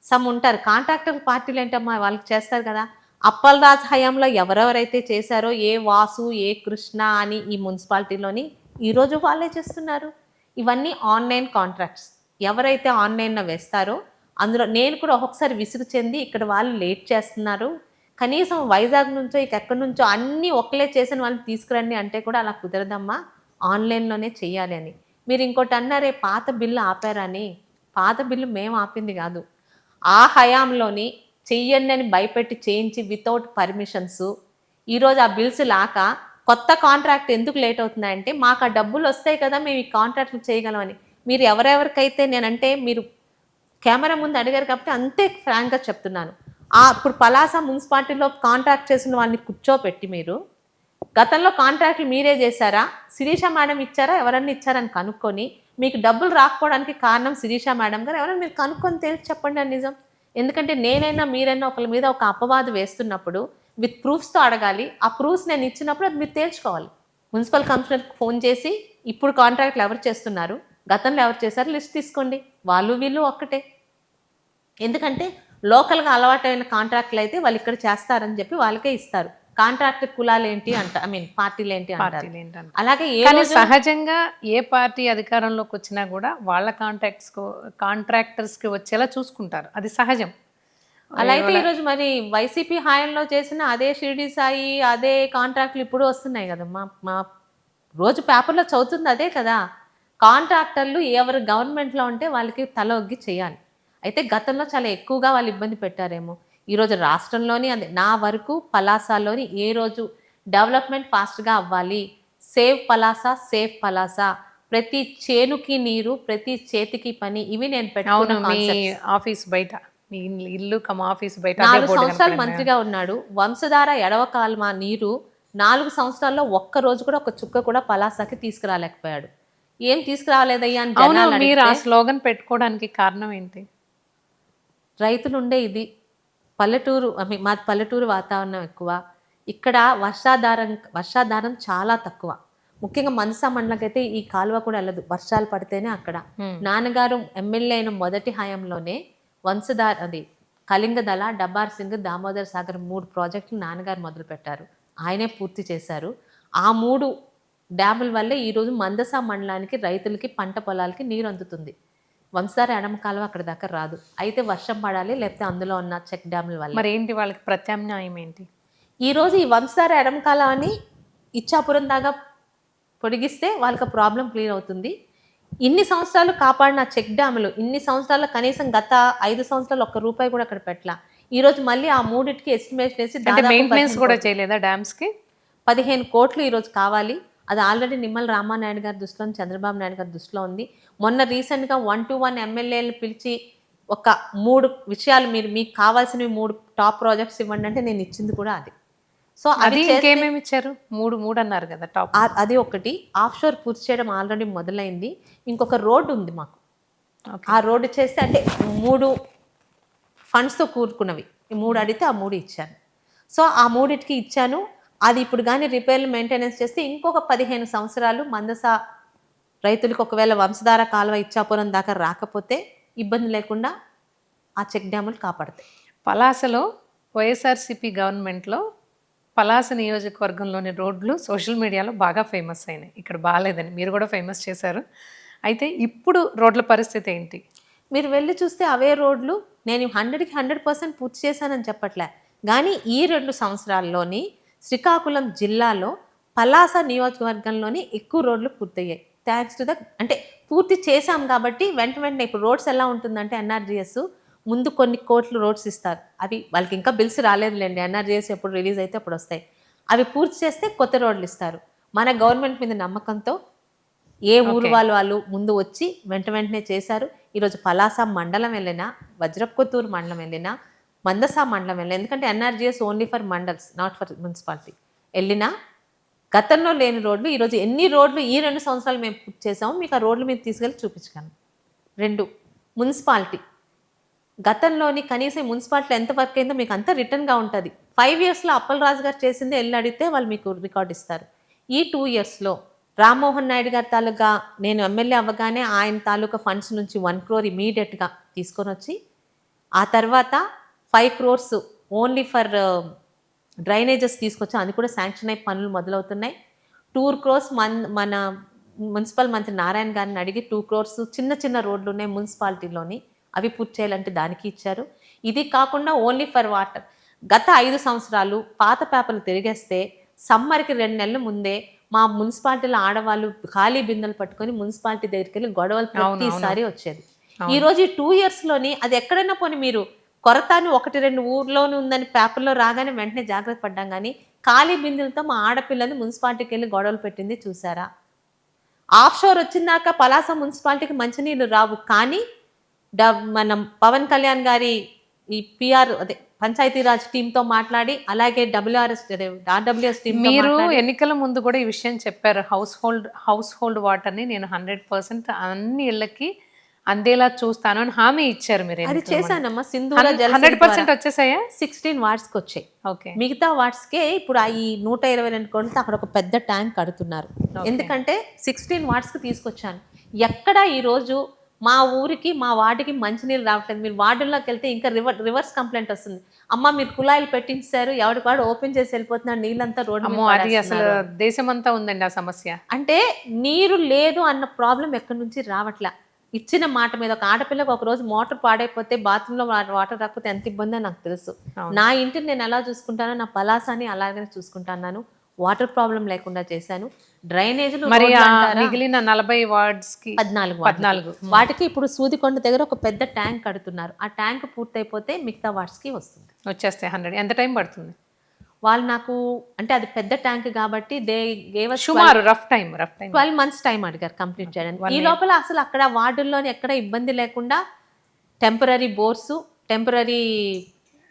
సమ్ ఉంటారు కాంట్రాక్టర్ పార్టీలు ఏంటమ్మా వాళ్ళకి చేస్తారు కదా. అప్పలరాజు హయాంలో ఎవరెవరైతే చేశారో ఏ వాసు ఏ కృష్ణ అని ఈ మున్సిపాలిటీలోని ఈరోజు వాళ్ళే చేస్తున్నారు. ఇవన్నీ ఆన్లైన్ కాంట్రాక్ట్స్. ఎవరైతే ఆన్లైన్లో వేస్తారో అందులో నేను కూడా ఒక్కొక్కసారి విసుగు చెంది ఇక్కడ వాళ్ళు లేట్ చేస్తున్నారు, కనీసం వైజాగ్ నుంచో ఇక ఎక్కడి నుంచో అన్నీ ఒకలే చేసిన వాళ్ళని తీసుకురండి అంటే కూడా అలా కుదరదమ్మా, ఆన్లైన్లోనే చెయ్యాలి అని. మీరు ఇంకోటి అన్నారే పాత బిల్లు ఆపారని, పాత బిల్లు మేము ఆపింది కాదు. ఆ హయాంలోని చెయ్యండి అని భయపెట్టి చేయించి వితౌట్ పర్మిషన్స్ ఈరోజు ఆ బిల్స్ లాక కొత్త కాంట్రాక్ట్ ఎందుకు లేట్ అవుతున్నాయంటే మాకు ఆ డబ్బులు వస్తాయి కదా మేము ఈ కాంట్రాక్ట్లు చేయగలమని. మీరు ఎవరెవరికైతే నేనంటే మీరు కెమెరా ముందు అడిగారు కాబట్టి అంతే ఫ్రాంక్గా చెప్తున్నాను. ఇప్పుడు పలాస మున్సిపాలిటీలో కాంట్రాక్ట్ చేసిన వాళ్ళని కూర్చోపెట్టి మీరు గతంలో కాంట్రాక్ట్లు మీరే చేశారా, శిరీష మేడం ఇచ్చారా, ఎవరన్నా ఇచ్చారని కనుక్కొని మీకు డబ్బులు రాకపోవడానికి కారణం శిరీష మేడం గారు ఎవరైనా మీరు కనుక్కొని తెలిసి చెప్పండి అని నిజం. ఎందుకంటే నేనైనా మీరైనా ఒకరి మీద ఒక అపవాదు వేస్తున్నప్పుడు విత్ ప్రూఫ్స్తో అడగాలి. ఆ ప్రూఫ్స్ నేను ఇచ్చినప్పుడు అది మీరు తేల్చుకోవాలి. మున్సిపల్ కమిషనర్కి ఫోన్ చేసి ఇప్పుడు కాంట్రాక్ట్లు ఎవరు చేస్తున్నారు, గతంలో ఎవరు చేశారు లిస్ట్ తీసుకోండి. వాళ్ళు వీళ్ళు ఒక్కటే. ఎందుకంటే లోకల్గా అలవాటైన కాంట్రాక్ట్లు అయితే వాళ్ళు ఇక్కడ చేస్తారని చెప్పి వాళ్ళకే ఇస్తారు. కాంట్రాక్ట్ కులాలు ఏంటి అంట, పార్టీలు ఏంటి అంటారు. అలాగే సహజంగా ఏ పార్టీ అధికారంలోకి వచ్చినా కూడా వాళ్ళ కాంట్రాక్టర్స్కి వచ్చేలా చూసుకుంటారు, అది సహజం. అలా అయితే ఈరోజు మరి వైసీపీ హాయంలో చేసిన అదే షిరిడి సాయి అదే కాంట్రాక్ట్లు ఇప్పుడు వస్తున్నాయి కదమ్మా. మా రోజు పేపర్లో చదువుతుంది అదే కదా. కాంట్రాక్టర్లు ఎవరు గవర్నమెంట్లో ఉంటే వాళ్ళకి తల ఒగ్గి చేయాలి. అయితే గతంలో చాలా ఎక్కువగా వాళ్ళు ఇబ్బంది పెట్టారేమో. ఈరోజు రాష్ట్రంలోని అదే నా వరకు పలాసాలోని ఏ రోజు డెవలప్మెంట్ ఫాస్ట్గా అవ్వాలి, సేవ్ పలాస సేఫ్ పలాస, ప్రతి చేనుకి నీరు ప్రతి చేతికి పని, ఇవి నేను పెట్టుకున్న ఆఫీస్ బయట మీ ఇల్లు ఆఫీస్ బయట 4 సంవత్సరాలు మంత్రిగా ఉన్నాడు. వంశధార ఎడవ కాలువ నీరు 4 సంవత్సరాల్లో ఒక్క రోజు కూడా ఒక చుక్క కూడా పలాసకి తీసుకురాలేకపోయాడు. ఏం తీసుకురాలేదయ్యా అని జనాలు మీరు ఆ స్లోగన్ పెట్టుకోవడానికి కారణం ఏంటి? రైతులు ఉండే ఇది పల్లెటూరు, మాది పల్లెటూరు వాతావరణం ఎక్కువ. ఇక్కడ వర్షాధారం చాలా తక్కువ. ముఖ్యంగా మనసా మండలకైతే ఈ కాలువ కూడా వెళ్ళదు, వర్షాలు పడితేనే అక్కడ. నాన్నగారు ఎమ్మెల్యే అయిన మొదటి హయాంలోనే అది కళింగదళ, డబ్బార్ సింగ్, దామోదర్ సాగర్ 3 ప్రాజెక్టులు నాన్నగారు మొదలుపెట్టారు. ఆయనే పూర్తి చేశారు. ఆ 3 డ్యాముల వల్లే ఈరోజు మందసా మండలానికి రైతులకి పంట పొలాలకి నీరు అందుతుంది. వంశధార ఎడమ కాలువ అక్కడ దాకా రాదు. అయితే వర్షం పడాలి, లేకపోతే అందులో ఉన్న చెక్ డ్యాముల వల్ల. మరి ఏంటి వాళ్ళకి ప్రత్యామ్నాయం ఏంటి? ఈరోజు ఈ వంశధార ఎడమ కాలువని ఇచ్చాపురం దాకా పొడిగిస్తే వాళ్ళకి ప్రాబ్లం క్లియర్ అవుతుంది. ఇన్ని సంవత్సరాలు కాపాడిన చెక్ డ్యాములు ఇన్ని సంవత్సరాలు కనీసం గత 5 సంవత్సరాలు ₹1 కూడా అక్కడ పెట్టలా. ఈరోజు మళ్ళీ ఆ 3కి ఎస్టిమేషన్ వేసి మెయింటెనెన్స్ కూడా చేయలేదా డ్యామ్స్కి? 15 కోట్లు ఈరోజు కావాలి. అది ఆల్రెడీ నిమ్మల రామానాయుడు గారి దృష్టిలో, చంద్రబాబు నాయుడు గారి దృష్టిలో ఉంది. మొన్న రీసెంట్గా 1-1 ఎమ్మెల్యేలు పిలిచి ఒక 3 విషయాలు మీకు కావాల్సినవి 3 టాప్ ప్రాజెక్ట్స్ ఇవ్వండి అంటే నేను ఇచ్చింది కూడా అది. సో అది ఇంకేమేమి ఇచ్చారు? మూడు మూడు అన్నారు కదా టాప్. అది ఒకటి. ఆఫ్షోర్ పూర్తి చేయడం ఆల్రెడీ మొదలైంది. ఇంకొక రోడ్డు ఉంది మాకు. ఆ రోడ్డు చేస్తే అంటే 3 ఫండ్స్తో కూరుకున్నవి. ఈ 3 అడిగితే ఆ 3 ఇచ్చాను. సో ఆ మూడిటికి ఇచ్చాను. అది ఇప్పుడు కానీ రిపేర్లు మెయింటెనెన్స్ చేస్తే ఇంకొక 15 సంవత్సరాలు మందస రైతులకు ఒకవేళ వంశధార కాలువ ఇచ్చాపురం దాకా రాకపోతే ఇబ్బంది లేకుండా ఆ చెక్ డ్యాములు కాపాడతాయి. పలాసలో వైఎస్ఆర్సీపీ గవర్నమెంట్లో పలాస నియోజకవర్గంలోని రోడ్లు సోషల్ మీడియాలో బాగా ఫేమస్ అయినాయి. ఇక్కడ బాగాలేదని మీరు కూడా ఫేమస్ చేశారు. అయితే ఇప్పుడు రోడ్ల పరిస్థితి ఏంటి? మీరు వెళ్ళి చూస్తే అవే రోడ్లు. నేను 100కి 100% పూర్తి చేశానని చెప్పట్లే, కానీ ఈ 2 సంవత్సరాల్లోని శ్రీకాకుళం జిల్లాలో పలాస నియోజకవర్గంలోని ఎక్కువ రోడ్లు పూర్తయ్యాయి. థ్యాంక్స్ టు అంటే పూర్తి చేశాం కాబట్టి వెంటనే ఇప్పుడు రోడ్స్ ఎలా ఉంటుందంటే ఎన్ఆర్జీఎస్ ముందు కొన్ని కోట్లు రోడ్స్ ఇస్తారు. అవి వాళ్ళకి ఇంకా బిల్స్ రాలేదులేండి, ఎన్ఆర్జీఎస్ ఎప్పుడు రిలీజ్ అయితే అప్పుడు వస్తాయి. అవి పూర్తి చేస్తే కొత్త రోడ్లు ఇస్తారు. మన గవర్నమెంట్ మీద నమ్మకంతో ఏ ఊరు వాళ్ళు ముందు వచ్చి వెంటనే చేశారు. ఈరోజు పలాస మండలం వెళ్ళినా, వజ్రపుకొత్తూరు మండలం వెళ్ళినా, మందస మండలం వెళ్ళినా, ఎందుకంటే NREGS only for mandals not for municipality వెళ్ళినా గతంలో లేని రోడ్లు ఈరోజు ఎన్ని రోడ్లు ఈ 2 సంవత్సరాలు మేము పూర్తి చేసాము మీకు ఆ రోడ్లు మీద తీసుకెళ్ళి చూపించగలను. 2 మున్సిపాలిటీ గతంలోని కనీసం మున్సిపాలిటీలో ఎంత వర్క్ అయిందో మీకు అంతా రిటర్న్గా ఉంటుంది. 5 ఇయర్స్లో అప్పలరాజు గారు చేసింది వెళ్ళి అడిగితే వాళ్ళు మీకు రికార్డ్ ఇస్తారు. ఈ 2 ఇయర్స్లో రామ్మోహన్ నాయుడు గారి తాలూకా నేను ఎమ్మెల్యే అవ్వగానే ఆయన తాలూకా ఫండ్స్ నుంచి 1 crore ఇమీడియట్గా తీసుకొని వచ్చి ఆ తర్వాత 5 crores ఓన్లీ ఫర్ డ్రైనేజెస్ తీసుకొచ్చి అది కూడా శాంక్షన్ అయ్యి పనులు మొదలవుతున్నాయి. 2 crores మన మున్సిపల్ మంత్రి నారాయణ గారిని అడిగి 2 crores చిన్న చిన్న రోడ్లు ఉన్నాయి మున్సిపాలిటీలోని, అవి పూర్తి చేయాలంటే దానికి ఇచ్చారు. ఇది కాకుండా ఓన్లీ ఫర్ వాటర్ గత 5 సంవత్సరాలు పాత పేపర్లు తిరిగేస్తే సమ్మర్కి 2 నెలల ముందే మా మున్సిపాలిటీలో ఆడవాళ్ళు ఖాళీ బిందెలు పట్టుకొని మున్సిపాలిటీ దగ్గరికి వెళ్ళి గొడవలు ప్రతిసారి వచ్చేది. ఈరోజు ఈ 2 yearsలోని అది ఎక్కడైనా పోనీ మీరు కొరత అని 1-2 ఊర్లోనే ఉందని పేపర్లో రాగానే వెంటనే జాగ్రత్త పడ్డాం, కానీ ఖాళీ బిందెలతో మా ఆడపిల్లని మున్సిపాలిటీకి వెళ్ళి గొడవలు పెట్టింది చూసారా? ఆఫ్షోర్ వచ్చిందాక పలాస మున్సిపాలిటీకి మంచినీళ్ళు రావు, కానీ మనం పవన్ కళ్యాణ్ గారి ఈ పిఆర్ అదే పంచాయతీరాజ్ టీంతో మాట్లాడి అలాగే ఆర్డబ్ల్యూఎస్ టీం మీరు ఎన్నికల ముందు కూడా ఈ విషయం చెప్పారు. హౌస్ హోల్డ్ వాటర్ని నేను 100% అన్ని ఇళ్ళకి అందేలా చూస్తాను అని హామీ ఇచ్చారు. మీరు అది చేశానమ్మా. సింధూర 100% వచ్చేసాయా? 16 వార్డ్స్కి వచ్చాయి. ఓకే. మిగతా వార్డ్స్కే ఇప్పుడు ఈ 122 కోట్లతో అక్కడ ఒక పెద్ద ట్యాంక్ కడుతున్నారు. ఎందుకంటే 16 వార్డ్స్కి తీసుకొచ్చాను. ఎక్కడ ఈరోజు మా ఊరికి మా వార్డుకి మంచినీళ్ళు రావట్లేదు. మీరు వార్డుల్లోకి వెళ్తే ఇంకా రివర్స్ కంప్లైంట్ వస్తుంది. అమ్మ మీరు కుళాయిలు పెట్టించారు, ఎవరికి వాడు ఓపెన్ చేసి వెళ్ళిపోతున్నారు, నీళ్ళంతా రోడ్డు. అది అసలు దేశమంతా ఉందండి ఆ సమస్య. అంటే నీరు లేదు అన్న ప్రాబ్లం ఎక్కడి నుంచి రావట్లే. ఇచ్చిన మాట మీద ఒక ఆడపిల్లకు ఒక రోజు మోటార్ పాడైపోతే బాత్రూంలో వాటర్ రాకపోతే ఎంత ఇబ్బందో నాకు తెలుసు. నా ఇంటిని నేను ఎలా చూసుకుంటానో నా పలాసాని అలాగే చూసుకుంటాను. వాటర్ ప్రాబ్లం లేకుండా చేశాను. డ్రైనేజీలు మిగిలిన 40 వార్డ్స్కి 14 వాటికి ఇప్పుడు సూదికొండ దగ్గర ఒక పెద్ద ట్యాంక్ కడుతున్నారు. ఆ ట్యాంక్ పూర్తయిపోతే మిగతా వార్డ్స్కి వస్తుంది, వచ్చేస్తాయి 100. ఎంత టైం పడుతుంది? వాళ్ళు నాకు అంటే అది పెద్ద ట్యాంక్ కాబట్టి సుమారు రఫ్ టైం 12 months టైం అడిగారు కంప్లీట్ చేయడానికి. ఈ లోపల అసలు అక్కడ వార్డుల్లోని ఎక్కడ ఇబ్బంది లేకుండా టెంపరీ బోర్సు టెంపరీ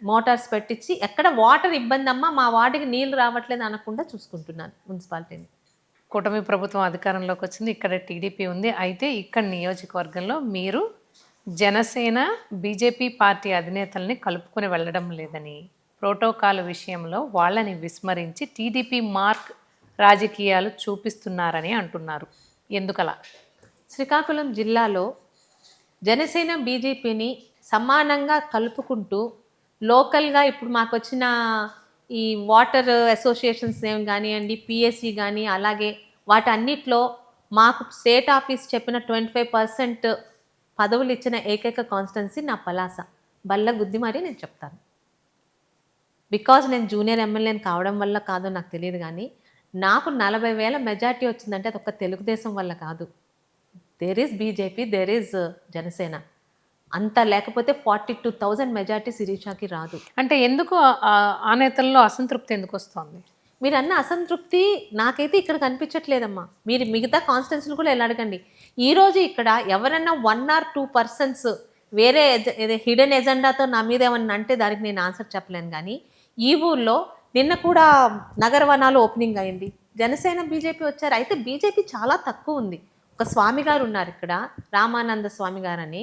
మోటార్స్ పెట్టించి ఎక్కడ వాటర్ ఇబ్బంది అమ్మా మా వార్డుకి నీళ్ళు రావట్లేదు అనకుండా చూసుకుంటున్నాను మున్సిపాలిటీని. కూటమి ప్రభుత్వం అధికారంలోకి వచ్చింది, ఇక్కడ టీడీపీ ఉంది. అయితే ఇక్కడ నియోజకవర్గంలో మీరు జనసేన బీజేపీ పార్టీ అధినేతల్ని కలుపుకొని వెళ్ళడం లేదని, ప్రోటోకాల్ విషయంలో వాళ్ళని విస్మరించి టీడీపీ మార్క్ రాజకీయాలు చూపిస్తున్నారని అంటున్నారు. ఎందుకలా? శ్రీకాకుళం జిల్లాలో జనసేన బీజేపీని సమానంగా కలుపుకుంటూ లోకల్గా ఇప్పుడు మాకు వచ్చిన ఈ వాటర్ అసోసియేషన్స్ ఏం కానివ్వండి, పిఎస్సి కానీ అలాగే వాటన్నిటిలో మాకు స్టేట్ ఆఫీస్ చెప్పిన 25% పదవులు ఇచ్చిన ఏకైక కాన్స్టిట్యున్సీ నా పలాస. బల్ల గుద్ది మరీ నేను చెప్తాను. బికాజ్ నేను జూనియర్ ఎమ్మెల్యేని కావడం వల్ల కాదో నాకు తెలియదు, కానీ నాకు 40,000 మెజార్టీ వచ్చిందంటే అది ఒక్క తెలుగుదేశం వల్ల కాదు. There is BJP, there is Janasena. అంత లేకపోతే 42,000 మెజార్టీ శిరీషాకి రాదు. అంటే ఎందుకు ఆ నేతల్లో అసంతృప్తి ఎందుకు వస్తుంది? మీరు అన్న అసంతృప్తి నాకైతే ఇక్కడ కనిపించట్లేదమ్మా. మీరు మిగతా కాన్స్టిట్యున్సీలు కూడా ఎలా అడగండి. ఈరోజు ఇక్కడ ఎవరన్నా 1 or 2 persons వేరే హిడెన్ ఎజెండాతో నా మీద ఏమన్నా అంటే దానికి నేను ఆన్సర్ చెప్పలేను, కానీ ఈ ఊర్లో నిన్న కూడా నగరవనాలు ఓపెనింగ్ అయింది, జనసేన బీజేపీ వచ్చారు. అయితే బీజేపీ చాలా తక్కువ ఉంది. ఒక స్వామి గారు ఉన్నారు ఇక్కడ, రామానంద స్వామి గారు అని.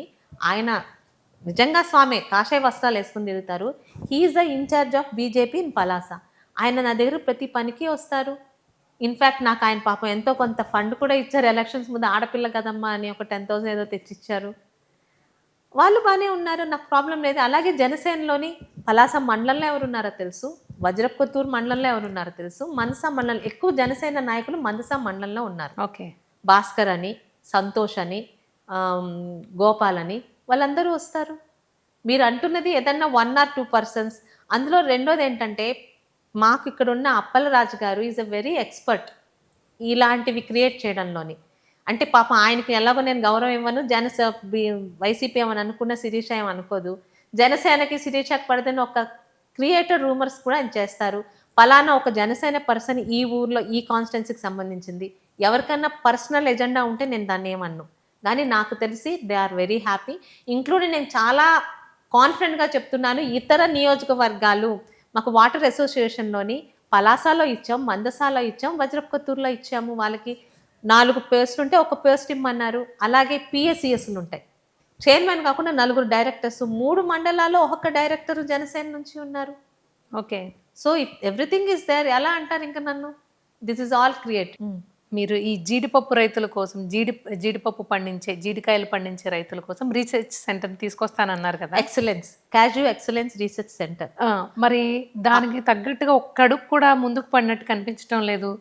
ఆయన నిజంగా స్వామి, కాషాయ వస్త్రాలు వేసుకుని తిరుగుతారు. He is the incharge of BJP in Palasa. ఆయన నా దగ్గర ప్రతి పనికి వస్తారు. ఇన్ఫ్యాక్ట్ నాకు ఆయన పాపం ఎంతో కొంత ఫండ్ కూడా ఇచ్చారు. ఎలక్షన్స్ ముందు ఆడపిల్ల కదమ్మా అని ఒక 10,000 ఏదో తెచ్చిచ్చారు. వాళ్ళు బాగానే ఉన్నారు, నాకు ప్రాబ్లం లేదు. అలాగే జనసేనలోని పలాస మండలంలో ఎవరున్నారో తెలుసు, వజ్రపుత్తూరు మండలంలో ఎవరున్నారో తెలుసు, మనసా మండలం ఎక్కువ జనసేన నాయకులు మనసా మండలంలో ఉన్నారు. ఓకే. భాస్కర్ అని, సంతోష్ అని, గోపాల్ అని, వాళ్ళందరూ వస్తారు. మీరు అంటున్నది ఏదన్నా 1 or 2 పర్సన్స్. అందులో రెండోది ఏంటంటే, మాకు ఇక్కడ ఉన్న అప్పలరాజు గారు ఈజ్ అ వెరీ ఎక్స్పర్ట్ ఇలాంటివి క్రియేట్ చేయడంలోని. అంటే పాపం ఆయనకి ఎలాగో నేను గౌరవం ఇవ్వను, వైసీపీ ఏమని అనుకున్న శిరీష ఏమనుకోదు, జనసేనకి శిరీషకు పడితేనే ఒక క్రియేటర్ రూమర్స్ కూడా ఆయన చేస్తారు. ఫలానా ఒక జనసేన పర్సన్ ఈ ఊర్లో ఈ కాన్స్టిట్యున్సీకి సంబంధించింది, ఎవరికన్నా పర్సనల్ ఎజెండా ఉంటే నేను దాన్ని ఏమన్ను. కానీ నాకు తెలిసి they are very happy. Including నేను చాలా కాన్ఫిడెంట్గా చెప్తున్నాను, ఇతర నియోజకవర్గాలు మాకు వాటర్ అసోసియేషన్లోని పలాసలో ఇచ్చాం, మందసాలో ఇచ్చాం, వజ్రపుత్తూరులో ఇచ్చాము. వాళ్ళకి 4 పోస్టులు ఉంటే 1 పోస్ట్ ఇమ్మన్నారు. అలాగే పిఎస్సిఎస్లు ఉంటాయి, చైర్మన్ కాకుండా 4 డైరెక్టర్స్, 3 మండలాల్లో 1 డైరెక్టర్ జనసేన నుంచి ఉన్నారు. Okay. So if everything is there, ఎలా అంటారు ఇంకా నన్ను? This is all create. మీరు ఈ జీడిపప్పు రైతుల కోసం, జీడిపప్పు పండించే, జీడికాయలు పండించే రైతుల కోసం రీసెర్చ్ సెంటర్ తీసుకొస్తానన్నారు కదా. Excellence, క్యాజు excellence research centre. మరి దానికి తగ్గట్టుగా ఒక్క అడుగు కూడా ముందుకు పడినట్టు కనిపించడం లేదు.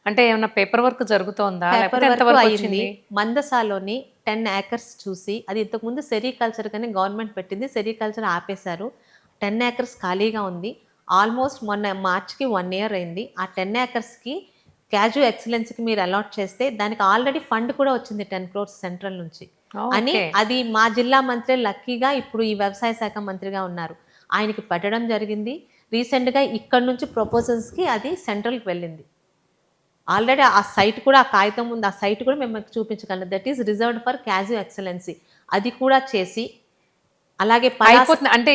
అంటే ఏమన్నా పేపర్ వర్క్ జరుగుతోందా? పేపర్ వర్క్ అయింది. మందసాలోని 10 acres చూసి, అది ఇంతకుముందు సెరికల్చర్ కానీ గవర్నమెంట్ పెట్టింది, సెరికల్చర్ ఆపేశారు. 10 acres ఖాళీగా ఉంది. ఆల్మోస్ట్ మొన్న మార్చికి 1 year అయింది. ఆ 10 acresకి క్యాజు ఎక్సలెన్స్కి మీరు అలాట్ చేస్తే దానికి ఆల్రెడీ ఫండ్ కూడా వచ్చింది 10 crores సెంట్రల్ నుంచి అని. అది మా జిల్లా మంత్రి లక్కీగా ఇప్పుడు ఈ వ్యవసాయ శాఖ మంత్రిగా ఉన్నారు, ఆయనకి పెట్టడం జరిగింది. రీసెంట్గా ఇక్కడ నుంచి ప్రపోజల్స్కి అది సెంట్రల్కి వెళ్ళింది. ఆల్రెడీ ఆ సైట్ కూడా, ఆ కాగితం ఉంది, ఆ సైట్ కూడా మేము చూపించగలం. That is reserved for cashew excellence. అది కూడా చేసి అలాగే అయిపోతుంది. అంటే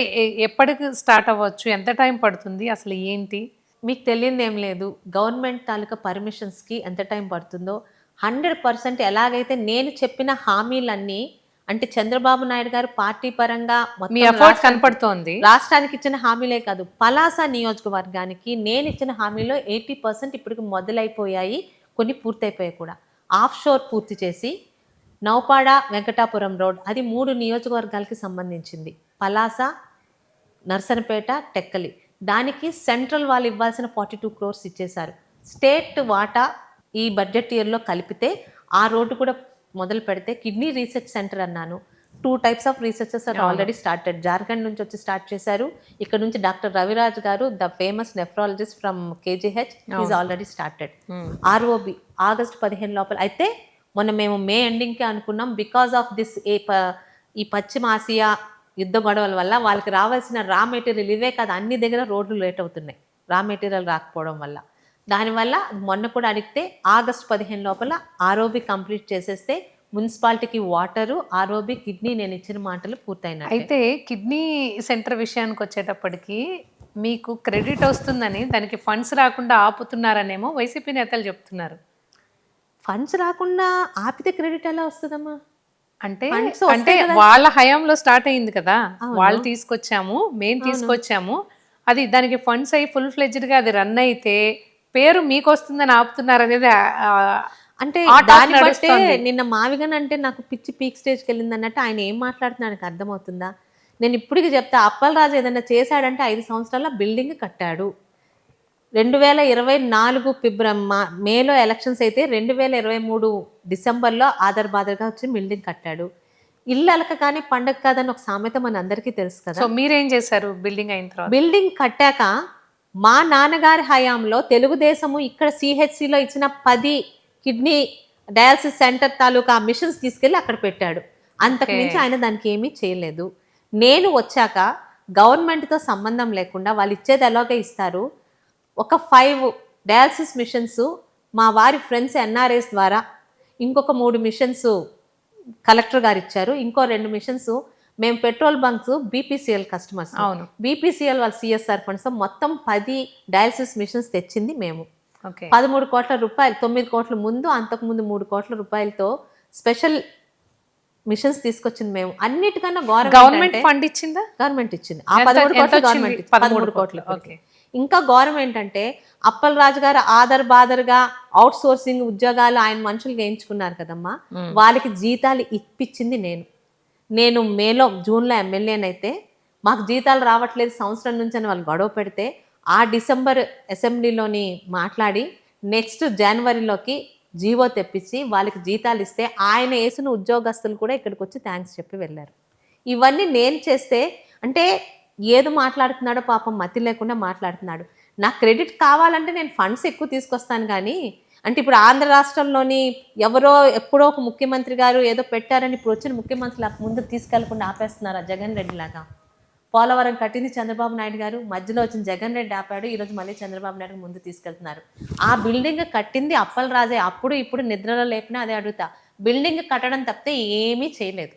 ఎప్పటికి స్టార్ట్ అవ్వచ్చు, ఎంత టైం పడుతుంది, అసలు ఏంటి? మీకు తెలియదు ఏం లేదు. గవర్నమెంట్ తాలూకా పర్మిషన్స్కి ఎంత టైం పడుతుందో 100% ఎలాగైతే నేను చెప్పిన హామీలన్నీ, అంటే చంద్రబాబు నాయుడు గారు పార్టీ పరంగా మీ ఎఫర్ట్ కనపడుతోంది. రాష్ట్రానికి ఇచ్చిన హామీలే కాదు, పలాస నియోజకవర్గానికి నేను ఇచ్చిన హామీలో 80% ఇప్పటికి మొదలైపోయాయి, కొన్ని పూర్తయిపోయాయి కూడా. ఆఫ్ షోర్ పూర్తి చేసి నౌపాడ వెంకటాపురం రోడ్, అది 3 నియోజకవర్గాలకి సంబంధించింది, పలాస, నర్సనపేట, టెక్కలి. దానికి సెంట్రల్ వాళ్ళు ఇవ్వాల్సిన 42 crores ఇచ్చేశారు. స్టేట్ వాటా ఈ బడ్జెట్ ఇయర్లో కలిపితే ఆ రోడ్డు కూడా మొదలు పెడితే, కిడ్నీ రీసెర్చ్ సెంటర్ అన్నాను. 2 types of researches are already started. Jharkhand నుంచి వచ్చి స్టార్ట్ చేశారు. ఇక్కడ నుంచి doctor Raviraj garu, the famous nephrologist from KGH, is already started. ROB August 15 లోపల. అయితే మొన్న మేము మే ఎండింగ్కే అనుకున్నాం, బికాస్ ఆఫ్ దిస్ ఈ పశ్చిమ ఆసియా యుద్ధ గొడవల వల్ల వాళ్ళకి రావాల్సిన రా మెటీరియల్ ఇవే కాదు, అన్ని దగ్గర రోడ్లు లేట్ అవుతున్నాయి రా మెటీరియల్ రాకపోవడం వల్ల. దానివల్ల మొన్న కూడా అడిగితే ఆగస్టు 15 లోపల ఆర్ఓబి కంప్లీట్ చేసేస్తే మున్సిపాలిటీకి వాటరు, ఆర్ఓబి, కిడ్నీ నేను ఇచ్చిన మాటలు పూర్తయినాయి. అయితే కిడ్నీ సెంటర్ విషయానికి వచ్చేటప్పటికి మీకు క్రెడిట్ వస్తుందని దానికి ఫండ్స్ రాకుండా ఆపుతున్నారనేమో వైసీపీ నేతలు చెప్తున్నారు. ఫండ్స్ రాకుండా ఆపితే క్రెడిట్ ఎలా వస్తుందమ్మా? అంటే వాళ్ళ హయాంలో స్టార్ట్ అయింది కదా, వాళ్ళు తీసుకొచ్చాము, మేము తీసుకొచ్చాము, అది దానికి ఫండ్స్ అయ్యి ఫుల్ ఫ్లెడ్జ్డ్గా అది రన్ అయితే పేరు మీకు వస్తుందని ఆపుతున్నారు అనేది. అంటే దాన్ని బట్టే నిన్న మావిగన్ అంటే నాకు పిచ్చి పీక్ స్టేజ్కి వెళ్ళింది అన్నట్టు ఆయన ఏం మాట్లాడుతున్నా నాకు అర్థమవుతుందా? నేను ఇప్పటికి చెప్తా, అప్పలరాజు ఏదైనా చేశాడంటే 5 సంవత్సరాల బిల్డింగ్ కట్టాడు. 2024 మేలో ఎలక్షన్స్ అయితే 2023 డిసెంబర్లో ఆధార్ బాధగా వచ్చి బిల్డింగ్ కట్టాడు. ఇల్లు అలకగానే పండగ కాదని ఒక సామెత మన అందరికీ తెలుసు కదా. సో మీరేం చేశారు బిల్డింగ్ అయిన తర్వాత? బిల్డింగ్ కట్టాక మా నాన్నగారి హయాంలో తెలుగుదేశము ఇక్కడ సిహెచ్సిలో ఇచ్చిన 10 కిడ్నీ డయాలసిస్ సెంటర్ తాలూకా మిషన్స్ తీసుకెళ్ళి అక్కడ పెట్టాడు. అంతకు మించి ఆయన దానికి ఏమీ చేయలేదు. నేను వచ్చాక గవర్నమెంట్తో సంబంధం లేకుండా వాళ్ళు ఇచ్చేది ఎలాగే ఇస్తారు. ఒక 5 డయాలసిస్ మిషన్స్ మా వారి ఫ్రెండ్స్ ఎన్ఆర్ఎస్ ద్వారా, ఇంకొక 3 మిషన్స్ కలెక్టర్ గారు ఇచ్చారు, ఇంకో 2 మిషన్స్ మేము పెట్రోల్ బంక్స్ బీపీసీఎల్ కస్టమర్స్. అవును. బీపీసీఎల్ వాళ్ళ సిఎస్ఆర్ ఫండ్స్ మొత్తం 10 డయాలసిస్ మిషన్స్ తెచ్చింది మేము. ఓకే. 13 కోట్ల రూపాయలు, 9 కోట్ల ముందు, అంతకుముందు 3 కోట్ల రూపాయలతో స్పెషల్ మిషన్స్ తీసుకొచ్చింది మేము. అన్నిటికన్నా గవర్నమెంట్ ఫండ్ ఇచ్చిందా? గవర్నమెంట్ ఇచ్చింది. ఆ 13 కోట్లు గవర్నమెంట్ ఇచ్చింది. 13 కోట్లు. ఓకే. ఇంకా గవర్నమెంట్ అంటే అప్పలరాజు గారు ఆదర్ బాదర్గా అవుట్ సోర్సింగ్ ఉద్యోగాలు ఆయన మనుషులు వేయించుకున్నారు కదమ్మా, వాళ్ళకి జీతాలు ఇప్పించింది నేను జూన్లో ఎమ్మెల్యేనైతే మాకు జీతాలు రావట్లేదు సంవత్సరం నుంచి అని వాళ్ళు గొడవ పెడితే ఆ డిసెంబర్ అసెంబ్లీలోని మాట్లాడి నెక్స్ట్ జనవరిలోకి జీవో తెప్పించి వాళ్ళకి జీతాలు ఇస్తే ఆయన వేసిన ఉద్యోగస్తులు కూడా ఇక్కడికి వచ్చి థ్యాంక్స్ చెప్పి వెళ్ళారు. ఇవన్నీ నేను చేస్తే అంటే ఏదో మాట్లాడుతున్నాడో పాపం మతి లేకుండా మాట్లాడుతున్నాడు. నాకు క్రెడిట్ కావాలంటే నేను ఫండ్స్ ఎక్కువ తీసుకొస్తాను కానీ అంటే ఇప్పుడు ఆంధ్ర రాష్ట్రంలోని ఎవరో ఎప్పుడో ఒక ముఖ్యమంత్రి గారు ఏదో పెట్టారని ఇప్పుడు వచ్చిన ముఖ్యమంత్రులు ముందు తీసుకెళ్లకుండా ఆపేస్తున్నారు. జగన్ రెడ్డి లాగా పోలవరం కట్టింది చంద్రబాబు నాయుడు గారు, మధ్యలో వచ్చిన జగన్ రెడ్డి ఆపాడు, ఈరోజు మళ్ళీ చంద్రబాబు నాయుడు ముందు తీసుకెళ్తున్నారు. ఆ బిల్డింగ్ కట్టింది అప్పలరాజే. అప్పుడు ఇప్పుడు నిద్రలో లేపినా అదే అడుగుతా, బిల్డింగ్ కట్టడం తప్పితే ఏమీ చేయలేదు.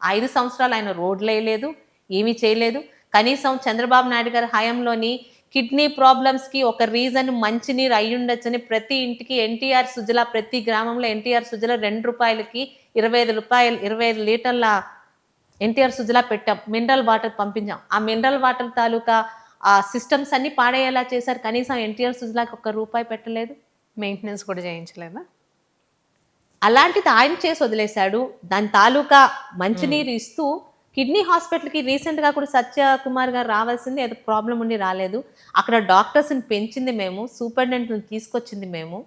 5 సంవత్సరాలు ఆయన రోడ్లు వేయలేదు, ఏమీ చేయలేదు. కనీసం చంద్రబాబు నాయుడు గారి హయాంలోని కిడ్నీ ప్రాబ్లమ్స్కి ఒక రీజన్ మంచినీరు అయి ఉండొచ్చని ప్రతి ఇంటికి ఎన్టీఆర్ సుజల, ప్రతి గ్రామంలో ఎన్టీఆర్ సుజల 2 రూపాయలకి 25 లీటర్ల ఎన్టీఆర్ సుజల పెట్టాం. మినరల్ వాటర్ పంపించాం. ఆ మినరల్ వాటర్ తాలూకా ఆ సిస్టమ్స్ అన్ని పాడేలా చేశారు. కనీసం ఎన్టీఆర్ సుజలాకి 1 రూపాయి పెట్టలేదు. మెయింటెనెన్స్ కూడా చేయించలేదా? అలాంటిది ఆయన చేసి వదిలేశాడు. దాని తాలూకా మంచినీరు ఇస్తూ కిడ్నీ హాస్పిటల్కి రీసెంట్గా కూడా సత్యకుమార్ గారు రావాల్సింది, ఏదో ప్రాబ్లం ఉండి రాలేదు. అక్కడ డాక్టర్స్ని పెంచింది మేము, సూపరింటెండెంట్ని తీసుకొచ్చింది మేము.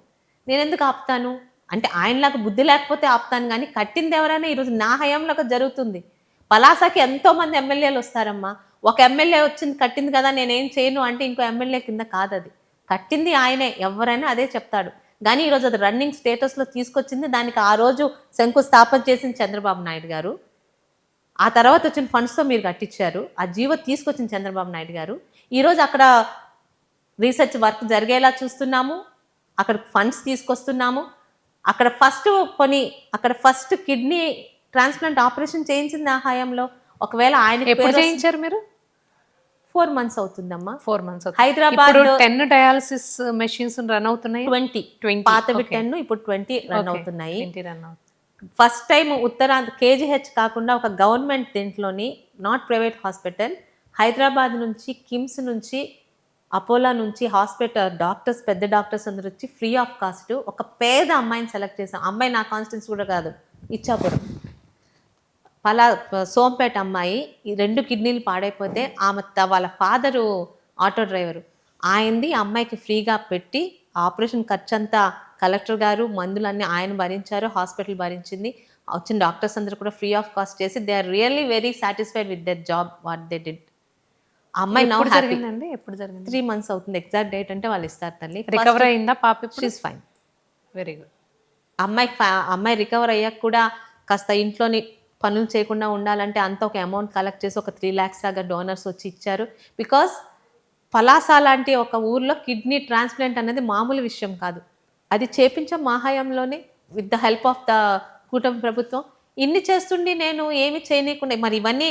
నేను ఎందుకు ఆపుతాను? అంటే ఆయనలాగా బుద్ధి లేకపోతే ఆపుతాను కానీ కట్టింది ఎవరైనా ఈరోజు నా హయాంలో జరుగుతుంది. పలాసకి ఎంతోమంది ఎమ్మెల్యేలు వస్తారమ్మా. ఒక ఎమ్మెల్యే వచ్చింది కట్టింది కదా నేనేం చేయను అంటే ఇంకో ఎమ్మెల్యే కింద కాదు, అది కట్టింది ఆయనే, ఎవరైనా అదే చెప్తాడు. కానీ ఈరోజు అది రన్నింగ్ స్టేటస్లో తీసుకొచ్చింది, దానికి ఆ రోజు శంకుస్థాపన చేసింది చంద్రబాబు నాయుడు గారు. ఆ తర్వాత వచ్చిన ఫండ్స్తో మీరు కట్టించారు. ఆ జీవో తీసుకొచ్చింది చంద్రబాబు నాయుడు గారు. ఈరోజు అక్కడ రీసెర్చ్ వర్క్ జరిగేలా చూస్తున్నాము, అక్కడ ఫండ్స్ తీసుకొస్తున్నాము. అక్కడ ఫస్ట్ కిడ్నీ ట్రాన్స్ప్లాంట్ ఆపరేషన్ చేయించింది నా హయాంలో. ఒకవేళ ఆయన ఎప్పుడు చేయించారు మీరు? 4 మంత్స్ అవుతుందమ్మా. 4 months. Hyderabad 10 dialysis machines run అవుతున్నాయి. 20 పాతవి 10, ఇప్పుడు 20 రన్ అవుతున్నాయి. ఫస్ట్ టైం ఉత్తరాంధ్ర కేజీహెచ్ కాకుండా ఒక గవర్నమెంట్ దీంట్లోని, నాట్ ప్రైవేట్ హాస్పిటల్, హైదరాబాద్ నుంచి కిమ్స్ నుంచి అపోలో నుంచి హాస్పిటల్ డాక్టర్స్, పెద్ద డాక్టర్స్ అందరూ వచ్చి ఫ్రీ ఆఫ్ కాస్ట్ ఒక పేద అమ్మాయిని సెలెక్ట్ చేసాం. అమ్మాయి నా కాన్స్టిట్యూన్సీ కూడా కాదు, ఇచ్చాపురం సోంపేట అమ్మాయి. ఈ 2 కిడ్నీలు పాడైపోతే ఆమె వాళ్ళ ఫాదరు ఆటో డ్రైవరు, ఆయనది అమ్మాయికి ఫ్రీగా పెట్టి ఆపరేషన్ ఖర్చు అంతా కలెక్టర్ గారు, మందులన్నీ ఆయన భరించారు, హాస్పిటల్ భరించింది. వచ్చిన డాక్టర్స్ అందరూ కూడా ఫ్రీ ఆఫ్ కాస్ట్ చేసి they are really very satisfied with their job what they did. ఆ అమ్మాయి నౌ హ్యాపీ. ఎప్పుడు జరిగింది? 3 మంత్స్ అవుతుంది. ఎగ్జాక్ట్ డేట్ అంటే వాళ్ళు ఇస్తారు తల్లి. రికవర్ అయిందా పాప? She's fine. Very good. అమ్మాయి రికవర్ అయ్యాక కూడా కాస్త ఇంట్లోని పనులు చేయకుండా ఉండాలంటే అంత ఒక అమౌంట్ కలెక్ట్ చేసి ఒక 3 lakhs దాకా డోనర్స్ వచ్చి ఇచ్చారు. బికాస్ పలాస లాంటి ఒక ఊర్లో కిడ్నీ ట్రాన్స్ప్లాంట్ అనేది మామూలు విషయం కాదు. అది చేపించాం మా హయాంలోనే with the help of the కూటమి ప్రభుత్వం. ఇన్ని చేస్తుండి నేను ఏమి చేయనీయకుండా, మరి ఇవన్నీ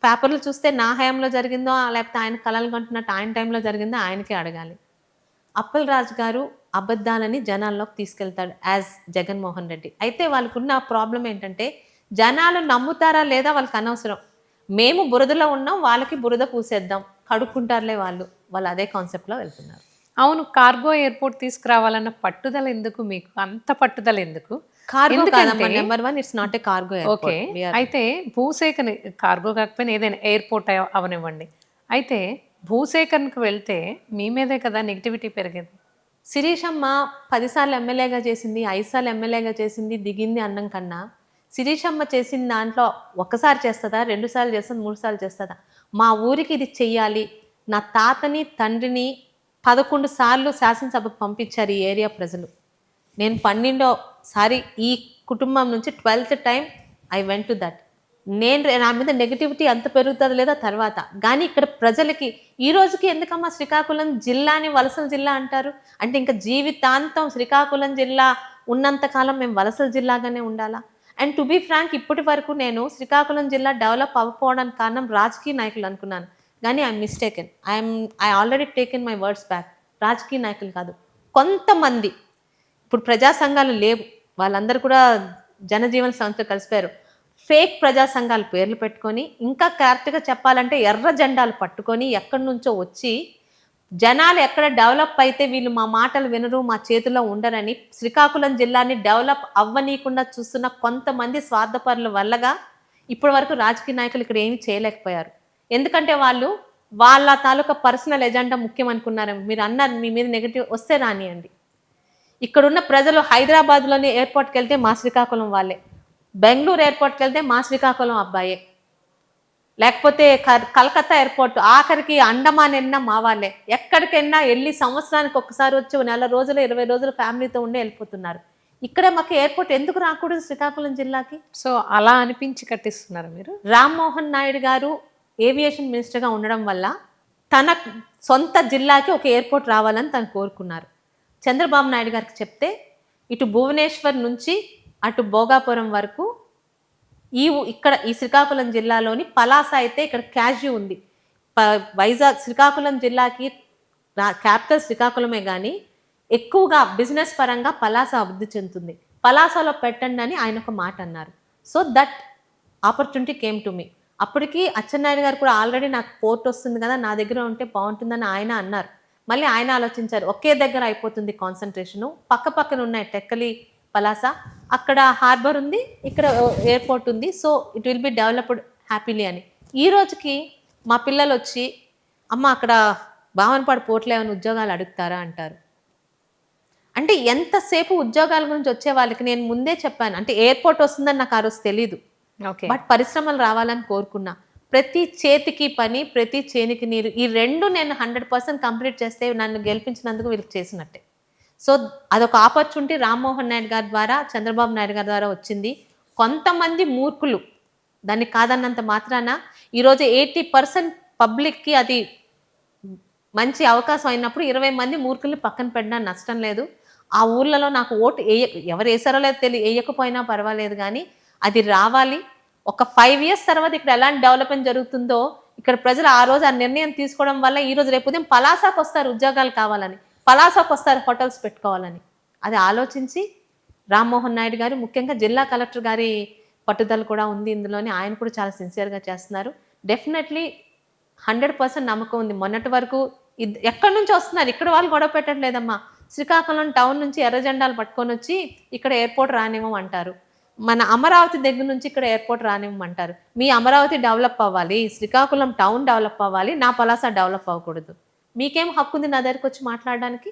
పేపర్లు చూస్తే నా హయాంలో జరిగిందో లేకపోతే ఆయన కలలు కంటున్నట్టు ఆయన టైంలో జరిగిందో ఆయనకే అడగాలి. అప్పలరాజు గారు అబద్ధాలని జనాల్లోకి తీసుకెళ్తాడు యాజ్ జగన్మోహన్ రెడ్డి. అయితే వాళ్ళకున్న ప్రాబ్లం ఏంటంటే జనాలు నమ్ముతారా లేదా వాళ్ళకి అనవసరం. మేము బురదలో ఉన్నాం, వాళ్ళకి బురద పూసేద్దాం, కడుక్కుంటారులే వాళ్ళు అదే కాన్సెప్ట్లో వెళ్తున్నారు. అవును, కార్గో ఎయిర్పోర్ట్ తీసుకురావాలన్న పట్టుదల ఎందుకు మీకు? అంత పట్టుదల ఎందుకు? కార్గో కాదమ్మా, number 1 it's not a cargo airport. Okay, అయితే భూసేకరణ, కార్గో కాకపోయినా ఏదైనా ఎయిర్పోర్ట్ అవనివ్వండి, అయితే భూసేకరణకు వెళ్తే మీ మీదే కదా నెగిటివిటీ పెరిగేది. శిరీషమ్మ 10 సార్లు ఎమ్మెల్యేగా చేసింది, 5 సార్లు ఎమ్మెల్యేగా చేసింది, దిగింది అన్నం కన్నా శిరీషమ్మ చేసిన దాంట్లో 1 సారి చేస్తుందా, 2 సార్లు చేస్తుందా, 3 సార్లు చేస్తుందా? మా ఊరికి ఇది చెయ్యాలి, నా తాతని తండ్రిని 11 సార్లు శాసనసభకు పంపించారు ఈ ఏరియా ప్రజలు. నేను 12వ ఈ కుటుంబం నుంచి 12th time I went to that. నా మీద నెగిటివిటీ అంత పెరుగుతుంది లేదా తర్వాత, కానీ ఇక్కడ ప్రజలకి ఈ రోజుకి ఎందుకమ్మా శ్రీకాకుళం జిల్లాని వలసల జిల్లా అంటారు అంటే ఇంకా జీవితాంతం శ్రీకాకుళం జిల్లా ఉన్నంతకాలం మేము వలసల జిల్లాగానే ఉండాలా? అండ్ టు బీ ఫ్రాంక్ ఇప్పటి వరకు నేను శ్రీకాకుళం జిల్లా డెవలప్ అవ్వకపోవడానికి కారణం రాజకీయ నాయకులు అనుకున్నాను, కానీ I'm mistaken. I already taken my words back. రాజకీయ నాయకులు కాదు, కొంతమంది ఇప్పుడు ప్రజా సంఘాలు లేవు, వాళ్ళందరూ కూడా జనజీవన సంస్థ కలిసిపోయారు. ఫేక్ ప్రజా సంఘాల పేర్లు పెట్టుకొని, ఇంకా కరెక్ట్గా చెప్పాలంటే ఎర్ర జెండాలు పట్టుకొని ఎక్కడి నుంచో వచ్చి జనాలు ఎక్కడ డెవలప్ అయితే వీళ్ళు మా మాటలు వినరు, మా చేతిలో ఉండరని శ్రీకాకుళం జిల్లాని డెవలప్ అవ్వనీయకుండా చూస్తున్న కొంతమంది స్వార్థపరుల వల్లగా ఇప్పటి వరకు రాజకీయ నాయకులు ఇక్కడ ఏమీ చేయలేకపోయారు. ఎందుకంటే వాళ్ళు వాళ్ళ తాలూకా పర్సనల్ ఎజెండా ముఖ్యం అనుకున్నారు. మీరు అన్నారు మీ మీద నెగిటివ్ వస్తే రానియండి. ఇక్కడున్న ప్రజలు హైదరాబాద్లోని ఎయిర్పోర్ట్కి వెళ్తే మా శ్రీకాకుళం వాళ్ళే, బెంగళూరు ఎయిర్పోర్ట్కి వెళ్తే మా శ్రీకాకుళం అబ్బాయే, లేకపోతే కలకత్తా ఎయిర్పోర్ట్, ఆఖరికి అండమాన్ ఎన్నా మా వాళ్ళే. ఎక్కడికైనా వెళ్ళి సంవత్సరానికి ఒక్కసారి వచ్చి నెల రోజులు 20 రోజులు ఫ్యామిలీతో ఉండి వెళ్ళిపోతున్నారు. ఇక్కడే మాకు ఎయిర్పోర్ట్ ఎందుకు రాకూడదు శ్రీకాకుళం జిల్లాకి? సో అలా అనిపించి కట్టిస్తున్నారు మీరు. రామ్మోహన్ నాయుడు గారు ఏవియేషన్ మినిస్టర్గా ఉండడం వల్ల తన సొంత జిల్లాకి ఒక ఎయిర్పోర్ట్ రావాలని తను కోరుకున్నారు. చంద్రబాబు నాయుడు గారికి చెప్తే ఇటు భువనేశ్వర్ నుంచి అటు భోగాపురం వరకు ఇక్కడ ఈ శ్రీకాకుళం జిల్లాలోని పలాస అయితే ఇక్కడ క్యాష్యూ ఉంది. వైజాగ్ శ్రీకాకుళం జిల్లాకి క్యాపిటల్ శ్రీకాకుళమే కానీ ఎక్కువగా బిజినెస్ పరంగా పలాస అభివృద్ధి చెందుతుంది, పలాసలో పెట్టండి అని ఆయన ఒక మాట అన్నారు. So that opportunity came to me. అప్పటికి అచ్చెన్నాయుడు గారు కూడా ఆల్రెడీ నాకు పోర్ట్ వస్తుంది కదా, నా దగ్గర ఉంటే బాగుంటుందని ఆయన అన్నారు. మళ్ళీ ఆయన ఆలోచించారు, ఒకే దగ్గర అయిపోతుంది కాన్సన్ట్రేషను, పక్క పక్కన ఉన్నాయి టెక్కలి పలాస, అక్కడ హార్బర్ ఉంది, ఇక్కడ ఎయిర్పోర్ట్ ఉంది, so it will be developed happily అని. ఈ రోజుకి మా పిల్లలు వచ్చి అమ్మ అక్కడ భావనపాడు పోర్ట్లో ఏమైనా ఉద్యోగాలు అడుగుతారా అంటారు. అంటే ఎంతసేపు ఉద్యోగాల గురించి వచ్చే వాళ్ళకి నేను ముందే చెప్పాను, అంటే ఎయిర్పోర్ట్ వస్తుందని నాకు ఆ రోజు తెలీదు, బట్ పరిశ్రమలు రావాలని కోరుకున్నా. ప్రతి చేతికి పని, ప్రతి చేనికి నీరు, ఈ రెండు నేను 100% కంప్లీట్ చేస్తే నన్ను గెలిపించినందుకు వీళ్ళకి చేసినట్టే. సో అదొక ఆపర్చునిటీ రామ్మోహన్ నాయుడు గారి ద్వారా, చంద్రబాబు నాయుడు గారి ద్వారా వచ్చింది. కొంతమంది మూర్ఖులు దాన్ని కాదన్నంత మాత్రాన ఈరోజు 80% పబ్లిక్కి అది మంచి అవకాశం అయినప్పుడు 20 మంది మూర్ఖుల్ని పక్కన పెట్టినా నష్టం లేదు. ఆ ఊర్లలో నాకు ఓటు ఎవరు వేసారో లేదో వేయకపోయినా పర్వాలేదు, కానీ అది రావాలి. ఒక 5 years తర్వాత ఇక్కడ ఎలాంటి డెవలప్మెంట్ జరుగుతుందో ఇక్కడ ప్రజలు ఆ రోజు ఆ నిర్ణయం తీసుకోవడం వల్ల ఈ రోజు రేపు ఉదయం పలాసాకు వస్తారు ఉద్యోగాలు కావాలని, పలాసాకు వస్తారు హోటల్స్ పెట్టుకోవాలని. అది ఆలోచించి రామ్మోహన్ నాయుడు గారు, ముఖ్యంగా జిల్లా కలెక్టర్ గారి పట్టుదల కూడా ఉంది ఇందులోని, ఆయన కూడా చాలా సిన్సియర్గా చేస్తున్నారు. డెఫినెట్లీ 100% నమ్మకం ఉంది. మొన్నటి వరకు ఎక్కడి నుంచి వస్తున్నారు, ఇక్కడ వాళ్ళు గొడవ పెట్టట్లేదమ్మా, శ్రీకాకుళం టౌన్ నుంచి ఎర్ర జెండాలు పట్టుకొని వచ్చి ఇక్కడ ఎయిర్పోర్ట్ రానివ్వమంటారు, మన అమరావతి దగ్గర నుంచి ఇక్కడ ఎయిర్పోర్ట్ రానివ్వమంటారు. మీ అమరావతి డెవలప్ అవ్వాలి, శ్రీకాకుళం టౌన్ డెవలప్ అవ్వాలి, నా పలాస డెవలప్ అవ్వకూడదు. మీకేం హక్కు ఉంది నా దగ్గరకు వచ్చి మాట్లాడడానికి?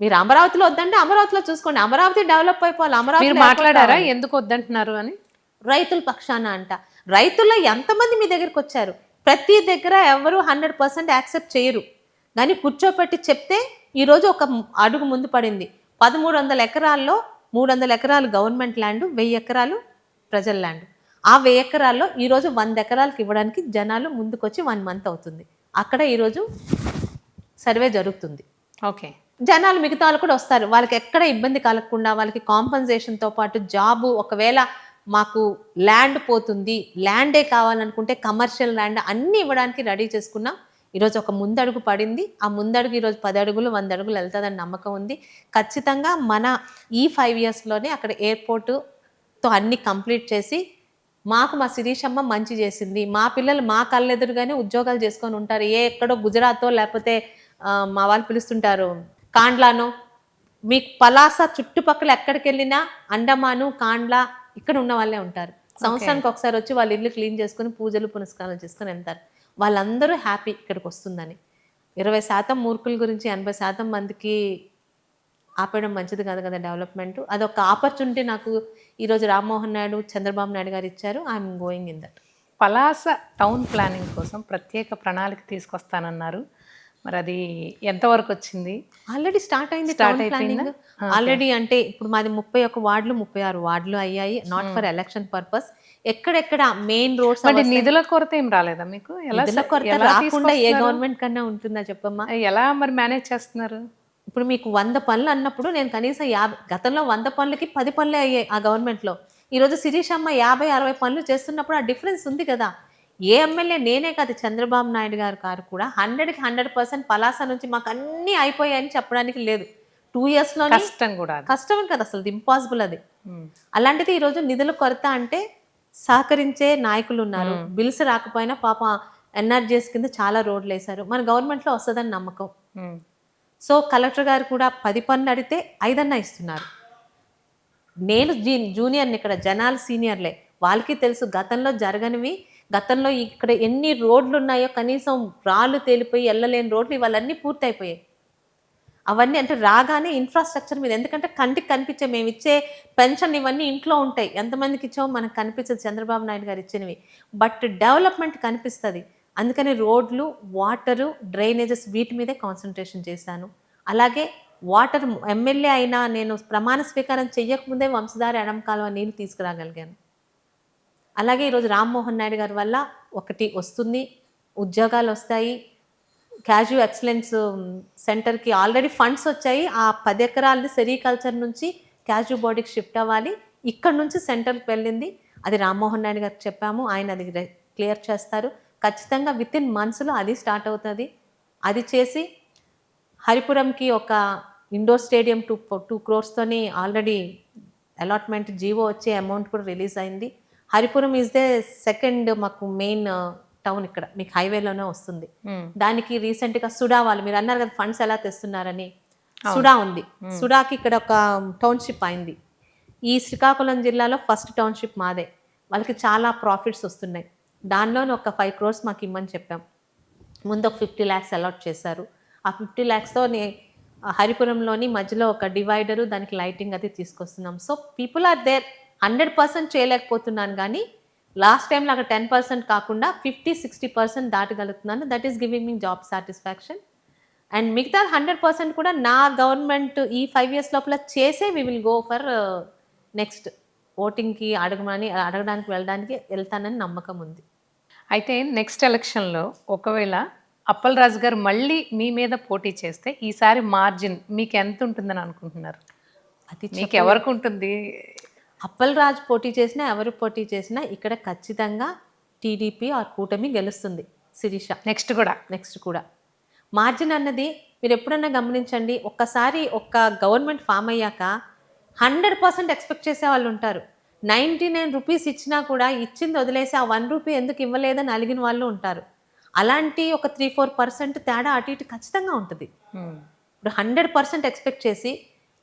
మీరు అమరావతిలో వద్దంటే అమరావతిలో చూసుకోండి, అమరావతి డెవలప్ అయిపోవాలి. అమరావతి మాట్లాడారా ఎందుకు వద్దంటున్నారు అని? రైతుల పక్షాన అంట. రైతుల్లో ఎంతమంది మీ దగ్గరికి వచ్చారు? ప్రతి దగ్గర ఎవరు 100% యాక్సెప్ట్ చేయరు, కానీ కూర్చోపెట్టి చెప్తే ఈరోజు ఒక అడుగు ముందు పడింది. 1300 ఎకరాల్లో 300 ఎకరాలు గవర్నమెంట్ ల్యాండ్, 1000 ఎకరాలు ప్రజల ల్యాండ్. ఆ 1000 ఎకరాల్లో ఈరోజు 100 ఎకరాలకు ఇవ్వడానికి జనాలు ముందుకొచ్చి 1 month అవుతుంది. అక్కడ ఈరోజు సర్వే జరుగుతుంది. ఓకే, జనాలు మిగతా వాళ్ళు కూడా వస్తారు, వాళ్ళకి ఎక్కడ ఇబ్బంది కలగకుండా వాళ్ళకి కాంపన్సేషన్తో పాటు జాబు, ఒకవేళ మాకు ల్యాండ్ పోతుంది, ల్యాండే కావాలనుకుంటే కమర్షియల్ ల్యాండ్ అన్నీ ఇవ్వడానికి రెడీ చేసుకున్నాం. ఈరోజు ఒక ముందడుగు పడింది. ఆ ముందడుగు ఈరోజు 10 అడుగులు 100 అడుగులు వెళ్తుందని నమ్మకం ఉంది. ఖచ్చితంగా మన ఈ 5 yearsలోనే అక్కడ ఎయిర్పోర్టుతో అన్నీ కంప్లీట్ చేసి మాకు మా శిరీషమ్మ మంచి చేసింది, మా పిల్లలు మా కళ్ళెదురుగానే ఉద్యోగాలు చేసుకొని ఉంటారు. ఎక్కడో గుజరాతో లేకపోతే మా వాళ్ళు పిలుస్తుంటారు కాండ్లానో, మీకు పలాస చుట్టుపక్కల ఎక్కడికి వెళ్ళినా అండమాను కాండ్లా ఇక్కడ ఉన్న వాళ్ళే ఉంటారు. సంవత్సరానికి ఒకసారి వచ్చి వాళ్ళ ఇల్లు క్లీన్ చేసుకుని పూజలు పునస్కారాలు చేసుకొని వెళ్తారు. వాళ్ళందరూ హ్యాపీ ఇక్కడికి వస్తుందని. 20% మూర్ఖుల గురించి 80% మందికి ఆపేయడం మంచిది కాదు కదా డెవలప్మెంట్. అదొక ఆపర్చునిటీ నాకు ఈరోజు రామ్మోహన్ నాయుడు, చంద్రబాబు నాయుడు గారు ఇచ్చారు. I'm going in that. Palasa town planning కోసం ప్రత్యేక ప్రణాళిక తీసుకొస్తానన్నారు, మరి అది ఎంతవరకు వచ్చింది? ఆల్రెడీ స్టార్ట్ అయింది టౌన్ ప్లానింగ్. ఆల్రెడీ అంటే ఇప్పుడు మాది 31 వార్డులు 36 వార్డులు అయ్యాయి, నాట్ ఫర్ ఎలక్షన్ పర్పస్. ఎక్కడెక్కడ మెయిన్ రోడ్స్. నిధుల కొరత ఏం రాలేదా మీకు? నిధుల కొరత రాకుండా ఏ గవర్నమెంట్ కన్నా ఉంటుందా చెప్పమ్మా? ఎలా మరి మేనేజ్ చేస్తున్నారు? ఇప్పుడు మీకు 100 పనులు అన్నప్పుడు నేను కనీసం 50, గతంలో 100 పనులకి 10 పనులే అయ్యాయి ఆ గవర్నమెంట్లో. ఈరోజు శిరీషమ్మ 50-60 పనులు చేస్తున్నప్పుడు ఆ డిఫరెన్స్ ఉంది కదా. ఏ ఎమ్మెల్యే, నేనే కాదు చంద్రబాబు నాయుడు గారు కూడా 100కి 100% పలాస నుంచి మాకు అన్నీ అయిపోయాయని చెప్పడానికి లేదు. 2 ఇయర్స్‌లోనే కష్టం కూడా అది. కష్టం కదా, అసలు ఇంపాసిబుల్ అది. ఉమ్. అలాంటిది ఈరోజు నిధుల కొరత అంటే సహకరించే నాయకులు ఉన్నారు. బిల్స్ రాకపోయినా పాప ఎన్ఆర్జీఎస్ కింద చాలా రోడ్లు వేశారు. మన గవర్నమెంట్లో వస్తుందని నమ్మకం. ఉమ్. సో కలెక్టర్ గారు కూడా 10 పనులు అడిగితే 5 అన్నా ఇస్తున్నారు. నేను జూనియర్ని, ఇక్కడ జనాలు సీనియర్లే, వాళ్ళకి తెలుసు గతంలో జరగనివి. గతంలో ఇక్కడ ఎన్ని రోడ్లు ఉన్నాయో, కనీసం రాళ్ళు తేలిపోయి వెళ్ళలేని రోడ్లు ఇవన్నీ పూర్తయిపోయాయి. అవన్నీ అంటే రాగానే ఇన్ఫ్రాస్ట్రక్చర్ మీద, ఎందుకంటే కంటికి కనిపించే, మేము ఇచ్చే పెన్షన్ ఇవన్నీ ఇంట్లో ఉంటాయి, ఎంతమందికి ఇచ్చామో మనకు కనిపించదు చంద్రబాబు నాయుడు గారు ఇచ్చినవి, బట్ డెవలప్మెంట్ కనిపిస్తుంది. అందుకని రోడ్లు, వాటరు, డ్రైనేజెస్ వీటి మీదే కాన్సన్ట్రేషన్ చేశాను. అలాగే వాటర్ ఎమ్మెల్యే అయినా నేను ప్రమాణ స్వీకారం చెయ్యకముందే వంశధార ఎడమ కాలువ నీళ్ళు తీసుకురాగలిగాను. అలాగే ఈరోజు రామ్మోహన్ నాయుడు గారి వల్ల ఒకటి వస్తుంది, ఉద్యోగాలు వస్తాయి. క్యాజు ఎక్సలెన్స్ సెంటర్కి ఆల్రెడీ ఫండ్స్ వచ్చాయి. ఆ 10 ఎకరాలది సెరికల్చర్ నుంచి క్యాజు బాడీకి షిఫ్ట్ అవ్వాలి. ఇక్కడ నుంచి సెంటర్కి వెళ్ళింది, అది రామ్మోహన్ నాయుడు గారికి చెప్పాము, ఆయన అది క్లియర్ చేస్తారు. ఖచ్చితంగా వితిన్ మంత్స్లో అది స్టార్ట్ అవుతుంది. అది చేసి హరిపురంకి ఒక indoor stadium 2 crores already allotment GO వచ్చే అమౌంట్ కూడా రిలీజ్ అయింది. హరిపురం ఈజ్ దే సెకండ్ మాకు మెయిన్ టౌన్, ఇక్కడ మీకు హైవేలోనే వస్తుంది. దానికి రీసెంట్గా సుడా వాళ్ళు, మీరు అన్నారు కదా ఫండ్స్ ఎలా తెస్తున్నారని, సుడా ఉంది. సుడాకి ఇక్కడ ఒక టౌన్షిప్ అయింది. ఈ శ్రీకాకుళం జిల్లాలో ఫస్ట్ టౌన్షిప్ మాదే. వాళ్ళకి చాలా ప్రాఫిట్స్ వస్తున్నాయి. దానిలోనే ఒక 5 crores మాకు ఇమ్మని చెప్పాం. ముందు ఒక 50 lakhs అలాట్ చేశారు. ఆ 50 lakhsతో హరిపురంలోని మధ్యలో ఒక డివైడరు, దానికి లైటింగ్ అది తీసుకొస్తున్నాం. So people are there. 100% చేయలేకపోతున్నాను, కానీ లాస్ట్ టైం లాగా 10% కాకుండా 50-60% దాటగలుగుతున్నాను. That is giving me job satisfaction. And మిగతా 100% కూడా నా గవర్నమెంట్ ఈ 5 years లోపల చేసే we will go for next ఓటింగ్కి అడగడానికి వెళ్ళడానికి వెళ్తానని నమ్మకం ఉంది. అయితే నెక్స్ట్ ఎలక్షన్లో ఒకవేళ అప్పలరాజు గారు మళ్ళీ మీ మీద పోటీ చేస్తే ఈసారి మార్జిన్ మీకు ఎంత ఉంటుందని అనుకుంటున్నారు? అది మీకు ఎవరికి ఉంటుంది? అప్పలరాజు పోటీ చేసినా, ఎవరు పోటీ చేసినా ఇక్కడ ఖచ్చితంగా టీడీపీ ఆర్ కూటమి గెలుస్తుంది. శిరీష నెక్స్ట్ కూడా మార్జిన్ అన్నది మీరు ఎప్పుడన్నా గమనించండి. ఒక్కసారి ఒక్క గవర్నమెంట్ ఫామ్ అయ్యాక 100% ఎక్స్పెక్ట్ చేసే వాళ్ళు ఉంటారు. 99 రూపీస్ ఇచ్చినా కూడా ఇచ్చింది వదిలేసి ఆ 1 రూపీ ఎందుకు ఇవ్వలేదని అలిగిన వాళ్ళు ఉంటారు. అలాంటి ఒక 3-4% తేడా అటు ఇటు ఖచ్చితంగా ఉంటుంది. ఇప్పుడు 100% ఎక్స్పెక్ట్ చేసి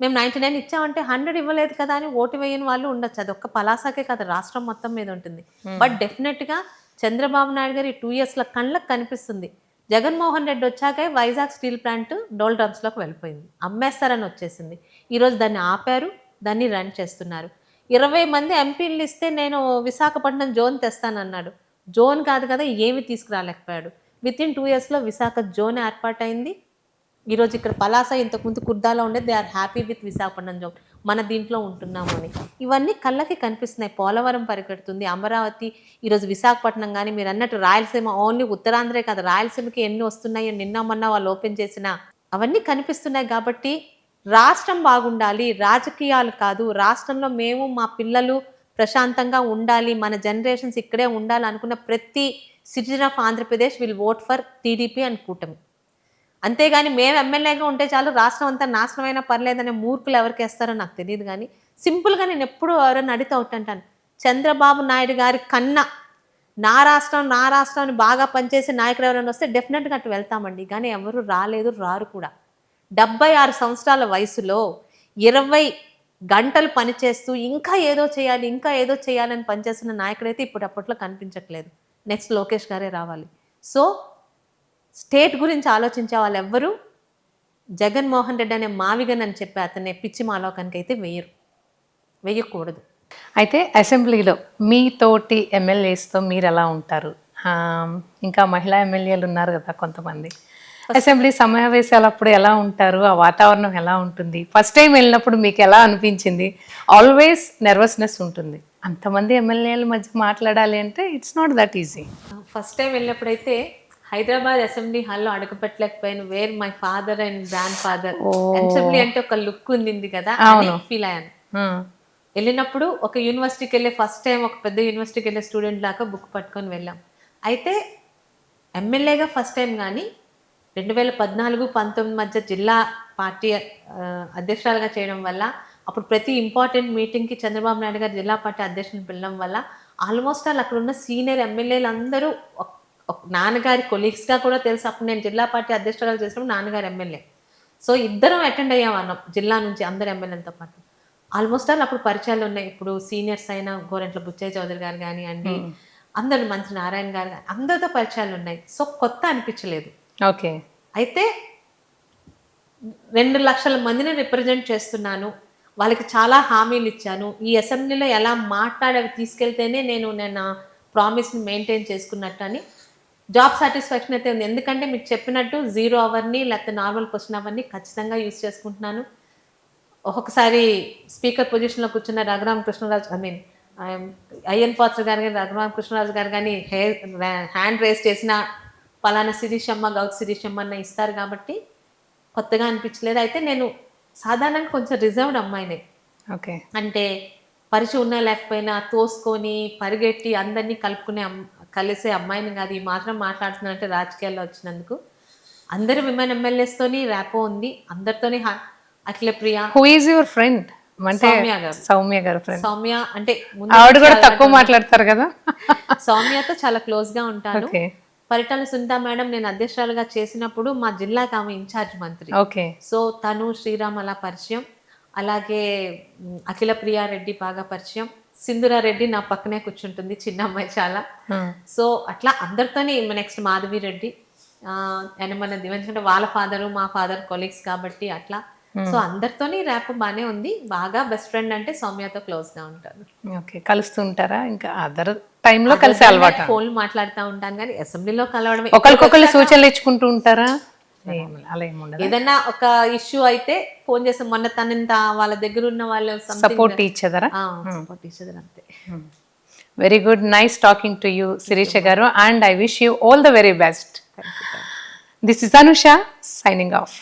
మేము 99 ఇచ్చామంటే 100 ఇవ్వలేదు కదా అని ఓటు వేయని వాళ్ళు ఉండొచ్చు. అది ఒక్క పలాసకే కదా, రాష్ట్రం మొత్తం మీద ఉంటుంది. బట్ డెఫినెట్గా చంద్రబాబు నాయుడు గారు ఈ 2 yearsలో కళ్ళకు కనిపిస్తుంది. జగన్మోహన్ రెడ్డి వచ్చాకే వైజాగ్ స్టీల్ ప్లాంట్ డోల్ డ్రమ్స్లోకి వెళ్ళిపోయింది, అమ్మేస్తారని వచ్చేసింది. ఈరోజు దాన్ని ఆపారు, దాన్ని రన్ చేస్తున్నారు. 20 మంది ఎంపీలు ఇస్తే నేను విశాఖపట్నం జోన్ తెస్తానన్నాడు. జోన్ కాదు కదా, ఏమి తీసుకురాలేకపోయాడు. వితిన్ 2 yearsలో విశాఖ జోన్ ఏర్పాటైంది. ఈరోజు ఇక్కడ పలాస, ఇంతకుముందు కుర్దాలో ఉండేది, they are happy with Visakhapatnam zone, మన దీంట్లో ఉంటున్నాము అని. ఇవన్నీ కళ్ళకి కనిపిస్తున్నాయి. పోలవరం పరిగెడుతుంది, అమరావతి, ఈరోజు విశాఖపట్నం. కానీ మీరు అన్నట్టు రాయలసీమ, ఓన్లీ ఉత్తరాంధ్రే కాదు, రాయలసీమకి ఎన్ని వస్తున్నాయో నిన్న మొన్న వాళ్ళు ఓపెన్ చేసిన అవన్నీ కనిపిస్తున్నాయి. కాబట్టి రాష్ట్రం బాగుండాలి, రాజకీయాలు కాదు, రాష్ట్రంలో మేము మా పిల్లలు ప్రశాంతంగా ఉండాలి, మన జనరేషన్స్ ఇక్కడే ఉండాలి అనుకున్న ప్రతి citizen of Andhra Pradesh will vote for TDP and కూటమి. అంతేగాని మేము ఎమ్మెల్యేగా ఉంటే చాలు, రాష్ట్రం అంతా నాశనమైనా పర్లేదనే మూర్ఖులు ఎవరికి వేస్తారో నాకు తెలియదు. కానీ సింపుల్గా నేను ఎప్పుడు ఎవరైనా అడిగితే ఒకటంటాను, చంద్రబాబు నాయుడు గారి కన్నా నా రాష్ట్రాన్ని బాగా పనిచేసే నాయకుడు ఎవరైనా వస్తే డెఫినెట్గా అటు వెళ్తామండి. కానీ ఎవరు రాలేదు, రారు కూడా. 76 సంవత్సరాల వయసులో 20 గంటలు పనిచేస్తూ ఇంకా ఏదో చేయాలని పనిచేస్తున్న నాయకుడైతే ఇప్పుడు అప్పట్లో కనిపించట్లేదు. నెక్స్ట్ లోకేష్ గారే రావాలి. సో స్టేట్ గురించి ఆలోచించే వాళ్ళు ఎవ్వరూ జగన్మోహన్ రెడ్డి అనే మావిగన్ అని చెప్పి అతనే పిచ్చి మాలోకానికి అయితే వేయకూడదు. అయితే అసెంబ్లీలో మీతోటి ఎమ్మెల్యేస్తో మీరు ఎలా ఉంటారు? ఇంకా మహిళా ఎమ్మెల్యేలు ఉన్నారు కదా కొంతమంది, అసెంబ్లీ సమావేశాలప్పుడు ఎలా ఉంటారు? ఆ వాతావరణం ఎలా ఉంటుంది? ఫస్ట్ టైం వెళ్ళినప్పుడు మీకు ఎలా అనిపించింది? ఆల్వేస్ నర్వస్నెస్ ఉంటుంది, అంతమంది ఎమ్మెల్యేల మధ్య మాట్లాడాలి అంటే it's not that easy. First time వెళ్ళినప్పుడైతే హైదరాబాద్ అసెంబ్లీ హాల్లో అడుగుపెట్టలేకపోయాను. Where my father and grandfather. Assembly అంటే ఒక లుక్ ఉంది కదా, ఫీల్ అయ్యాను. వెళ్ళినప్పుడు ఒక యూనివర్సిటీకి వెళ్ళే ఫస్ట్ టైం ఒక పెద్ద యూనివర్సిటీకి వెళ్ళే స్టూడెంట్ లాగా బుక్ పట్టుకొని వెళ్ళాం. అయితే ఎమ్మెల్యేగా ఫస్ట్ టైం కానీ 2014-19 మధ్య జిల్లా పార్టీ అధ్యక్షురాలుగా చేయడం వల్ల, అప్పుడు ప్రతి ఇంపార్టెంట్ మీటింగ్కి చంద్రబాబు నాయుడు గారు జిల్లా పార్టీ అధ్యక్షుని పిలవడం వల్ల ఆల్మోస్ట్ ఆల్ అక్కడ ఉన్న సీనియర్ ఎమ్మెల్యేలు అందరూ నాన్నగారి కొలీగ్స్గా కూడా తెలుసు. అప్పుడు నేను జిల్లా పార్టీ అధ్యక్షురాలు చేసినప్పుడు నాన్నగారు ఎమ్మెల్యే. సో ఇద్దరం అటెండ్ అయ్యాం అన్నాం జిల్లా నుంచి అందరు ఎమ్మెల్యేలతో పాటు. ఆల్మోస్ట్ ఆల్ అప్పుడు పరిచయాలు ఉన్నాయి. ఇప్పుడు సీనియర్స్ అయిన గోరెంట్ల బుచ్చయ్య చౌదరి గారు కానివ్వండి, అందరు మంత్రి నారాయణ గారు కానీ అందరితో పరిచయాలు ఉన్నాయి. సో కొత్త అనిపించలేదు. ఓకే. అయితే 2 లక్షల మందిని రిప్రజెంట్ చేస్తున్నాను, వాళ్ళకి చాలా హామీలు ఇచ్చాను, ఈ అసెంబ్లీలో ఎలా మాట్లాడేవి తీసుకెళ్తేనే నేను నా ప్రామిస్ని మెయింటైన్ చేసుకున్నట్టు అని జాబ్ సాటిస్ఫాక్షన్ అయితే ఉంది. ఎందుకంటే మీకు చెప్పినట్టు 0 అవర్ని లేకపోతే నార్మల్ క్వశ్చన్ అవర్ని ఖచ్చితంగా యూజ్ చేసుకుంటున్నాను. ఒక్కొక్కసారి స్పీకర్ పొజిషన్లో కూర్చున్న రఘురామ కృష్ణరాజు అయ్యన్ పాత్ర గారు కానీ రఘురామ కృష్ణరాజు గారు కానీ హ్యాండ్ రేస్ చేసిన పలానా శిరీషమ్మ గౌత్ శిరీషమ్మ అన్న ఇస్తారు కాబట్టి కొత్తగా అనిపించలేదు. అయితే నేను సాధారణంగా కొంచెం రిజర్వ్డ్ అమ్మాయినే. ఓకే. అంటే పరిచయం ఉన్నా లేకపోయినా తోసుకొని పరిగెట్టి అందరినీ కలిసే అమ్మాయిని కాదు. ఈ మాత్రం మాట్లాడుతున్నానంటే రాజకీయాల్లో వచ్చినందుకు అందరు విమెన్ ఎమ్మెల్యేస్తోని ర్యాపో ఉంది, అందరితోని. Akhila Priya. Who is your friend? అంటే సౌమ్య గారు ఫ్రెండ్. సౌమ్య అంటే ఆవిడ కూడా తక్కువ మాట్లాడతారు కదా. సౌమ్యతో చాలా క్లోజ్ గా ఉంటాను. పరిటాల సునీత మేడం నేను అధ్యక్షురాలుగా చేసినప్పుడు మా జిల్లాకి ఆమె ఇన్ఛార్జ్ మంత్రి. ఓకే. సో తను శ్రీరామ్ అలా పరిచయం. అలాగే అఖిల ప్రియారెడ్డి బాగా పరిచయం. సింధురారెడ్డి నా పక్కనే కూర్చుంటుంది, చిన్న అమ్మాయి చాలా. సో అట్లా అందరితోని. నెక్స్ట్ మాధవి రెడ్డి మన ఎందుకంటే వాళ్ళ ఫాదరు మా ఫాదర్ కొలీగ్స్ కాబట్టి అట్లా. సో అందరితోని ర్యాప్ బానే ఉంది. బాగా బెస్ట్ ఫ్రెండ్ అంటే సౌమ్యతో క్లోజ్ గా ఉంటాను. ఓకే. కలుస్తూ ఉంటారా? ఇంకా అదర్ టైంలో కలిసి అలవాటు? ఫోన్లు మాట్లాడుతూ ఉంటాను కానీ అసెంబ్లీలో కలవడమే. ఒకరికొకరు సూచనలు ఇచ్చుకుంటూ ఉంటారా? అలా ఏముండదు. ఏదన్నా ఒక ఇష్యూ అయితే ఫోన్ చేస్తాం. మొన్న తనంత వాళ్ళ దగ్గర ఉన్న వాళ్ళు సపోర్ట్ ఇచ్చేదరా? సపోర్ట్ ఇచ్చేదారు అంతే. Very good. Nice talking to you Sirisha గారు, and I wish you all the very best. This is Anusha signing of.